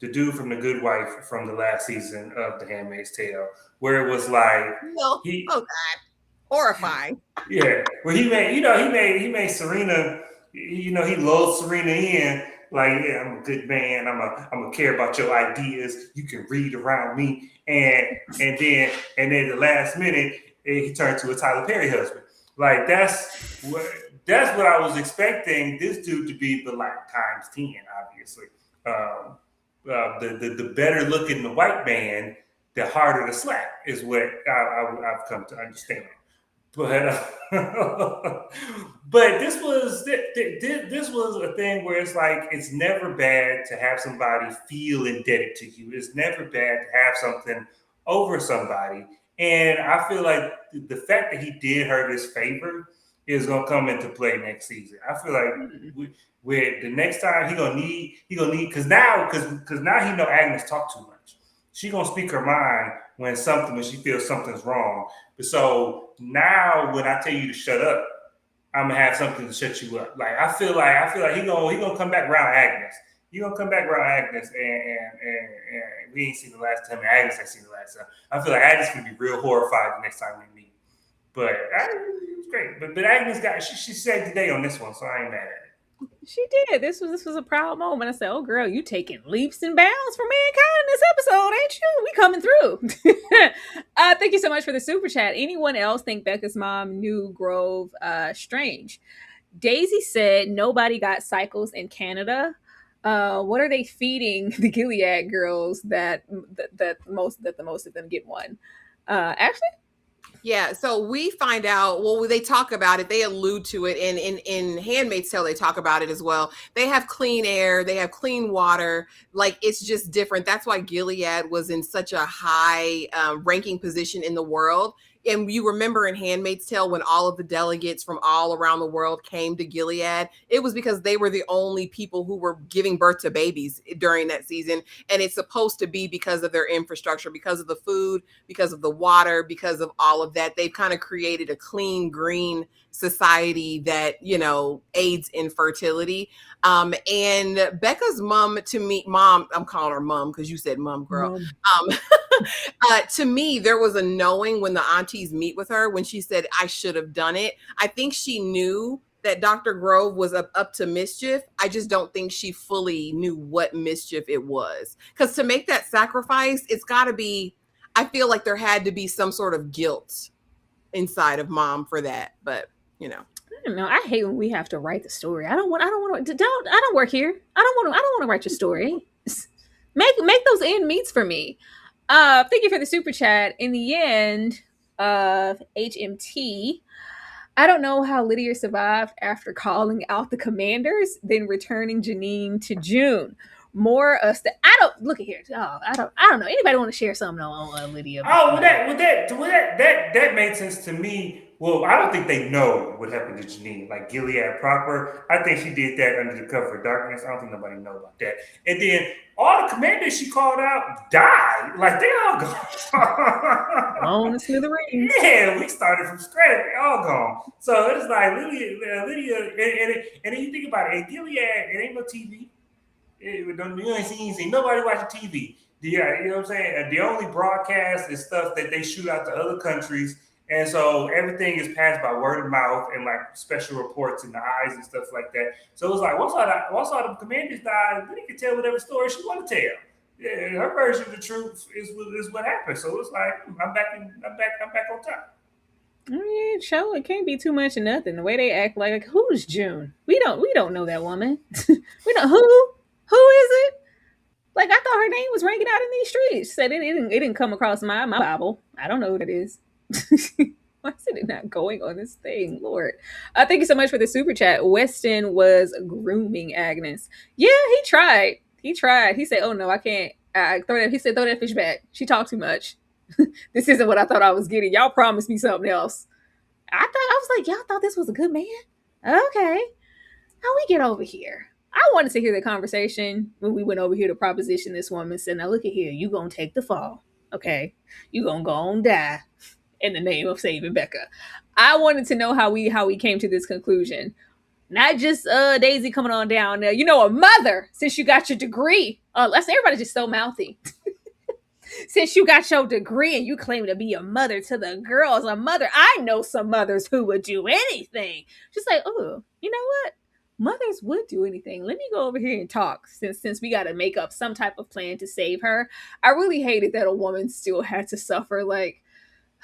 the dude from The Good Wife from the last season of The Handmaid's Tale, where it was like oh God, horrifying. Yeah, well, he made Serena. He lulled Serena in like, yeah, I'm a good man. I'm a care about your ideas. You can read around me, and then the last minute he turned to a Tyler Perry husband. Like that's what I was expecting this dude to be, but like times 10, obviously. The better looking the white man, the harder the slap is what I've come to understand. But but this was a thing where it's like it's never bad to have somebody feel indebted to you. It's never bad to have something over somebody, and I feel like the fact that he did her this favor is gonna come into play next season. I feel like with the next time he gonna need because now he know Agnes talk too much. She gonna speak her mind when she feels something's wrong. So now when I tell you to shut up, I'm gonna have something to shut you up. Like I feel like he gonna come back around Agnes. You gonna come back around Agnes and we ain't seen the last time. Agnes ain't seen the last time. I feel like Agnes gonna be real horrified the next time we meet. But it was great. But Agnes she saved the day on this one, so I ain't mad at it. She did. This was a proud moment. I said, "Oh, girl, you taking leaps and bounds for mankind in this episode, ain't you? We coming through." Thank you so much for the super chat. Anyone else think Becca's mom knew Grove strange? Daisy said nobody got cycles in Canada. What are they feeding the Gilead girls that the most of them get one? Ashley? Yeah, so we find out, well, they talk about it, they allude to it, and in Handmaid's Tale, they talk about it as well. They have clean air, they have clean water, like it's just different. That's why Gilead was in such a high ranking position in the world. And you remember in Handmaid's Tale when all of the delegates from all around the world came to Gilead, it was because they were the only people who were giving birth to babies during that season. And it's supposed to be because of their infrastructure, because of the food, because of the water, because of all of that. They've kind of created a clean, green society that, aids in fertility. And Becca's mom, I'm calling her mom because you said mom, girl. To me, there was a knowing when the aunties meet with her when she said, I should have done it. I think she knew that Dr. Grove was up to mischief. I just don't think she fully knew what mischief it was. Because to make that sacrifice, it's got to be, I feel like there had to be some sort of guilt inside of mom for that. But, I don't know. I hate when we have to write the story. I don't work here. I don't want to write your story. Make those end meets for me. Thank you for the super chat. In the end of HMT, I don't know how Lydia survived after calling out the commanders, then returning Janine to June. More I don't look at here. Oh, I don't know. Anybody want to share something on Lydia? Oh, that made sense to me. Well, I don't think they know what happened to Janine, like Gilead proper. I think she did that under the cover of darkness. I don't think nobody know about that. And then all the commanders she called out died. Like they all gone. On the smithereens. Yeah, we started from scratch. They all gone. So it's like Lydia, and then you think about it. In Gilead, it ain't no TV. You ain't seen nobody watching TV. Yeah, you know what I'm saying? The only broadcast is stuff that they shoot out to other countries. And so everything is passed by word of mouth and like special reports in the eyes and stuff like that. So it's like once all the commanders died, Lydia can tell whatever story she want to tell. Yeah, her version of the truth is what happened. So it's like I'm back on top. Show it can't be too much of nothing. The way they act, like who's June? We don't know that woman. We don't who is it? Like I thought her name was ringing out in these streets. Said it didn't come across my Bible. I don't know who that is. Why did it not going on this thing, Lord. Thank you so much for the super chat. Weston was grooming Agnes. Yeah, he tried. He tried. He said, "Oh no, I can't." Throw that. He said, "Throw that fish back. She talked too much. This isn't what I thought I was getting. Y'all promised me something else." I was like, y'all thought this was a good man? Okay. How we get over here? I wanted to hear the conversation when we went over here to proposition this woman. Said, "Now look at here. You gonna take the fall. Okay. You gonna go and die in the name of saving Becca." I wanted to know how we came to this conclusion. Not just Daisy coming on down there. A mother, since you got your degree. Let's everybody just so mouthy. Since you got your degree and you claim to be a mother to the girls, a mother, I know some mothers who would do anything. Just like, oh, you know what? Mothers would do anything. Let me go over here and talk since we got to make up some type of plan to save her. I really hated that a woman still had to suffer. Like,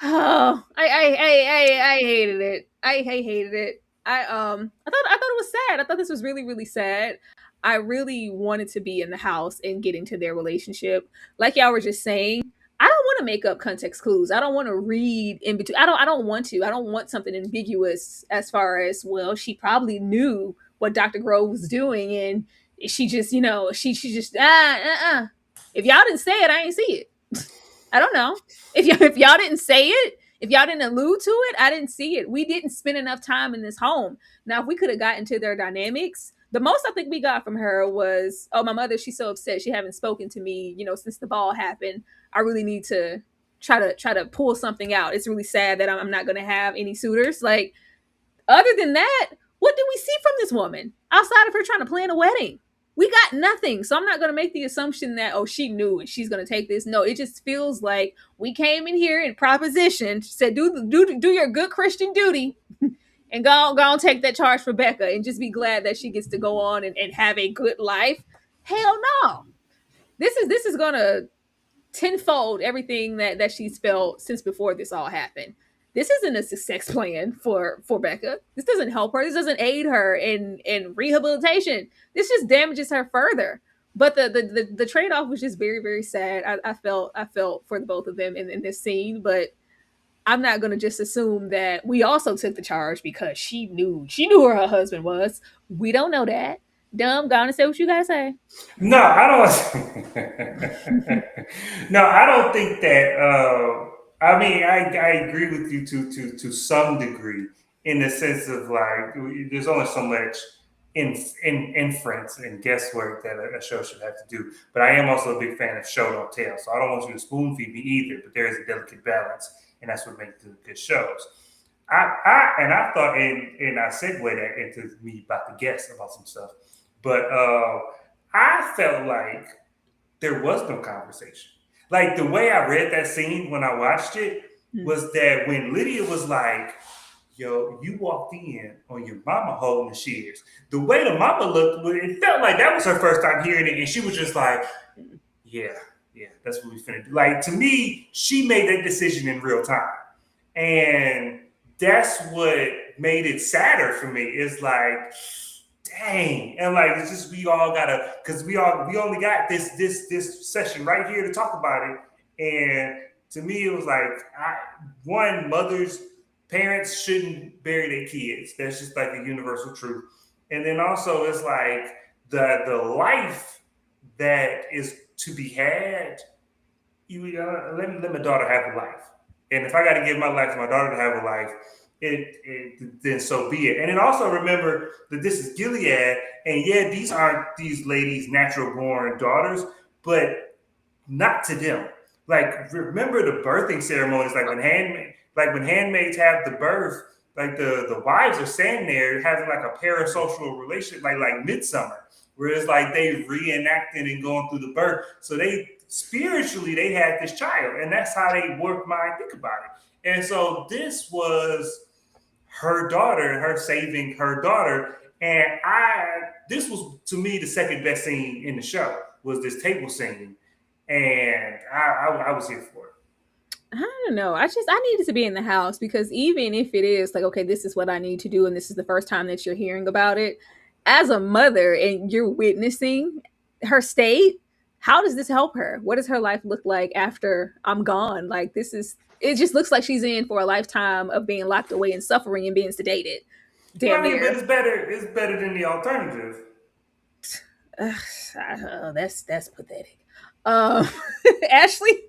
oh, I hated it. I hated it. I thought it was sad. I thought this was really, really sad. I really wanted to be in the house and get into their relationship. Like y'all were just saying, I don't want to make up context clues. I don't want to read in between. I don't want to. I don't want something ambiguous as far as, well, she probably knew what Dr. Grove was doing and she just, she just if y'all didn't say it, I ain't see it. I don't know. If y'all didn't say it, if y'all didn't allude to it, I didn't see it. We didn't spend enough time in this home. Now, if we could have gotten to their dynamics, the most I think we got from her was, "Oh, my mother, she's so upset. She haven't spoken to me, since the ball happened. I really need to try to pull something out. It's really sad that I'm not going to have any suitors." Like, other than that, what do we see from this woman outside of her trying to plan a wedding? We got nothing. So I'm not going to make the assumption that, oh, she knew and she's going to take this. No, it just feels like we came in here in proposition, said, do your good Christian duty and go take that charge for Becca and just be glad that she gets to go on and have a good life. Hell no. This is going to tenfold everything that she's felt since before this all happened. This isn't a success plan for Becca. This doesn't help her. This doesn't aid her in rehabilitation. This just damages her further. But the trade-off was just very, very sad. I felt for the both of them in this scene, but I'm not gonna just assume that we also took the charge because she knew who her husband was. We don't know that. Dumb, go on and say what you gotta say. No, I don't. No, I don't think that. I mean, I agree with you to some degree in the sense of like there's only so much in inference and guesswork that a show should have to do. But I am also a big fan of show don't tell, so I don't want you to spoon feed me either. But there is a delicate balance, and that's what makes good shows. I thought, and I segue that into me about to guess about some stuff. But I felt like there was no conversation. Like the way I read that scene when I watched it was that when Lydia was like, "Yo, you walked in on your mama holding the shears." The way the mama looked, it felt like that was her first time hearing it, and she was just like, "Yeah, that's what we finna do." Like to me, she made that decision in real time, and that's what made it sadder for me. It's like, dang, and like it's just we all gotta because we only got this session right here to talk about it, and to me it was like parents shouldn't bury their kids. That's just like a universal truth, and then also it's like the life that is to be had. Let my daughter have a life, and if I got to give my life to my daughter to have a life, then so be it. And then also remember that this is Gilead, and yeah, these aren't these ladies' natural born daughters, but not to them. Like remember the birthing ceremonies, like when handmaids have the birth, like the wives are standing there having like a parasocial relationship, like midsummer, where it's like they reenacting and going through the birth. So they spiritually they had this child, and that's how they work mind think about it. And so this was her daughter and her saving her daughter. And this was to me the second best scene in the show was this table scene. And I was here for it. I don't know. I needed to be in the house because even if it is like, okay, this is what I need to do, and this is the first time that you're hearing about it, as a mother and you're witnessing her state, how does this help her? What does her life look like after I'm gone? Like this is It just looks like she's in for a lifetime of being locked away and suffering and being sedated. Well, Damn I mean, but near. it's better. It's better than the alternative. That's pathetic. Ashley.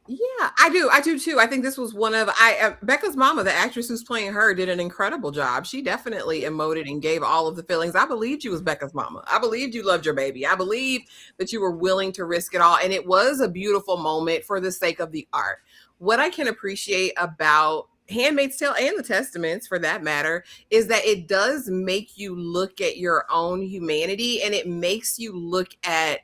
Yeah, I do too. I think this was one of Becca's mama, the actress who's playing her, did an incredible job. She definitely emoted and gave all of the feelings. I believed you was Becca's mama. I believed you loved your baby. I believed that you were willing to risk it all, and it was a beautiful moment for the sake of the art. What I can appreciate about Handmaid's Tale and the Testaments, for that matter, is that it does make you look at your own humanity, and it makes you look at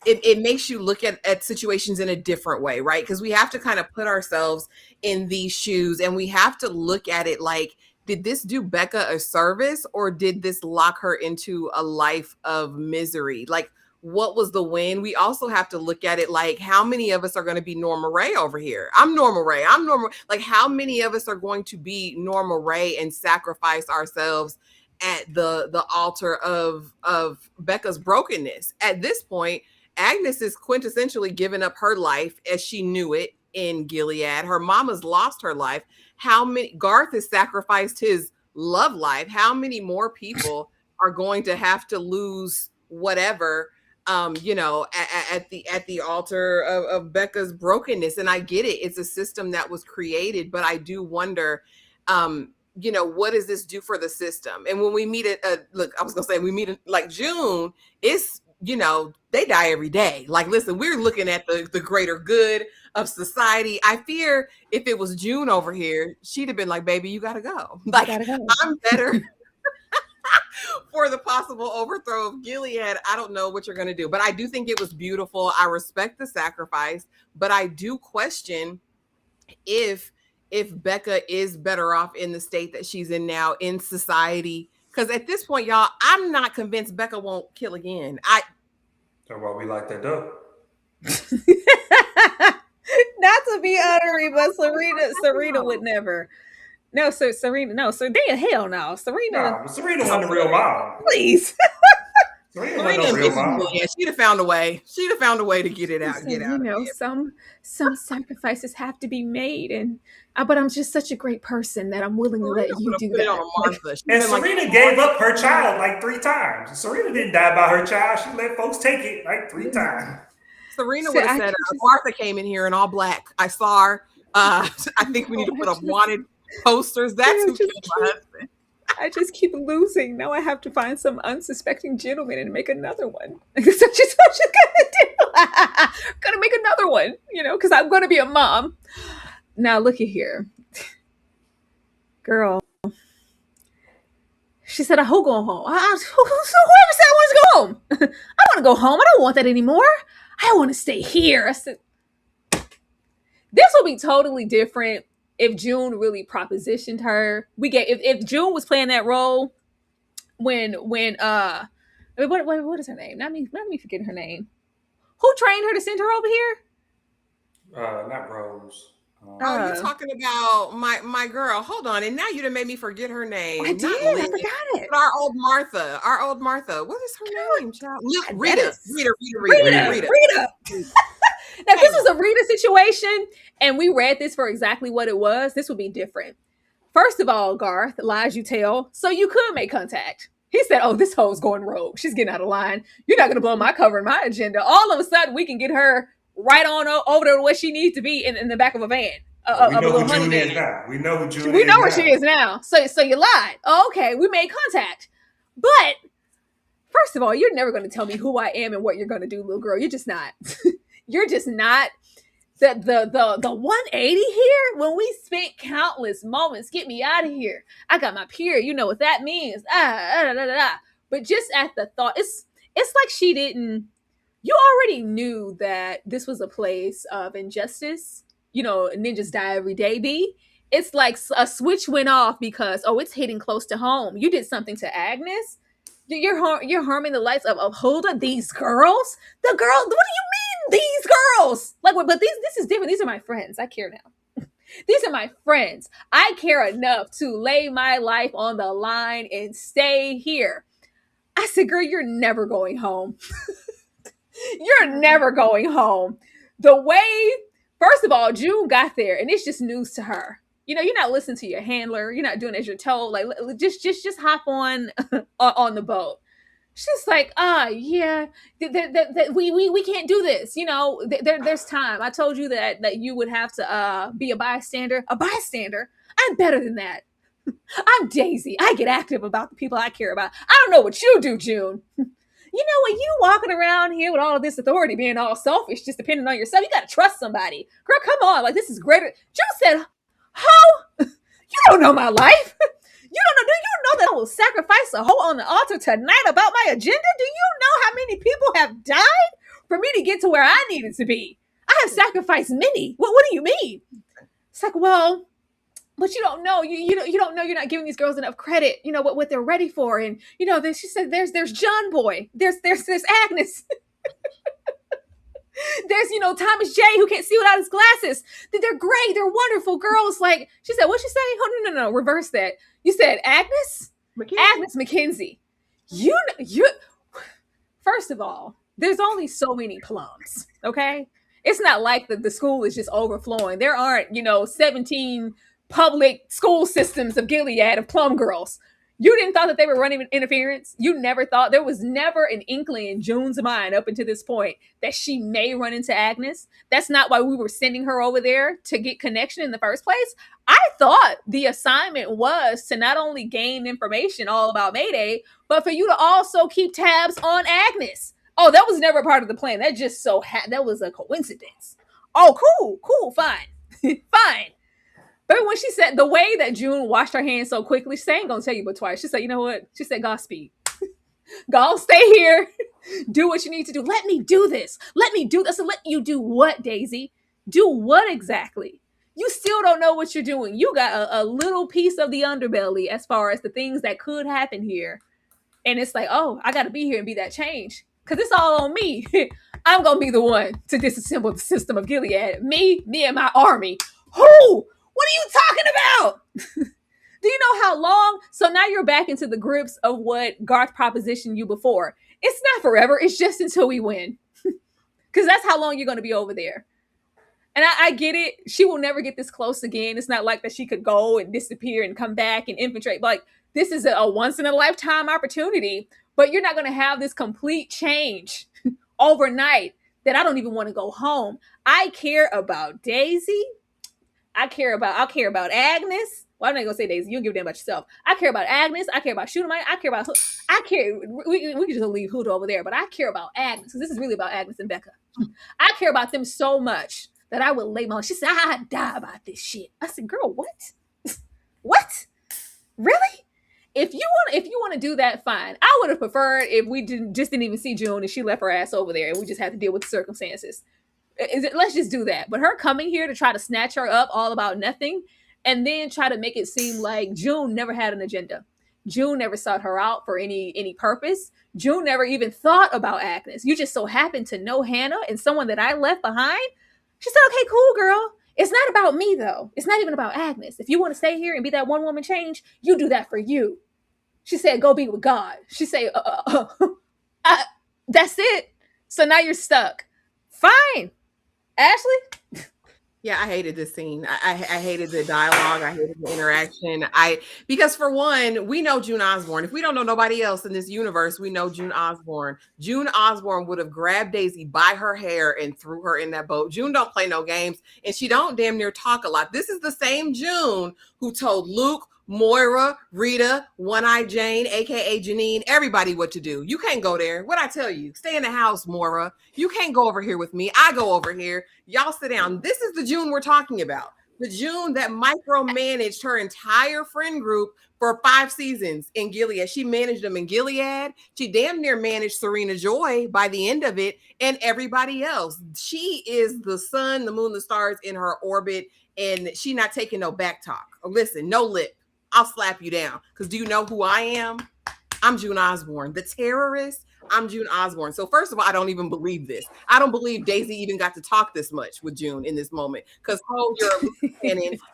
it makes you look at situations in a different way, right? Because we have to kind of put ourselves in these shoes, and we have to look at it like, did this do Becca a service, or did this lock her into a life of misery? Like, what was the win? We also have to look at it like, how many of us are going to be Norma Ray over here? I'm Norma Ray. I'm Norma. Like, how many of us are going to be Norma Ray and sacrifice ourselves at the altar of Becca's brokenness? At this point, Agnes is quintessentially giving up her life as she knew it in Gilead. Her mama's lost her life. How many? Garth has sacrificed his love life. How many more people are going to have to lose whatever, at the altar of Becca's brokenness? And I get it. It's a system that was created, but I do wonder, what does this do for the system? And when we meet we meet in like June, it's, they die every day. Like, listen, we're looking at the greater good of society. I fear if it was June over here, she'd have been like, baby, you gotta go. Like, I'm better for the possible overthrow of Gilead. I don't know what you're going to do, but I do think it was beautiful. I respect the sacrifice, but I do question if Becca is better off in the state that she's in now in society. Because at this point, y'all, I'm not convinced Becca won't kill again. That's why we like that dope. Not to be honorary, but Serena would never. No, so Serena, no, so hell no. Serena wasn't the real mom. Please. Serena wasn't the real mom. Yeah, she'd have found a way. She'd have found a way to get it out. Some sacrifices have to be made, but I'm just such a great person that I'm willing to let you do that. And Serena gave up her child like 3 times. Serena didn't die by her child. She let folks take it like 3 times. Serena would have said, Martha came in here in all black. I saw her. I think we need to put up wanted posters. That's who killed my husband. I just keep losing. Now I have to find some unsuspecting gentleman and make another one. That's just what you're gonna do. Gonna make another one, because I'm gonna be a mom. Now look at here, girl. She said, "Who going home? Whoever said I want to go home. I don't want to go home. I don't want that anymore. I want to stay here." I said, "This will be totally different if June really propositioned her." If June was playing that role when what is her name? Not me forgetting her name. Who trained her to send her over here? Not Rose. You're talking about my girl. Hold on, and now you done made me forget her name. I forgot it. Our old Martha. What is her name, child? Rita. Now, if this was a Rita situation and we read this for exactly what it was, this would be different. First of all, Garth, lies you tell, so you could make contact. He said, "Oh, this hoe's going rogue. She's getting out of line. You're not going to blow my cover and my agenda." All of a sudden, we can get her right on over to where she needs to be in the back of a van. We know who June is now. We know who June is. We know where she is now. So you lied. Oh, okay, we made contact. But first of all, you're never going to tell me who I am and what you're going to do, little girl. You're just not. You're just not. The 180 here, when we spent countless moments, get me out of here. I got my period. You know what that means. But just at the thought, it's like she didn't. You already knew that this was a place of injustice. Ninjas die every day, B. It's like a switch went off because, it's hitting close to home. You did something to Agnes. You're harming the lives of Hulda. These girls? The girl, what do you mean, these girls? Like, but this is different. These are my friends. I care now. These are my friends. I care enough to lay my life on the line and stay here. I said, girl, you're never going home. You're never going home. The way First of all, June got there, and it's just news to her. You're not listening to your handler. You're not doing as you're told. Like, just hop on on the boat. She's like, yeah, we can't do this. There's time. I told you that you would have to be a bystander. A bystander? I'm better than that. I'm Daisy. I get active about the people I care about. I don't know what you do, June. When you walking around here with all of this authority being all selfish, just depending on yourself, you got to trust somebody. Girl, come on. Like, this is greater. June said, how? You don't know my life. Do you know that I will sacrifice a hoe on the altar tonight about my agenda? Do you know how many people have died for me to get to where I needed to be? I have sacrificed many. What do you mean? It's like, well, but you don't know. You don't know. You're not giving these girls enough credit. What they're ready for. And she said, there's John Boy. There's Agnes. There's Thomas J, who can't see without his glasses. They're great. They're wonderful girls. Like, she said, what'd she say? Oh, no, reverse that. You said Agnes? Agnes McKenzie. You first of all, there's only so many plums, okay? It's not like the school is just overflowing. There aren't 17 public school systems of Gilead of plum girls. You didn't thought that they were running interference. You never thought. There was never an inkling in June's mind up until this point that she may run into Agnes. That's not why we were sending her over there to get connection in the first place. I thought the assignment was to not only gain information all about Mayday, but for you to also keep tabs on Agnes. Oh, that was never part of the plan. That just that was a coincidence. Oh, cool, fine, fine. But when she said the way that June washed her hands so quickly, she ain't gonna tell you but twice. She said, you know what? She said, Godspeed. Go stay here. Do what you need to do. Let me do this. Let me do this. Let you do what, Daisy? Do what exactly? You still don't know what you're doing. You got a little piece of the underbelly as far as the things that could happen here. And it's like, oh, I got to be here and be that change. Because it's all on me. I'm going to be the one to disassemble the system of Gilead. Me and my army. Who? What are you talking about? Do you know how long? So now you're back into the grips of what Garth propositioned you before. It's not forever. It's just until we win. Because that's how long you're going to be over there. And I get it. She will never get this close again. It's not like that she could go and disappear and come back and infiltrate. But like, this is a once in a lifetime opportunity. But you're not going to have this complete change overnight that I don't even want to go home. I care about Daisy. I'll care about Agnes. Well, I'm not gonna say Daisy. You don't give a damn about yourself. I care about Agnes. I care about Shooter. I care about. We can just leave Huda over there, but I care about Agnes because this is really about Agnes and Becca. I care about them so much that I would lay my life. She said, "I'd die about this shit." I said, "Girl, what? What? Really? If you want to do that, fine. I would have preferred if we didn't even see June and she left her ass over there and we just had to deal with the circumstances. Let's just do that. But her coming here to try to snatch her up all about nothing and then try to make it seem like June never had an agenda. June never sought her out for any purpose. June never even thought about Agnes. You just so happened to know Hannah and someone that I left behind. She said, okay, cool, girl. It's not about me, though. It's not even about Agnes. If you want to stay here and be that one woman change, you do that for you. She said, go be with God. She said, that's it. So now you're stuck. Fine. Ashley? Yeah, I hated this scene. I hated the dialogue. I hated the interaction. Because for one, we know June Osborne. If we don't know nobody else in this universe, we know June Osborne. June Osborne would have grabbed Daisy by her hair and threw her in that boat. June don't play no games, and she don't damn near talk a lot. This is the same June who told Luke, Moira, Rita, One-Eyed Jane, aka Janine, everybody what to do. You can't go there. What I tell you? Stay in the house, Moira. You can't go over here with me. I go over here. Y'all sit down. This is the June we're talking about. The June that micromanaged her entire friend group for 5 seasons in Gilead. She managed them in Gilead. She damn near managed Serena Joy by the end of it and everybody else. She is the sun, the moon, the stars in her orbit, and she not taking no back talk. Listen, no lip. I'll slap you down. Because do you know who I am? I'm June Osborne. The terrorist, I'm June Osborne. So first of all, I don't even believe this. I don't believe Daisy even got to talk this much with June in this moment. Because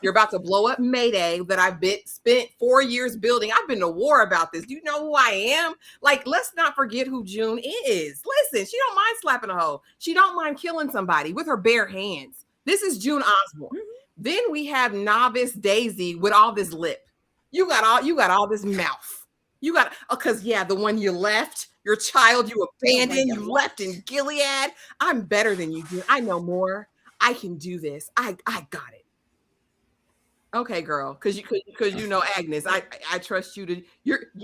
you're about to blow up Mayday that I've spent 4 years building. I've been to war about this. Do you know who I am? Like, let's not forget who June is. Listen, she don't mind slapping a hoe. She don't mind killing somebody with her bare hands. This is June Osborne. Then we have novice Daisy with all this lip. You got all this mouth. You got because the one you left, your child you abandoned, you left in Gilead. I'm better than you do. I know more. I can do this. I got it. Okay, girl, because you know Agnes. I trust you to.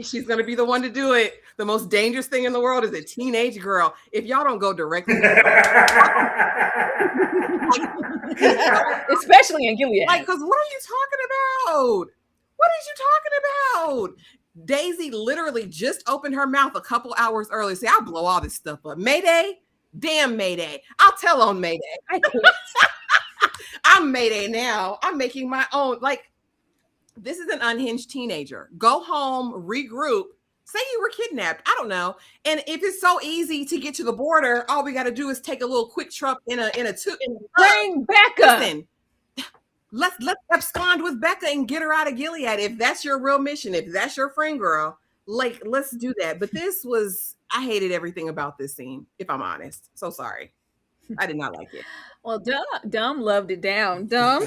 She's gonna be the one to do it. The most dangerous thing in the world is a teenage girl. If y'all don't go directly, especially in Gilead, like, because what are you talking about? What are you talking about? Daisy literally just opened her mouth a couple hours early. See, I'll blow all this stuff up. Mayday, damn Mayday. I'll tell on Mayday. I quit. I'm Mayday now. I'm making my own. Like, this is an unhinged teenager. Go home, regroup. Say you were kidnapped. I don't know. And if it's so easy to get to the border, all we got to do is take a little quick trip in a bring Becca. Listen, let's abscond with Becca and get her out of Gilead. If that's your real mission, if that's your friend girl, like, let's do that. But I hated everything about this scene, if I'm honest. So sorry. I did not like it. Well, Dumb loved it down. Dumb.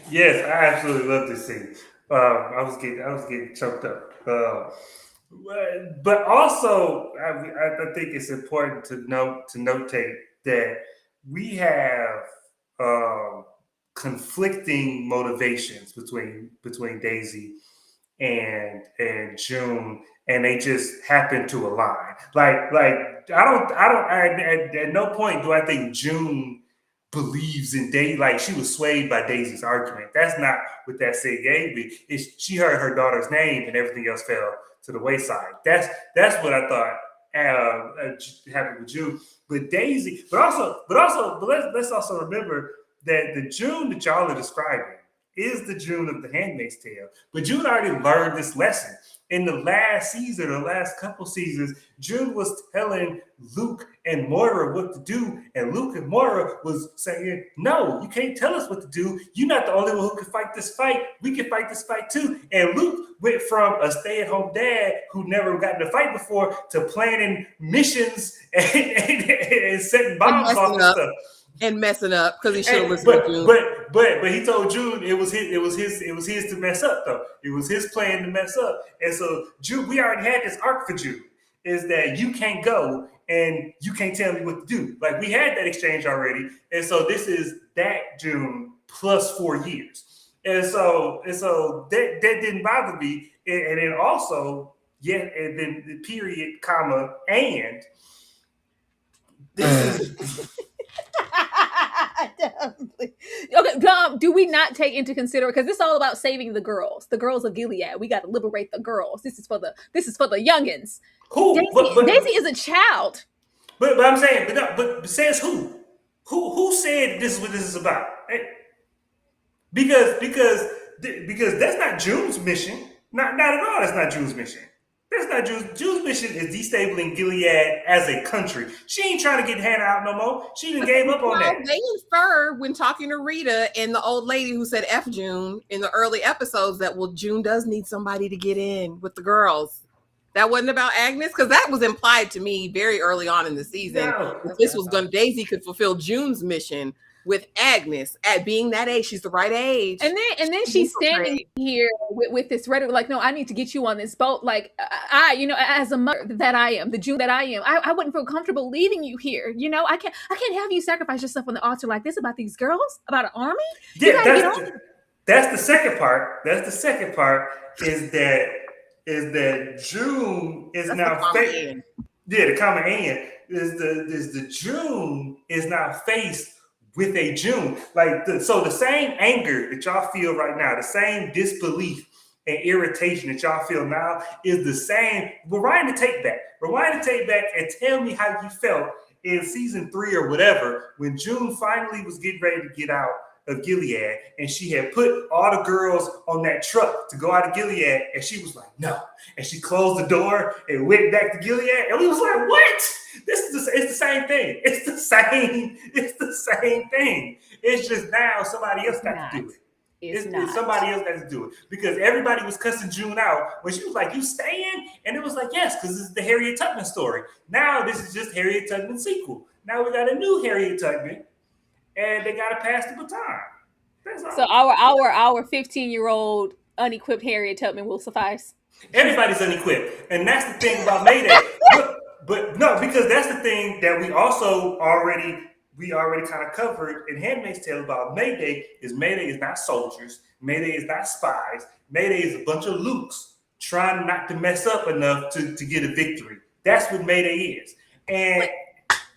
Yes, I absolutely love this scene. I was getting choked up. But also, I think it's important to notate that we have conflicting motivations between Daisy and June, and they just happen to align. Like at no point do I think June believes in Daisy. Like, she was swayed by Daisy's argument. That's not what that scene gave me. She heard her daughter's name and everything else fell to the wayside. That's what I thought happened with June. But Daisy, but let's also remember that the June that y'all are describing is the June of the Handmaid's Tale. But June already learned this lesson. In the last season, or last couple seasons, June was telling Luke and Moira what to do, and Luke and Moira was saying, no, you can't tell us what to do. You're not the only one who can fight this fight. We can fight this fight too. And Luke went from a stay-at-home dad who never got in a fight before to planning missions and setting bombs off and stuff. And messing up because he should have listened to June. But he told June it was his to mess up though. It was his plan to mess up. And so June, we already had this arc for June, is that you can't go and you can't tell me what to do. Like, we had that exchange already. And so this is that June plus 4 years. And so that didn't bother me. And then also, and then the period, comma, and this is Okay, Dom, do we not take into consideration, because this is all about saving the girls of Gilead. We got to liberate the girls. This is for the youngins. Daisy is a child. But I'm saying, but says who? Who said this is what this is about? Because that's not June's mission. Not at all. That's not June's mission. That's not June's. June's mission is destabilizing Gilead as a country. She ain't trying to get Hannah out no more. She done gave up on that. They infer when talking to Rita and the old lady who said F June in the early episodes that, well, June does need somebody to get in with the girls. That wasn't about Agnes, because that was implied to me very early on in the season. No, this was Daisy could fulfill June's mission with Agnes at being that age. She's the right age. And then she's standing here with this rhetoric, like, no, I need to get you on this boat. Like, I as a mother that I am, the June that I am, I wouldn't feel comfortable leaving you here. I can't have you sacrifice yourself on the altar like this about these girls, about an army. Yeah, that's the second part. That's the second part is that June is now faced. Yeah, the common end is the June is now faced with a June. So the same anger that y'all feel right now, the same disbelief and irritation that y'all feel now is the same. Rewind the tape back and tell me how you felt in season 3 or whatever, when June finally was getting ready to get out of Gilead, and she had put all the girls on that truck to go out of Gilead, and she was like, no. And she closed the door and went back to Gilead, and we was like, what? It's the same thing. It's the same thing. It's just now somebody else got to do it. Somebody else got to do it, because everybody was cussing June out when she was like, you staying? And it was like, yes, because this is the Harriet Tubman story. Now this is just Harriet Tubman sequel. Now we got a new Harriet Tubman. and they got to pass the baton. That's all. So our 15-year-old unequipped Harriet Tubman will suffice. Everybody's unequipped, and that's the thing about Mayday. But no, because that's the thing that we already kind of covered in Handmaid's Tale about Mayday is not soldiers, Mayday is not spies, Mayday is a bunch of Lukes trying not to mess up enough to get a victory. That's what Mayday is, and.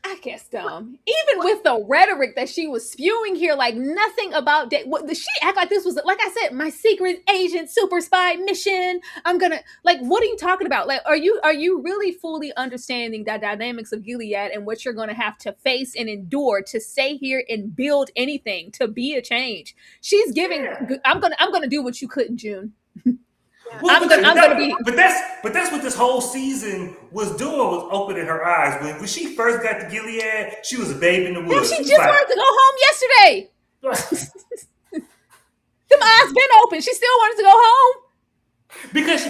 I guess dumb. Even with the rhetoric that she was spewing here, like nothing about that. She act like this was, like I said, my secret agent super spy mission. I'm gonna, like, what are you talking about? Like, are you really fully understanding the dynamics of Gilead and what you're gonna have to face and endure to stay here and build anything, to be a change? She's giving. Yeah. I'm gonna do what you couldn't, June. Well, but that's what this whole season was doing, was opening her eyes. When she first got to Gilead, she was a babe in the woods. Yeah, she just wanted to go home yesterday. Them eyes been open. She still wanted to go home.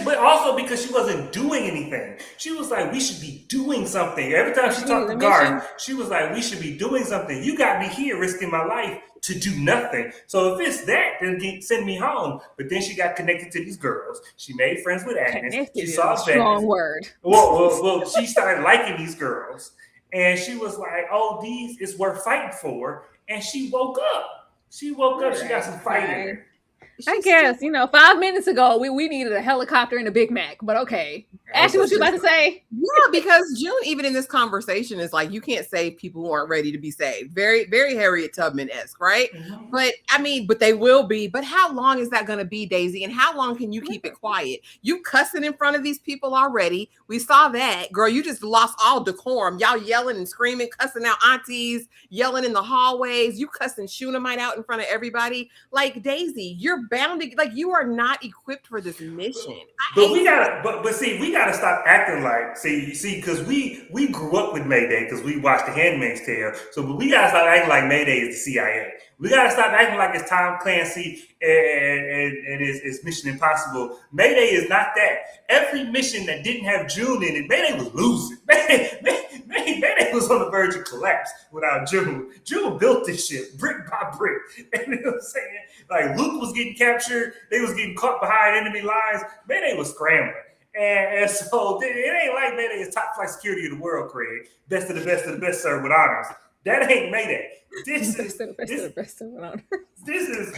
But also because she wasn't doing anything. She was like, we should be doing something. Every time she talked to Garth, she was like, we should be doing something. You got me here risking my life to do nothing. So if it's that, then send me home. But then she got connected to these girls. She made friends with Agnes. She saw strong word. Well, she started liking these girls. And she was like, oh, these is worth fighting for. And she woke up. She got some fight in her. I guess, 5 minutes ago, we needed a helicopter and a Big Mac, but okay. Ashley, what you about to say? Yeah, because June, even in this conversation, is like, you can't save people who aren't ready to be saved. Very, very Harriet Tubman-esque, right? Mm-hmm. But they will be. But how long is that going to be, Daisy? And how long can you keep it quiet? You cussing in front of these people already. We saw that. Girl, you just lost all decorum. Y'all yelling and screaming, cussing out aunties, yelling in the hallways. You cussing Shunammite out in front of everybody. Like, Daisy, you're bound to, like, you are not equipped for this mission. We gotta stop acting like, because we grew up with Mayday because we watched The Handmaid's Tale. But we gotta stop acting like Mayday is the CIA. We gotta stop acting like it's Tom Clancy and it's Mission Impossible. Mayday is not that. Every mission that didn't have June in it, Mayday was losing. Mayday was on the verge of collapse without June. June built this shit brick by brick. You know what I'm saying? Like, Luke was getting captured. They was getting caught behind enemy lines. Mayday was scrambling. And so it ain't like Mayday is top flight security of the world, Craig. Best of the best, sir, with honors. That ain't Mayday. This is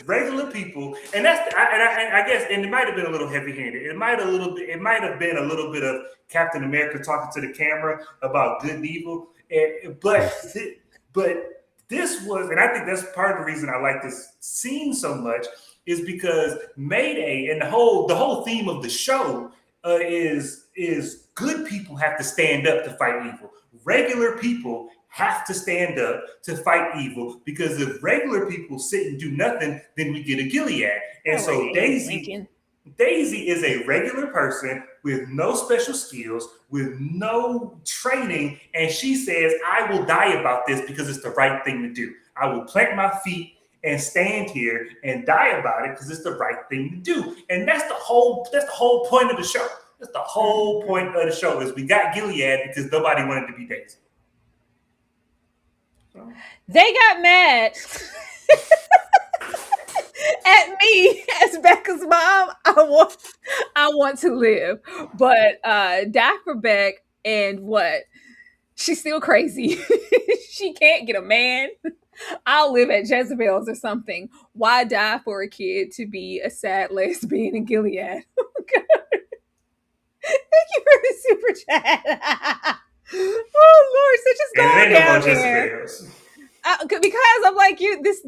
regular people, and I guess, and it might have been a little heavy-handed. It might have been a little bit of Captain America talking to the camera about good and evil. But this was, and I think that's part of the reason I like this scene so much, is because Mayday and the whole theme of the show is good people have to stand up to fight evil. Regular people have to stand up to fight evil, because if regular people sit and do nothing, then we get a Gilead. And so Daisy is a regular person with no special skills, with no training, and she says, I will die about this because it's the right thing to do. I will plant my feet and stand here and die about it because it's the right thing to do. And that's the whole point of the show. That's the whole point of the show, is we got Gilead because nobody wanted to be Daisy. They got mad at me as Becca's mom. I want to live, but die for Beck, and what? She's still crazy. She can't get a man. I'll live at Jezebel's or something. Why die for a kid to be a sad lesbian in Gilead? Thank you for the super chat. Oh Lord, so just going down there. Because I'm like, this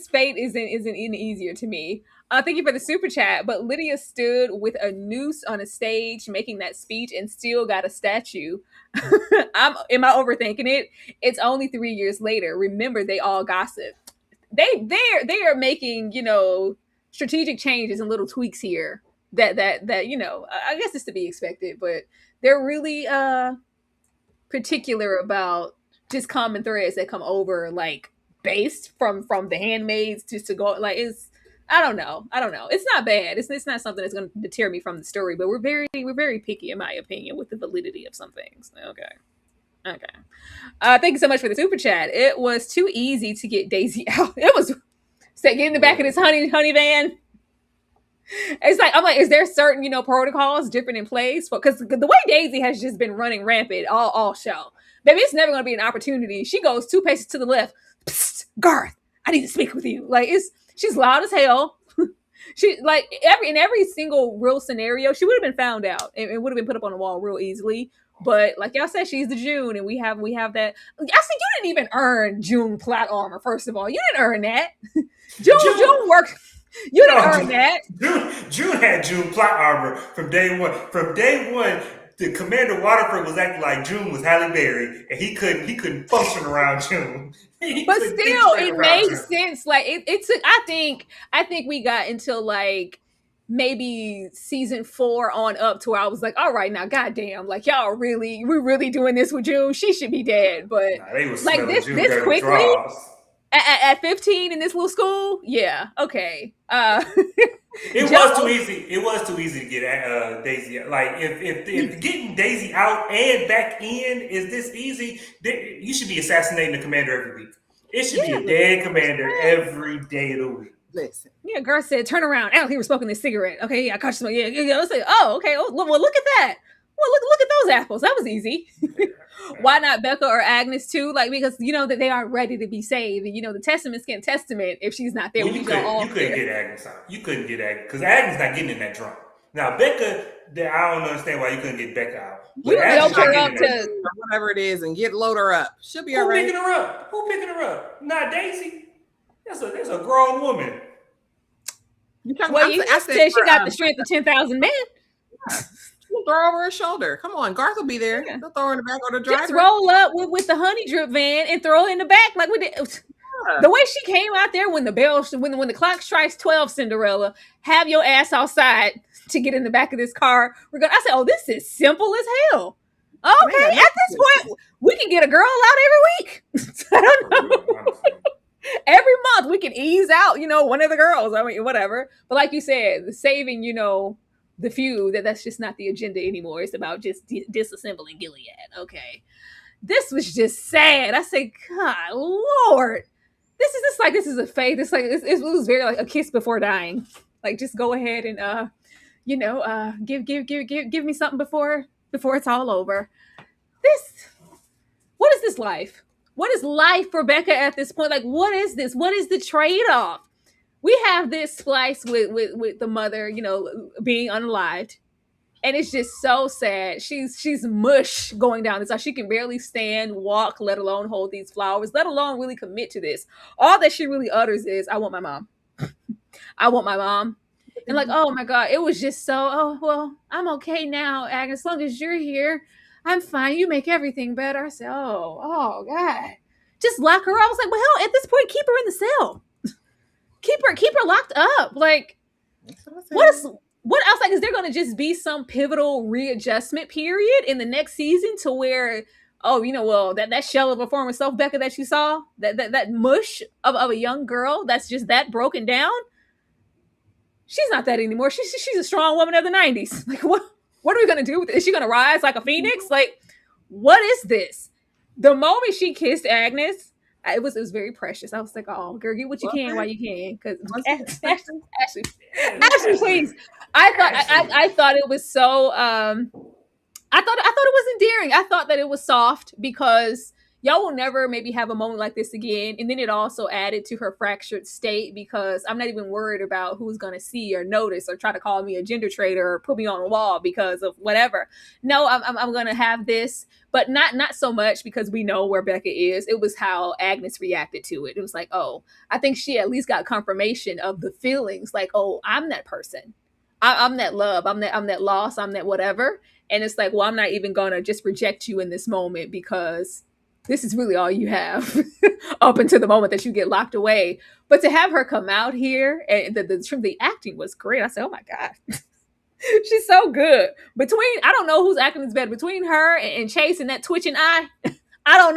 fate isn't any easier to me. Thank you for the super chat. But Lydia stood with a noose on a stage making that speech and still got a statue. Am I overthinking it? It's only 3 years later. Remember, they all gossip. They are making, strategic changes and little tweaks here that I guess it's to be expected, but they're really particular about just common threads that come over, like, based from the Handmaids just to go, like, I don't know. It's not bad. It's not something that's going to deter me from the story, but we're very picky, in my opinion, with the validity of some things. Okay. Okay. Thank you so much for the super chat. It was too easy to get Daisy out. It was get in the back of this honey van. It's like I'm like, is there certain protocols different in place? Because the way Daisy has just been running rampant all show, baby, it's never going to be an opportunity. She goes 2 paces to the left. Psst, Garth, I need to speak with you. Like she's loud as hell. She like in every single real scenario, she would have been found out and would have been put up on the wall real easily. But like y'all said, she's the June, and we have that. I said you didn't even earn June plot armor. First of all, you didn't earn that. June worked. You didn't earn that. June had June plot armor from day one. From day one, the Commander Waterford was acting like June was Halle Berry, and he couldn't function around June. But still, it made sense. Like it took. I think we got until like maybe season 4 on up to where I was like, all right, now, goddamn, like we're really doing this with June. She should be dead. But they was like this quickly. At 15 in this little school, yeah, okay. It was too easy. It was too easy to get Daisy. Like if getting Daisy out and back in is this easy, you should be assassinating the commander every week. It should be a dead commander every day of the week. Listen. Yeah, Garth said, "Turn around." Out, he was smoking this cigarette. Okay, yeah, I caught you smoking. Yeah. Let's say, oh, okay. Oh, well, look at that. Well, look at those apples. That was easy. Why not Becca or Agnes too? Like because that they aren't ready to be saved, and the Testament's getting testament if she's not there. Well, you couldn't get Agnes out. You couldn't get Agnes because Agnes not getting in that drunk. Now Becca, I don't understand why you couldn't get Becca out. You help her up to whatever it is and load her up. She'll be all right. Who picking her up? Not Daisy. That's a grown woman. You said she got the strength of 10,000 men. Yeah. She'll throw over her shoulder. Come on, Garth will be there. Yeah. They'll throw her in the back of the driver. Just roll up with the honey drip van and throw it in the back like we did. Yeah. The way she came out there when the clock strikes 12, Cinderella, have your ass outside to get in the back of this car. I said, oh, this is simple as hell. Okay, man, at this point, we can get a girl out every week. I don't know. Every month we can ease out, one of the girls. I mean, whatever. But like you said, saving, the few, that's just not the agenda anymore. It's about just disassembling Gilead. Okay. This was just sad. I say, God, Lord. This is a faith. It's like, it was very like a kiss before dying. Like, just go ahead and, give me something before it's all over. What is this life? What is life for Becca at this point? Like, what is this? What is the trade-off? We have this splice with the mother, being unalived. And it's just so sad. She's mush going down this. She can barely stand, walk, let alone hold these flowers, let alone really commit to this. All that she really utters is, I want my mom. I want my mom. And like, oh my God, it was just so, oh, well, I'm okay now, Agnes. As long as you're here, I'm fine. You make everything better. I said, oh God. Just lock her up. I was like, well, hell, at this point, keep her in the cell. Keep her locked up. Like, what else? Like, is there going to just be some pivotal readjustment period in the next season to where, that shell of a former self, Becca, that you saw, that mush of a young girl that's just that broken down? She's not that anymore. She's a strong woman of the 90s. Like, what are we going to do with it? Is she going to rise like a phoenix? Like, what is this? The moment she kissed Agnes, it was very precious. I was like, oh, girl, get what you can while you can. Because Ashley, please. I thought it was so, I thought it was endearing. I thought that it was soft because y'all will never maybe have a moment like this again. And then it also added to her fractured state because I'm not even worried about who's going to see or notice or try to call me a gender traitor or put me on a wall because of whatever. No, I'm going to have this, but not so much because we know where Becca is. It was how Agnes reacted to it. It was like, oh, I think she at least got confirmation of the feelings. Like, oh, I'm that person. I'm that love. I'm that loss. I'm that whatever. And it's like, well, I'm not even going to just reject you in this moment because this is really all you have up until the moment that you get locked away. But to have her come out here and the acting was great. I said, oh my God, she's so good. I don't know whose acting is better between her and Chase and that twitching eye. I don't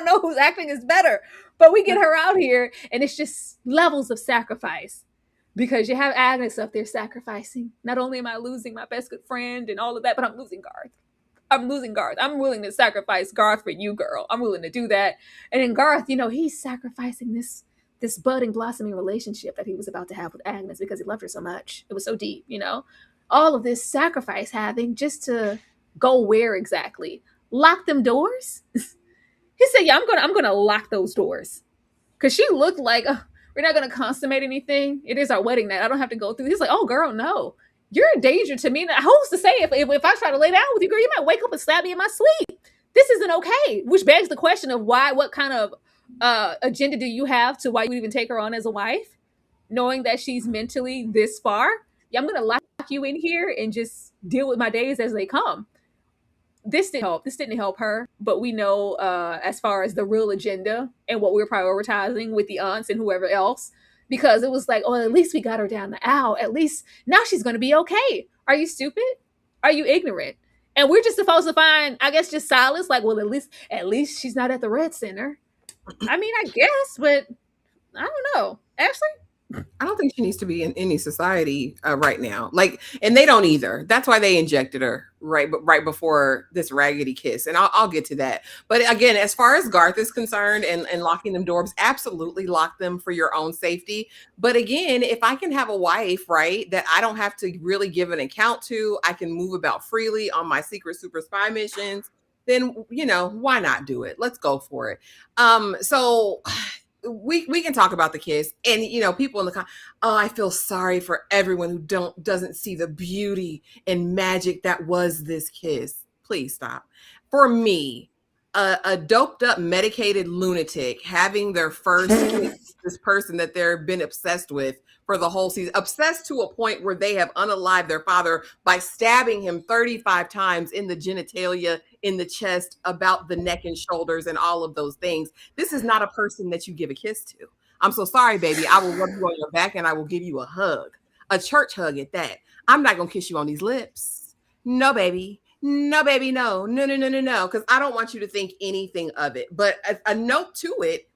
know whose acting is better, but we get her out here and it's just levels of sacrifice because you have Agnes up there sacrificing. Not only am I losing my best good friend and all of that, but I'm losing Garth. I'm losing Garth. I'm willing to sacrifice Garth for you, girl. I'm willing to do that. And then Garth, he's sacrificing this budding, blossoming relationship that he was about to have with Agnes because he loved her so much. It was so deep, All of this sacrifice having just to go where exactly? Lock them doors? He said, "Yeah, I'm gonna lock those doors." Cause she looked like, we're not gonna consummate anything. It is our wedding night. I don't have to go through. He's like, "Oh, girl, no. You're a danger to me." Who's to say if I try to lay down with you, girl, you might wake up and stab me in my sleep. This isn't okay. Which begs the question of what kind of agenda do you have to why you would even take her on as a wife, knowing that she's mentally this far? Yeah, I'm gonna lock you in here and just deal with my days as they come. This didn't help. This didn't help her, but we know as far as the real agenda and what we're prioritizing with the aunts and whoever else, because it was like, oh, at least we got her down the aisle. At least now she's going to be okay. Are you stupid? Are you ignorant? And we're just supposed to find, I guess, just silence. Like, well, at least she's not at the Red Center. I mean, I guess, but I don't know. Ashley? I don't think she needs to be in any society right now. And they don't either. That's why they injected her right before this raggedy kiss. And I'll get to that. But again, as far as Garth is concerned and locking them doors, absolutely lock them for your own safety. But again, if I can have a wife, right, that I don't have to really give an account to, I can move about freely on my secret super spy missions, then, why not do it? Let's go for it. So we can talk about the kiss, and people in the I feel sorry for everyone who doesn't see the beauty and magic that was this kiss. Please stop. For me, a doped up medicated lunatic having their first kiss, this person that they've been obsessed with for the whole season, obsessed to a point where they have unalived their father by stabbing him 35 times in the genitalia, in the chest, about the neck and shoulders and all of those things. This is not a person that you give a kiss to. I'm so sorry, baby. I will rub you on your back and I will give you a hug, a church hug at that. I'm not going to kiss you on these lips. No, baby. No, baby. No. Because I don't want you to think anything of it. But a note to it,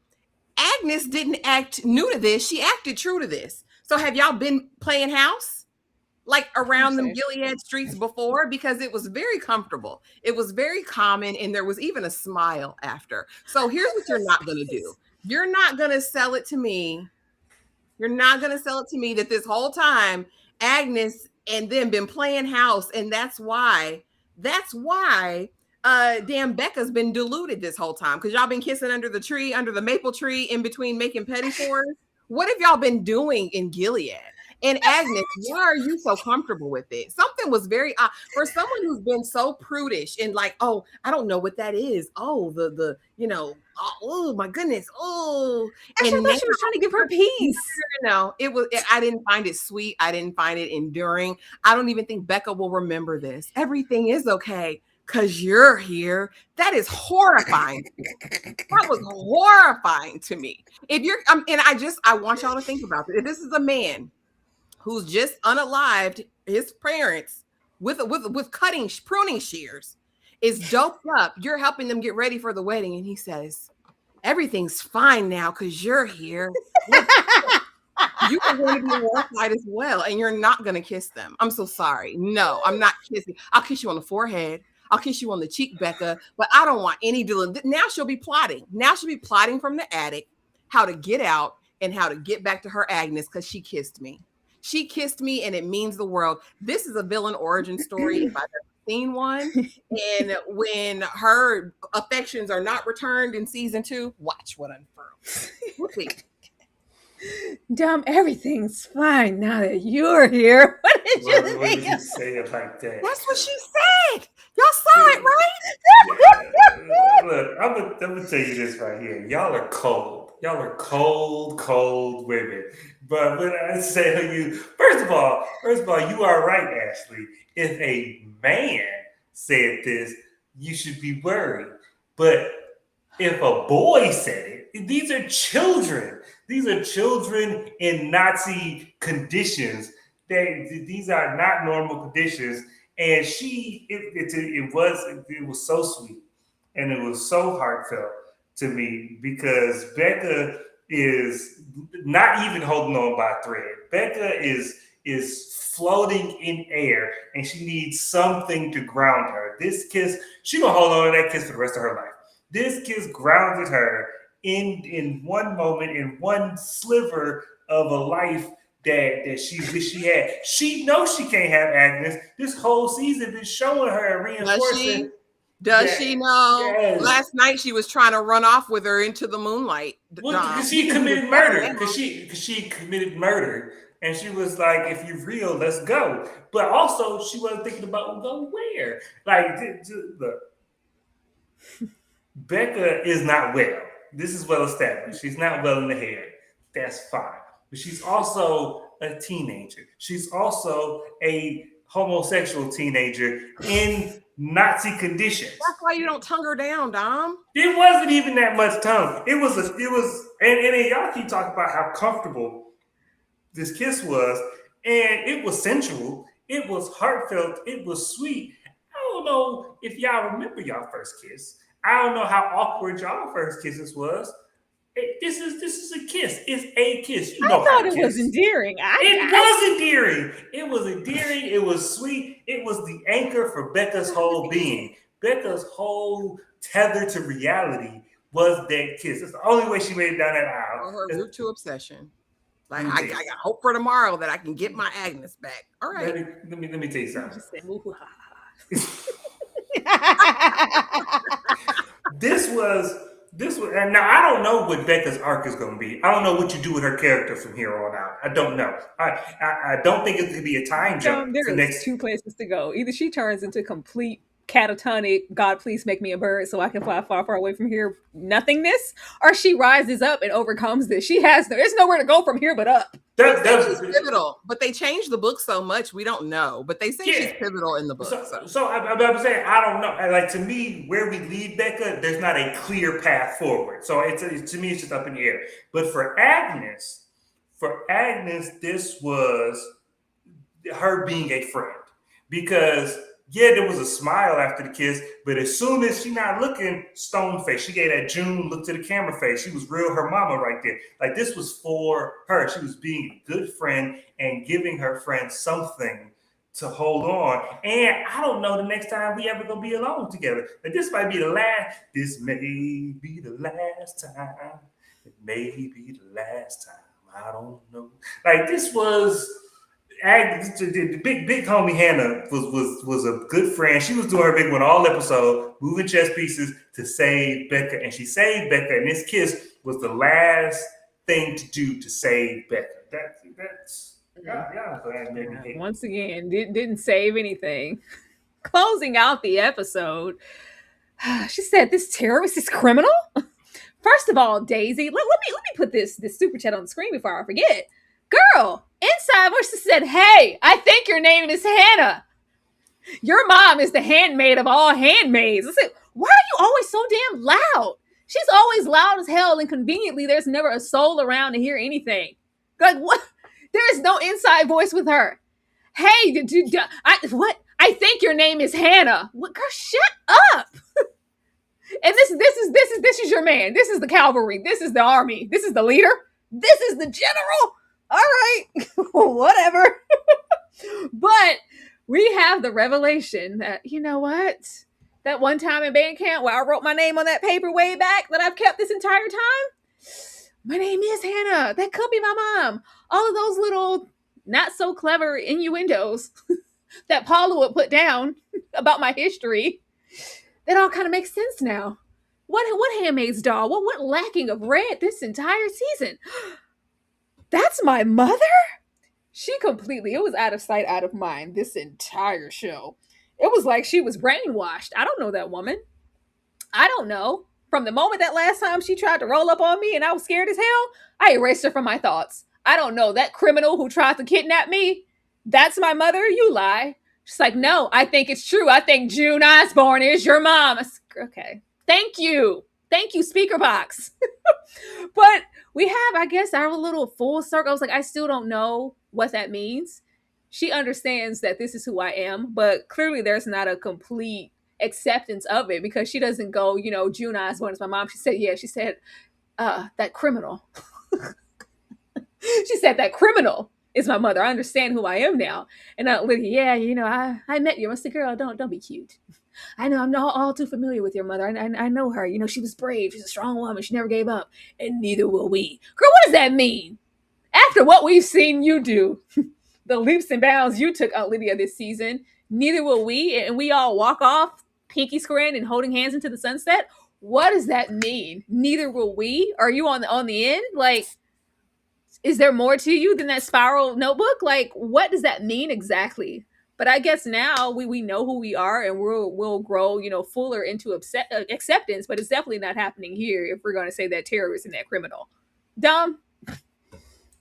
Agnes didn't act new to this. She acted true to this. So have y'all been playing house like around them Gilead streets before? Because it was very comfortable. It was very common. And there was even a smile after. So here's what you're not going to do. You're not going to sell it to me. You're not going to sell it to me that this whole time Agnes and them been playing house. And that's why damn Becca's been deluded this whole time, because y'all been kissing under the maple tree in between making petticoats. What have y'all been doing in Gilead? And Agnes, why are you so comfortable with it? Something was very odd for someone who's been so prudish and like, oh, I don't know what that is. Oh, oh my goodness. Oh, and I thought she was trying to give her peace. No, I didn't find it sweet. I didn't find it enduring. I don't even think Becca will remember this. Everything is okay because you're here. That is horrifying. That was horrifying to me. If you're, and I want y'all to think about this. If this is a man who's just unalived his parents with pruning shears, is doped up, you're helping them get ready for the wedding, and he says, everything's fine now because you're here. You are going to be horrified as well, and you're not going to kiss them. I'm so sorry. No, I'm not kissing. I'll kiss you on the forehead. I'll kiss you on the cheek, Becca, but I don't want any dealing. Now she'll be plotting. Now she'll be plotting from the attic how to get out and how to get back to her Agnes, because she kissed me. She kissed me, and it means the world. This is a villain origin story if I've ever seen one. And when her affections are not returned in season 2, watch what unfurls. We'll see. Dumb, everything's fine now that you're here. What did you say it like that? That's what she said. Y'all saw it, right? Yeah. Look, I'm gonna tell you this right here. Y'all are cold. Y'all are cold women. But when I say to you, first of all, you are right, Ashley. If a man said this, you should be worried. But if a boy said it, these are children. These are children in Nazi conditions. These are not normal conditions. And it was so sweet, and it was so heartfelt to me, because Becca is not even holding on by a thread. Becca is is floating in air, and she needs something to ground her. This kiss, she gonna hold on to that kiss for the rest of her life. This kiss grounded her in one moment, in one sliver of a life that she wish she had. She knows she can't have Agnes. This whole season been showing her and reinforcing. Does she know? Yes. Last night she was trying to run off with her into the moonlight. Well, because she committed murder. Because she committed murder. And she was like, if you're real, let's go. But also, she wasn't thinking about go where. Like, look, Becca is not well. This is well established. She's not well in the head. That's fine. But she's also a teenager. She's also a homosexual teenager in Nazi conditions. That's why you don't tongue her down, Dom. It wasn't even that much tongue. It was, and then y'all keep talking about how comfortable this kiss was, and it was sensual. It was heartfelt. It was sweet. I don't know if y'all remember y'all first kiss. I don't know how awkward y'all first kisses was. This is a kiss. It's a kiss. You know I thought it was endearing. It was endearing. It was endearing. It was sweet. It was the anchor for Becca's whole being. Becca's whole tether to reality was that kiss. It's the only way she made it down that aisle. Or her route to obsession. Like I got hope for tomorrow that I can get my Agnes back. All right. Let me tell you something. This was, and now I don't know what Becca's arc is going to be. I don't know what you do with her character from here on out. I don't know. I don't think it's going to be a time jump. There's two places to go. Either she turns into complete catatonic, God, please make me a bird so I can fly far, far away from here, nothingness, or she rises up and overcomes this. There's nowhere to go from here but up. She's pivotal, but they changed the book so much we don't know. But they say she's pivotal in the book. So I'm saying I don't know. Like, to me, where we lead Becca, there's not a clear path forward. So to me, it's just up in the air. But for Agnes, this was her being a friend, because there was a smile after the kiss, but as soon as she not looking stone face, she gave that June look to the camera face. She was real her mama right there. Like, this was for her. She was being a good friend and giving her friend something to hold on. And I don't know the next time we ever gonna be alone together. But this might be the last. This may be the last time. It may be the last time. I don't know. Like, this was. The big homie Hannah was a good friend. She was doing her big one all episode, moving chess pieces to save Becca, and she saved Becca. And this kiss was the last thing to do to save Becca. That's once again, didn't save anything. Closing out the episode, she said, "This terrorist is criminal." First of all, Daisy, let me put this super chat on the screen before I forget. Girl, inside voice said, "Hey, I think your name is Hannah. Your mom is the handmaid of all handmaids." I said, "Why are you always so damn loud?" She's always loud as hell, and conveniently, there's never a soul around to hear anything. Like, what? There is no inside voice with her. "Hey, what? I think your name is Hannah." What? Girl, shut up. And this is your man. This is the cavalry. This is the army. This is the leader. This is the general. All right, whatever. But we have the revelation that, you know what? That one time in band camp where I wrote my name on that paper way back that I've kept this entire time, my name is Hannah. That could be my mom. All of those little not so clever innuendos that Paula would put down about my history, that all kind of makes sense now. What Handmaid's doll? What lacking of red this entire season? That's my mother? It was out of sight, out of mind this entire show. It was like she was brainwashed. I don't know that woman. I don't know. From the moment that last time she tried to roll up on me and I was scared as hell, I erased her from my thoughts. I don't know. That criminal who tried to kidnap me, that's my mother? You lie. She's like, "No, I think it's true. I think June Osborne is your mom." Okay. Thank you, speaker box. But we have, I guess, our little full circle. I was like, I still don't know what that means. She understands that this is who I am, but clearly there's not a complete acceptance of it, because she doesn't go, June Osborne is my mom. She said, that criminal. She said, that criminal. is my mother. I understand who I am now. And Aunt Lydia, yeah, I met you. I said, girl, don't be cute. I know I'm not all too familiar with your mother. I know her. She was brave. She's a strong woman. She never gave up. And neither will we. Girl, what does that mean? After what we've seen you do, the leaps and bounds you took, Aunt Lydia, this season, neither will we. And we all walk off, pinky squaring and holding hands into the sunset. What does that mean? Neither will we? Are you on the end? Like, is there more to you than that spiral notebook? Like, what does that mean exactly? But I guess now we know who we are, and we'll grow fuller into acceptance. But it's definitely not happening here if we're going to say that terrorist and that criminal. Dumb.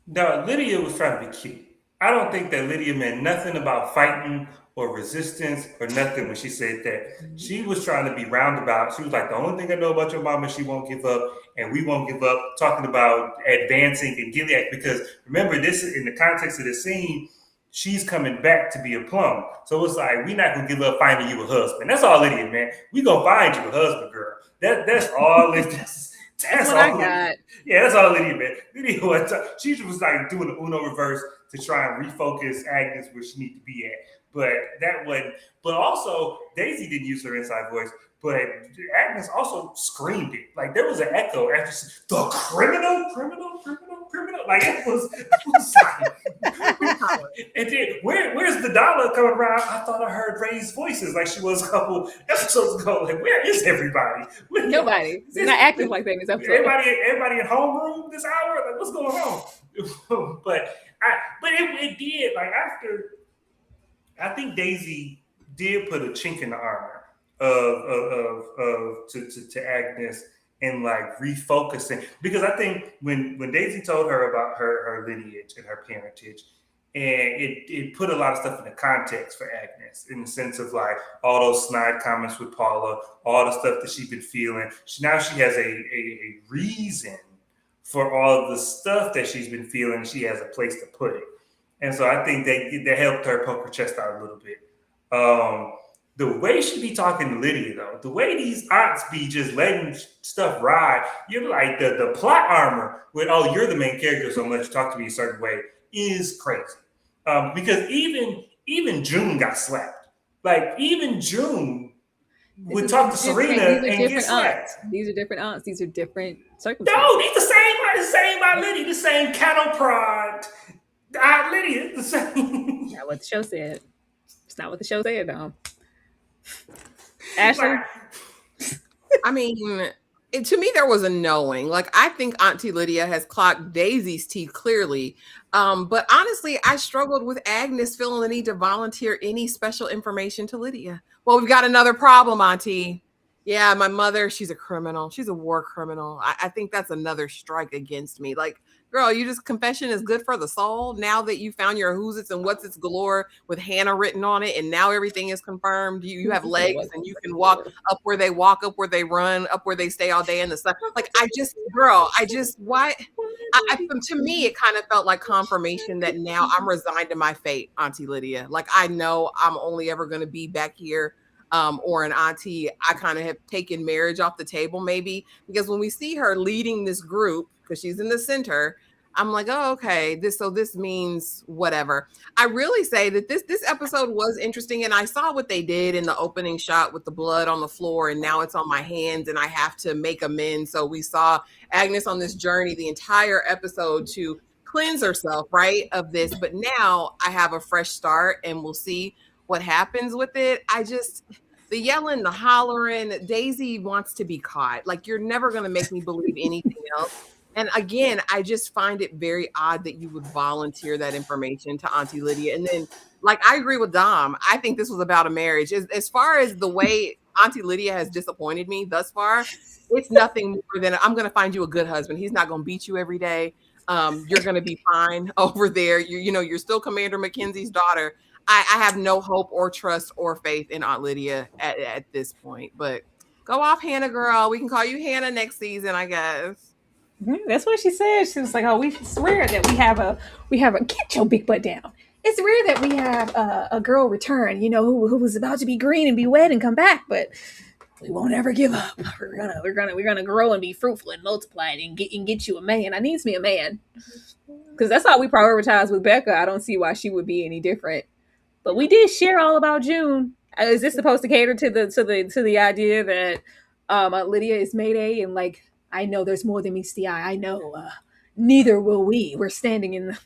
No, Lydia was trying to be cute. I don't think that Lydia meant nothing about fighting or resistance or nothing when she said that. She was trying to be roundabout. She was like, the only thing I know about your mama, she won't give up, and we won't give up. Talking about advancing in Gilead, because remember, this is in the context of the scene. She's coming back to be a plum. So it's like, we're not going to give up finding you a husband. That's all Lydia, man. We going to find you a husband, girl. That's all it is. That's what all I got. Yeah, that's all Lydia, man. Lydia she was like doing the Uno reverse to try and refocus Agnes where she needs to be at. But that wasn't. But also, Daisy didn't use her inside voice. But Agnes also screamed it. Like, there was an echo after she said, the criminal. Like, it was like, and then where's the dollar coming around? I thought I heard raised voices like she was a couple episodes ago. Like, where is everybody? Nobody. They're not acting like that in this episode. Everybody in homeroom this hour? Like, what's going on? but it did, like, after, I think Daisy did put a chink in the armor to Agnes and like refocusing, because I think when Daisy told her about her lineage and her parentage, and it put a lot of stuff in the context for Agnes in the sense of like all those snide comments with Paula, all the stuff that she's been feeling. Now she has a reason for all of the stuff that she's been feeling. She has a place to put it, and so I think they helped her poke her chest out a little bit. The way she be talking to Lydia, though, the way these aunts be just letting stuff ride, you're like the plot armor with, oh, you're the main character, so I'm gonna let you talk to me a certain way, is crazy. Because even June got slapped. Like, even June would talk to Serena and get slapped. These are different aunts. These are different circumstances. No, these the same Aunt Lydia, the same cattle prod. Aunt Lydia, the same. Not what the show said. It's not what the show said, though. Ashley? I mean, to me, there was a knowing. Like, I think Auntie Lydia has clocked Daisy's teeth clearly. But honestly, I struggled with Agnes feeling the need to volunteer any special information to Lydia. Well, we've got another problem, Auntie. Yeah, my mother, she's a criminal. She's a war criminal. I think that's another strike against me. Like, girl, you just, confession is good for the soul. Now that you found your who's it's and what's it's galore with Hannah written on it, and now everything is confirmed. You have legs and you can walk up where they walk, up where they run, up where they stay all day in the sun. Like, to me, it kind of felt like confirmation that now I'm resigned to my fate, Auntie Lydia. Like, I know I'm only ever going to be back here. Or an auntie. I kind of have taken marriage off the table, maybe, because when we see her leading this group, because she's in the center, I'm like, oh, okay, this means whatever. I really say that this episode was interesting, and I saw what they did in the opening shot with the blood on the floor, and now it's on my hands, and I have to make amends. So we saw Agnes on this journey the entire episode to cleanse herself, right, of this. But now I have a fresh start, and we'll see what happens with it. The yelling, the hollering, Daisy wants to be caught. Like, you're never going to make me believe anything else. And again, I just find it very odd that you would volunteer that information to Auntie Lydia. And then, like, I agree with Dom. I think this was about a marriage. As far as the way Auntie Lydia has disappointed me thus far, it's nothing more than, I'm going to find you a good husband. He's not going to beat you every day. You're going to be fine over there. You're still Commander Mackenzie's daughter. I have no hope or trust or faith in Aunt Lydia at this point. But go off, Hannah, girl. We can call you Hannah next season, I guess. That's what she said. She was like, "Oh, it's rare that we have a get your big butt down. It's rare that we have a girl return, who was about to be green and be wet and come back. But we won't ever give up. We're gonna grow and be fruitful and multiply and get you a man. I needs me a man because that's how we prioritize with Becca. I don't see why she would be any different. But we did share all about June. Is this supposed to cater to the idea that Aunt Lydia is Mayday and like I know there's more than meets the eye. I know. Neither will we. We're standing in the.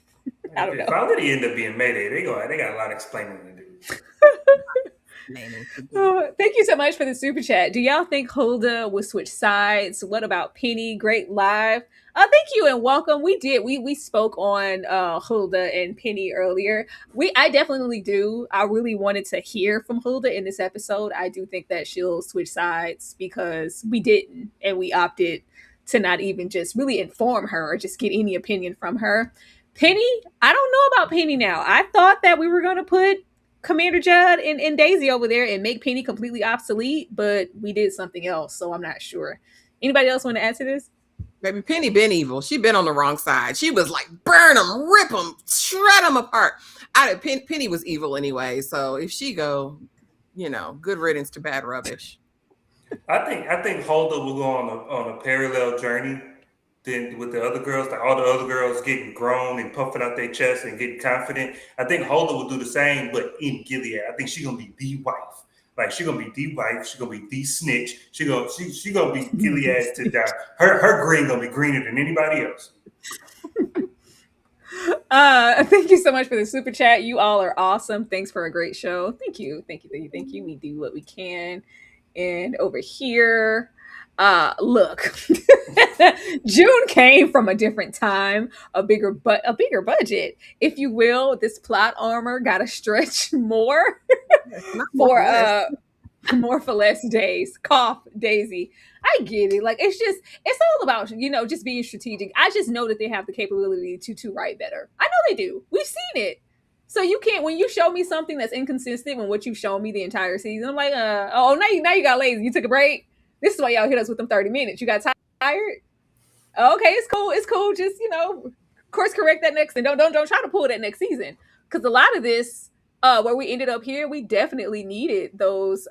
I don't know. If Aunt Lydia end up being Mayday, they got a lot of explaining to do. Oh, thank you so much for the super chat. Do y'all think Hulda would switch sides? What about Penny? Great live. Thank you and welcome. We spoke on Hulda and Penny earlier. I definitely do. I really wanted to hear from Hulda in this episode. I do think that she'll switch sides because we didn't, and we opted to not even just really inform her or just get any opinion from her. Penny, I don't know about Penny now. I thought that we were gonna put Commander Judd and Daisy over there and make Penny completely obsolete, but we did something else, so I'm not sure. Anybody else want to add to this? Baby, Penny been evil. She been on the wrong side. She was like, burn them, rip them, shred them apart. Penny was evil anyway, so if she go, good riddance to bad rubbish. I think Hulda will go on a parallel journey than with the other girls. Like all the other girls getting grown and puffing out their chest and getting confident. I think Hulda will do the same, but in Gilead. I think she's gonna be the wife. Like she's gonna be the wife. She's gonna be the snitch. She gonna be Gilead to die. Her green gonna be greener than anybody else. Thank you so much for the super chat. You all are awesome. Thanks for a great show. Thank you. We do what we can. And over here, look, June came from a different time, a bigger budget, if you will. This plot armor got to stretch more more for less days. Cough, Daisy. I get it. Like it's all about just being strategic. I just know that they have the capability to write better. I know they do. We've seen it. So you can't, when you show me something that's inconsistent with what you've shown me the entire season, I'm like, now you got lazy. You took a break. This is why y'all hit us with them 30 minutes. You got tired? Okay, it's cool. It's cool. Just, course correct that next and don't try to pull that next season. Because a lot of this, where we ended up here, we definitely needed those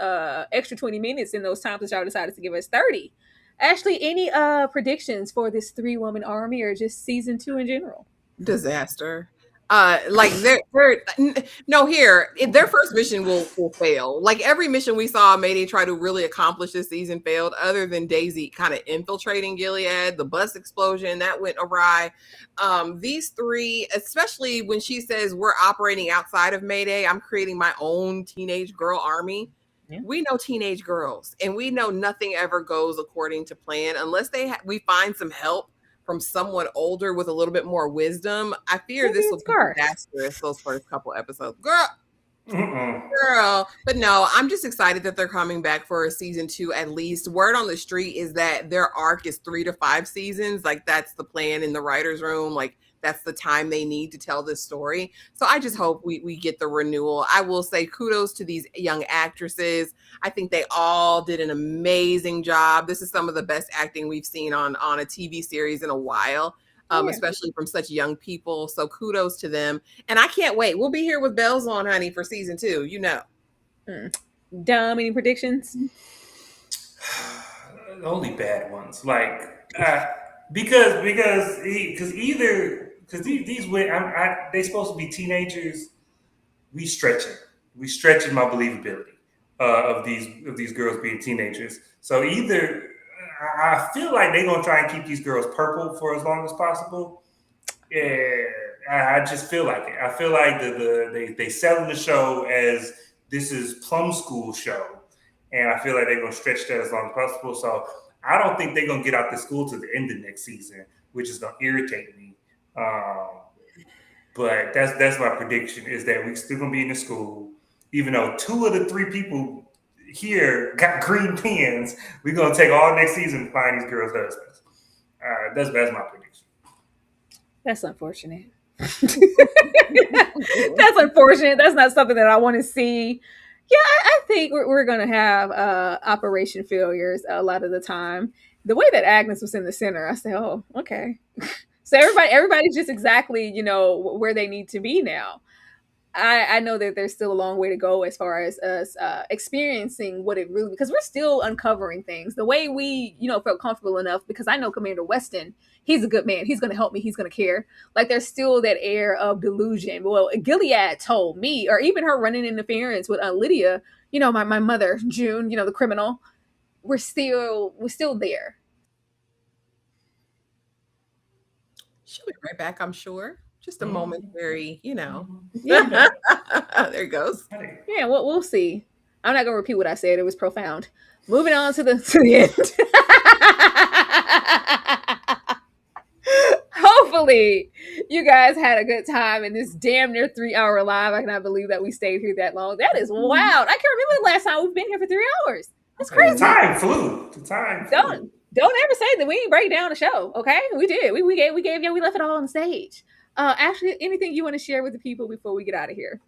extra 20 minutes in those times that y'all decided to give us 30. Ashley, any predictions for this 3-woman army or just season 2 in general? Disaster. Their first mission will fail. Like every mission we saw Mayday try to really accomplish this season failed, other than Daisy kind of infiltrating Gilead, the bus explosion that went awry. These three, especially when she says we're operating outside of Mayday, I'm creating my own teenage girl army. Yeah. We know teenage girls, and we know nothing ever goes according to plan unless we find some help from someone older with a little bit more wisdom. I fear this will be disastrous those first couple episodes. Girl. But no, I'm just excited that they're coming back for a season 2 at least. Word on the street is that their arc is 3 to 5 seasons. Like that's the plan in the writer's room. Like that's the time they need to tell this story. So I just hope we get the renewal. I will say kudos to these young actresses. I think they all did an amazing job. This is some of the best acting we've seen on a TV series in a while, especially from such young people. So kudos to them. And I can't wait. We'll be here with bells on, honey, for season 2, Dom, any predictions? Only bad ones. Like, because these women, they supposed to be teenagers. We stretching my believability of these girls being teenagers. So either I feel like they're gonna try and keep these girls purple for as long as possible. Yeah, I just feel like it. I feel like they selling the show as this is plum school show, and I feel like they're gonna stretch that as long as possible. So I don't think they're gonna get out the school to the end of next season, which is gonna irritate me. But that's my prediction, is that we're still gonna be in the school, even though 2 of the 3 people here got green pens. We're gonna take all next season to find these girls' husbands. That's my prediction. That's unfortunate. That's unfortunate. That's not something that I want to see. Yeah, I think we're going to have operation failures a lot of the time. The way that Agnes was in the center, I said, oh, okay. So everybody's just exactly, where they need to be now. I know that there's still a long way to go as far as us experiencing what it really, because we're still uncovering things the way we, felt comfortable enough. Because I know Commander Weston, he's a good man. He's going to help me. He's going to care. Like there's still that air of delusion. Well, Gilead told me, or even her running interference with Aunt Lydia, my mother, June, the criminal. We're still there. She'll be right back, I'm sure. Just a momentary, Yeah. There it goes. Yeah, we'll see. I'm not gonna repeat what I said. It was profound. Moving on to the end. Hopefully, you guys had a good time in this damn near 3-hour live. I cannot believe that we stayed here that long. That is wild. I can't remember the last time we've been here for 3 hours. That's crazy. The time flew. Don't ever say that we didn't break down the show. Okay, we did. We gave you. We left it all on stage. Ashley, anything you want to share with the people before we get out of here?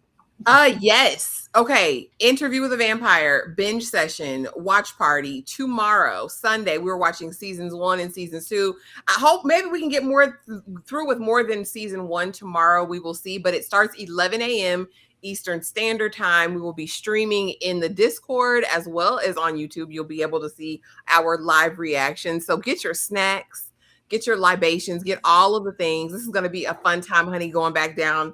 Yes. Okay. Interview with a Vampire, binge session, watch party tomorrow, Sunday. We're watching seasons 1 and seasons 2. I hope maybe we can get more through with more than season 1 tomorrow. We will see, but it starts 11 a.m. Eastern Standard Time. We will be streaming in the Discord as well as on YouTube. You'll be able to see our live reactions. So get your snacks, get your libations, get all of the things. This is going to be a fun time, honey, going back down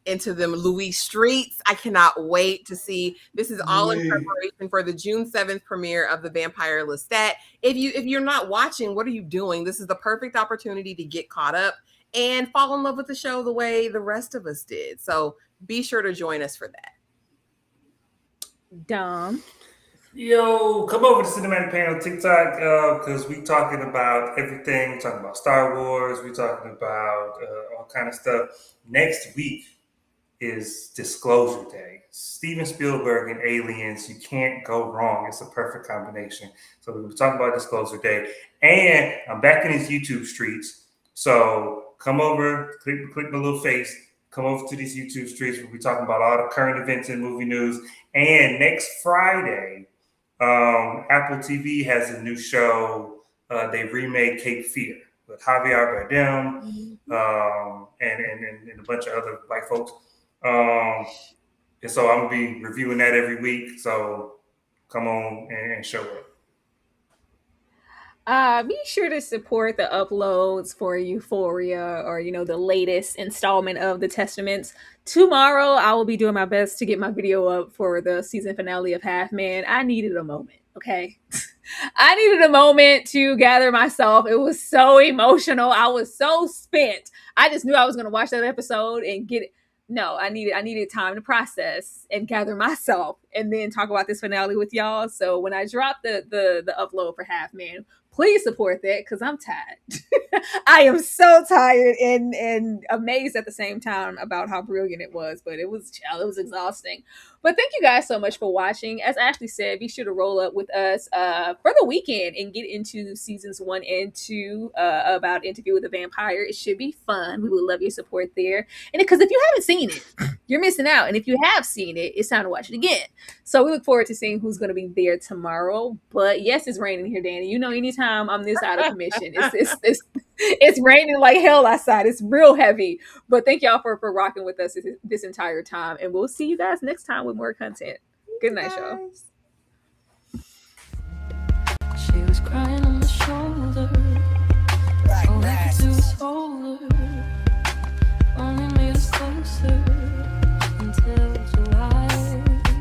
into them Louis streets. I cannot wait to see. This is all in preparation for the June 7th premiere of the Vampire Lestat. If you're not watching, what are you doing? This is the perfect opportunity to get caught up and fall in love with the show the way the rest of us did. So be sure to join us for that. Dom. Yo, come over to Cinematic Panel TikTok because we talking about everything. Talking about Star Wars. We talking about all kind of stuff. Next week is Disclosure Day. Steven Spielberg and Aliens. You can't go wrong. It's a perfect combination. So we were talking about Disclosure Day, and I'm back in these YouTube streets. So come over, click my little face. Come over to these YouTube streets. We'll be talking about all the current events and movie news. And next Friday, Apple TV has a new show. They remade Cape Fear with Javier Bardem and a bunch of other white folks. And so I'm gonna be reviewing that every week. So come on and show up. Be sure to support the uploads for Euphoria or the latest installment of the Testaments. Tomorrow I will be doing my best to get my video up for the season finale of Half Man. I needed a moment, okay? I needed a moment to gather myself. It was so emotional. I was so spent. I just knew I was gonna watch that episode and get it. No, I needed time to process and gather myself and then talk about this finale with y'all. So when I drop the upload for Half Man, please support that because I'm tired. I am so tired and amazed at the same time about how brilliant it was, but it was exhausting. But thank you guys so much for watching. As Ashley said, be sure to roll up with us for the weekend and get into seasons 1 and 2 about Interview with a Vampire. It should be fun. We would love your support there. And because if you haven't seen it, you're missing out. And if you have seen it, it's time to watch it again. So we look forward to seeing who's going to be there tomorrow. But yes, it's raining here, Danny. Anytime I'm this out of commission, it's raining like hell outside. It's real heavy. But thank y'all for rocking with us this entire time. And we'll see you guys next time with more content. Good night, y'all.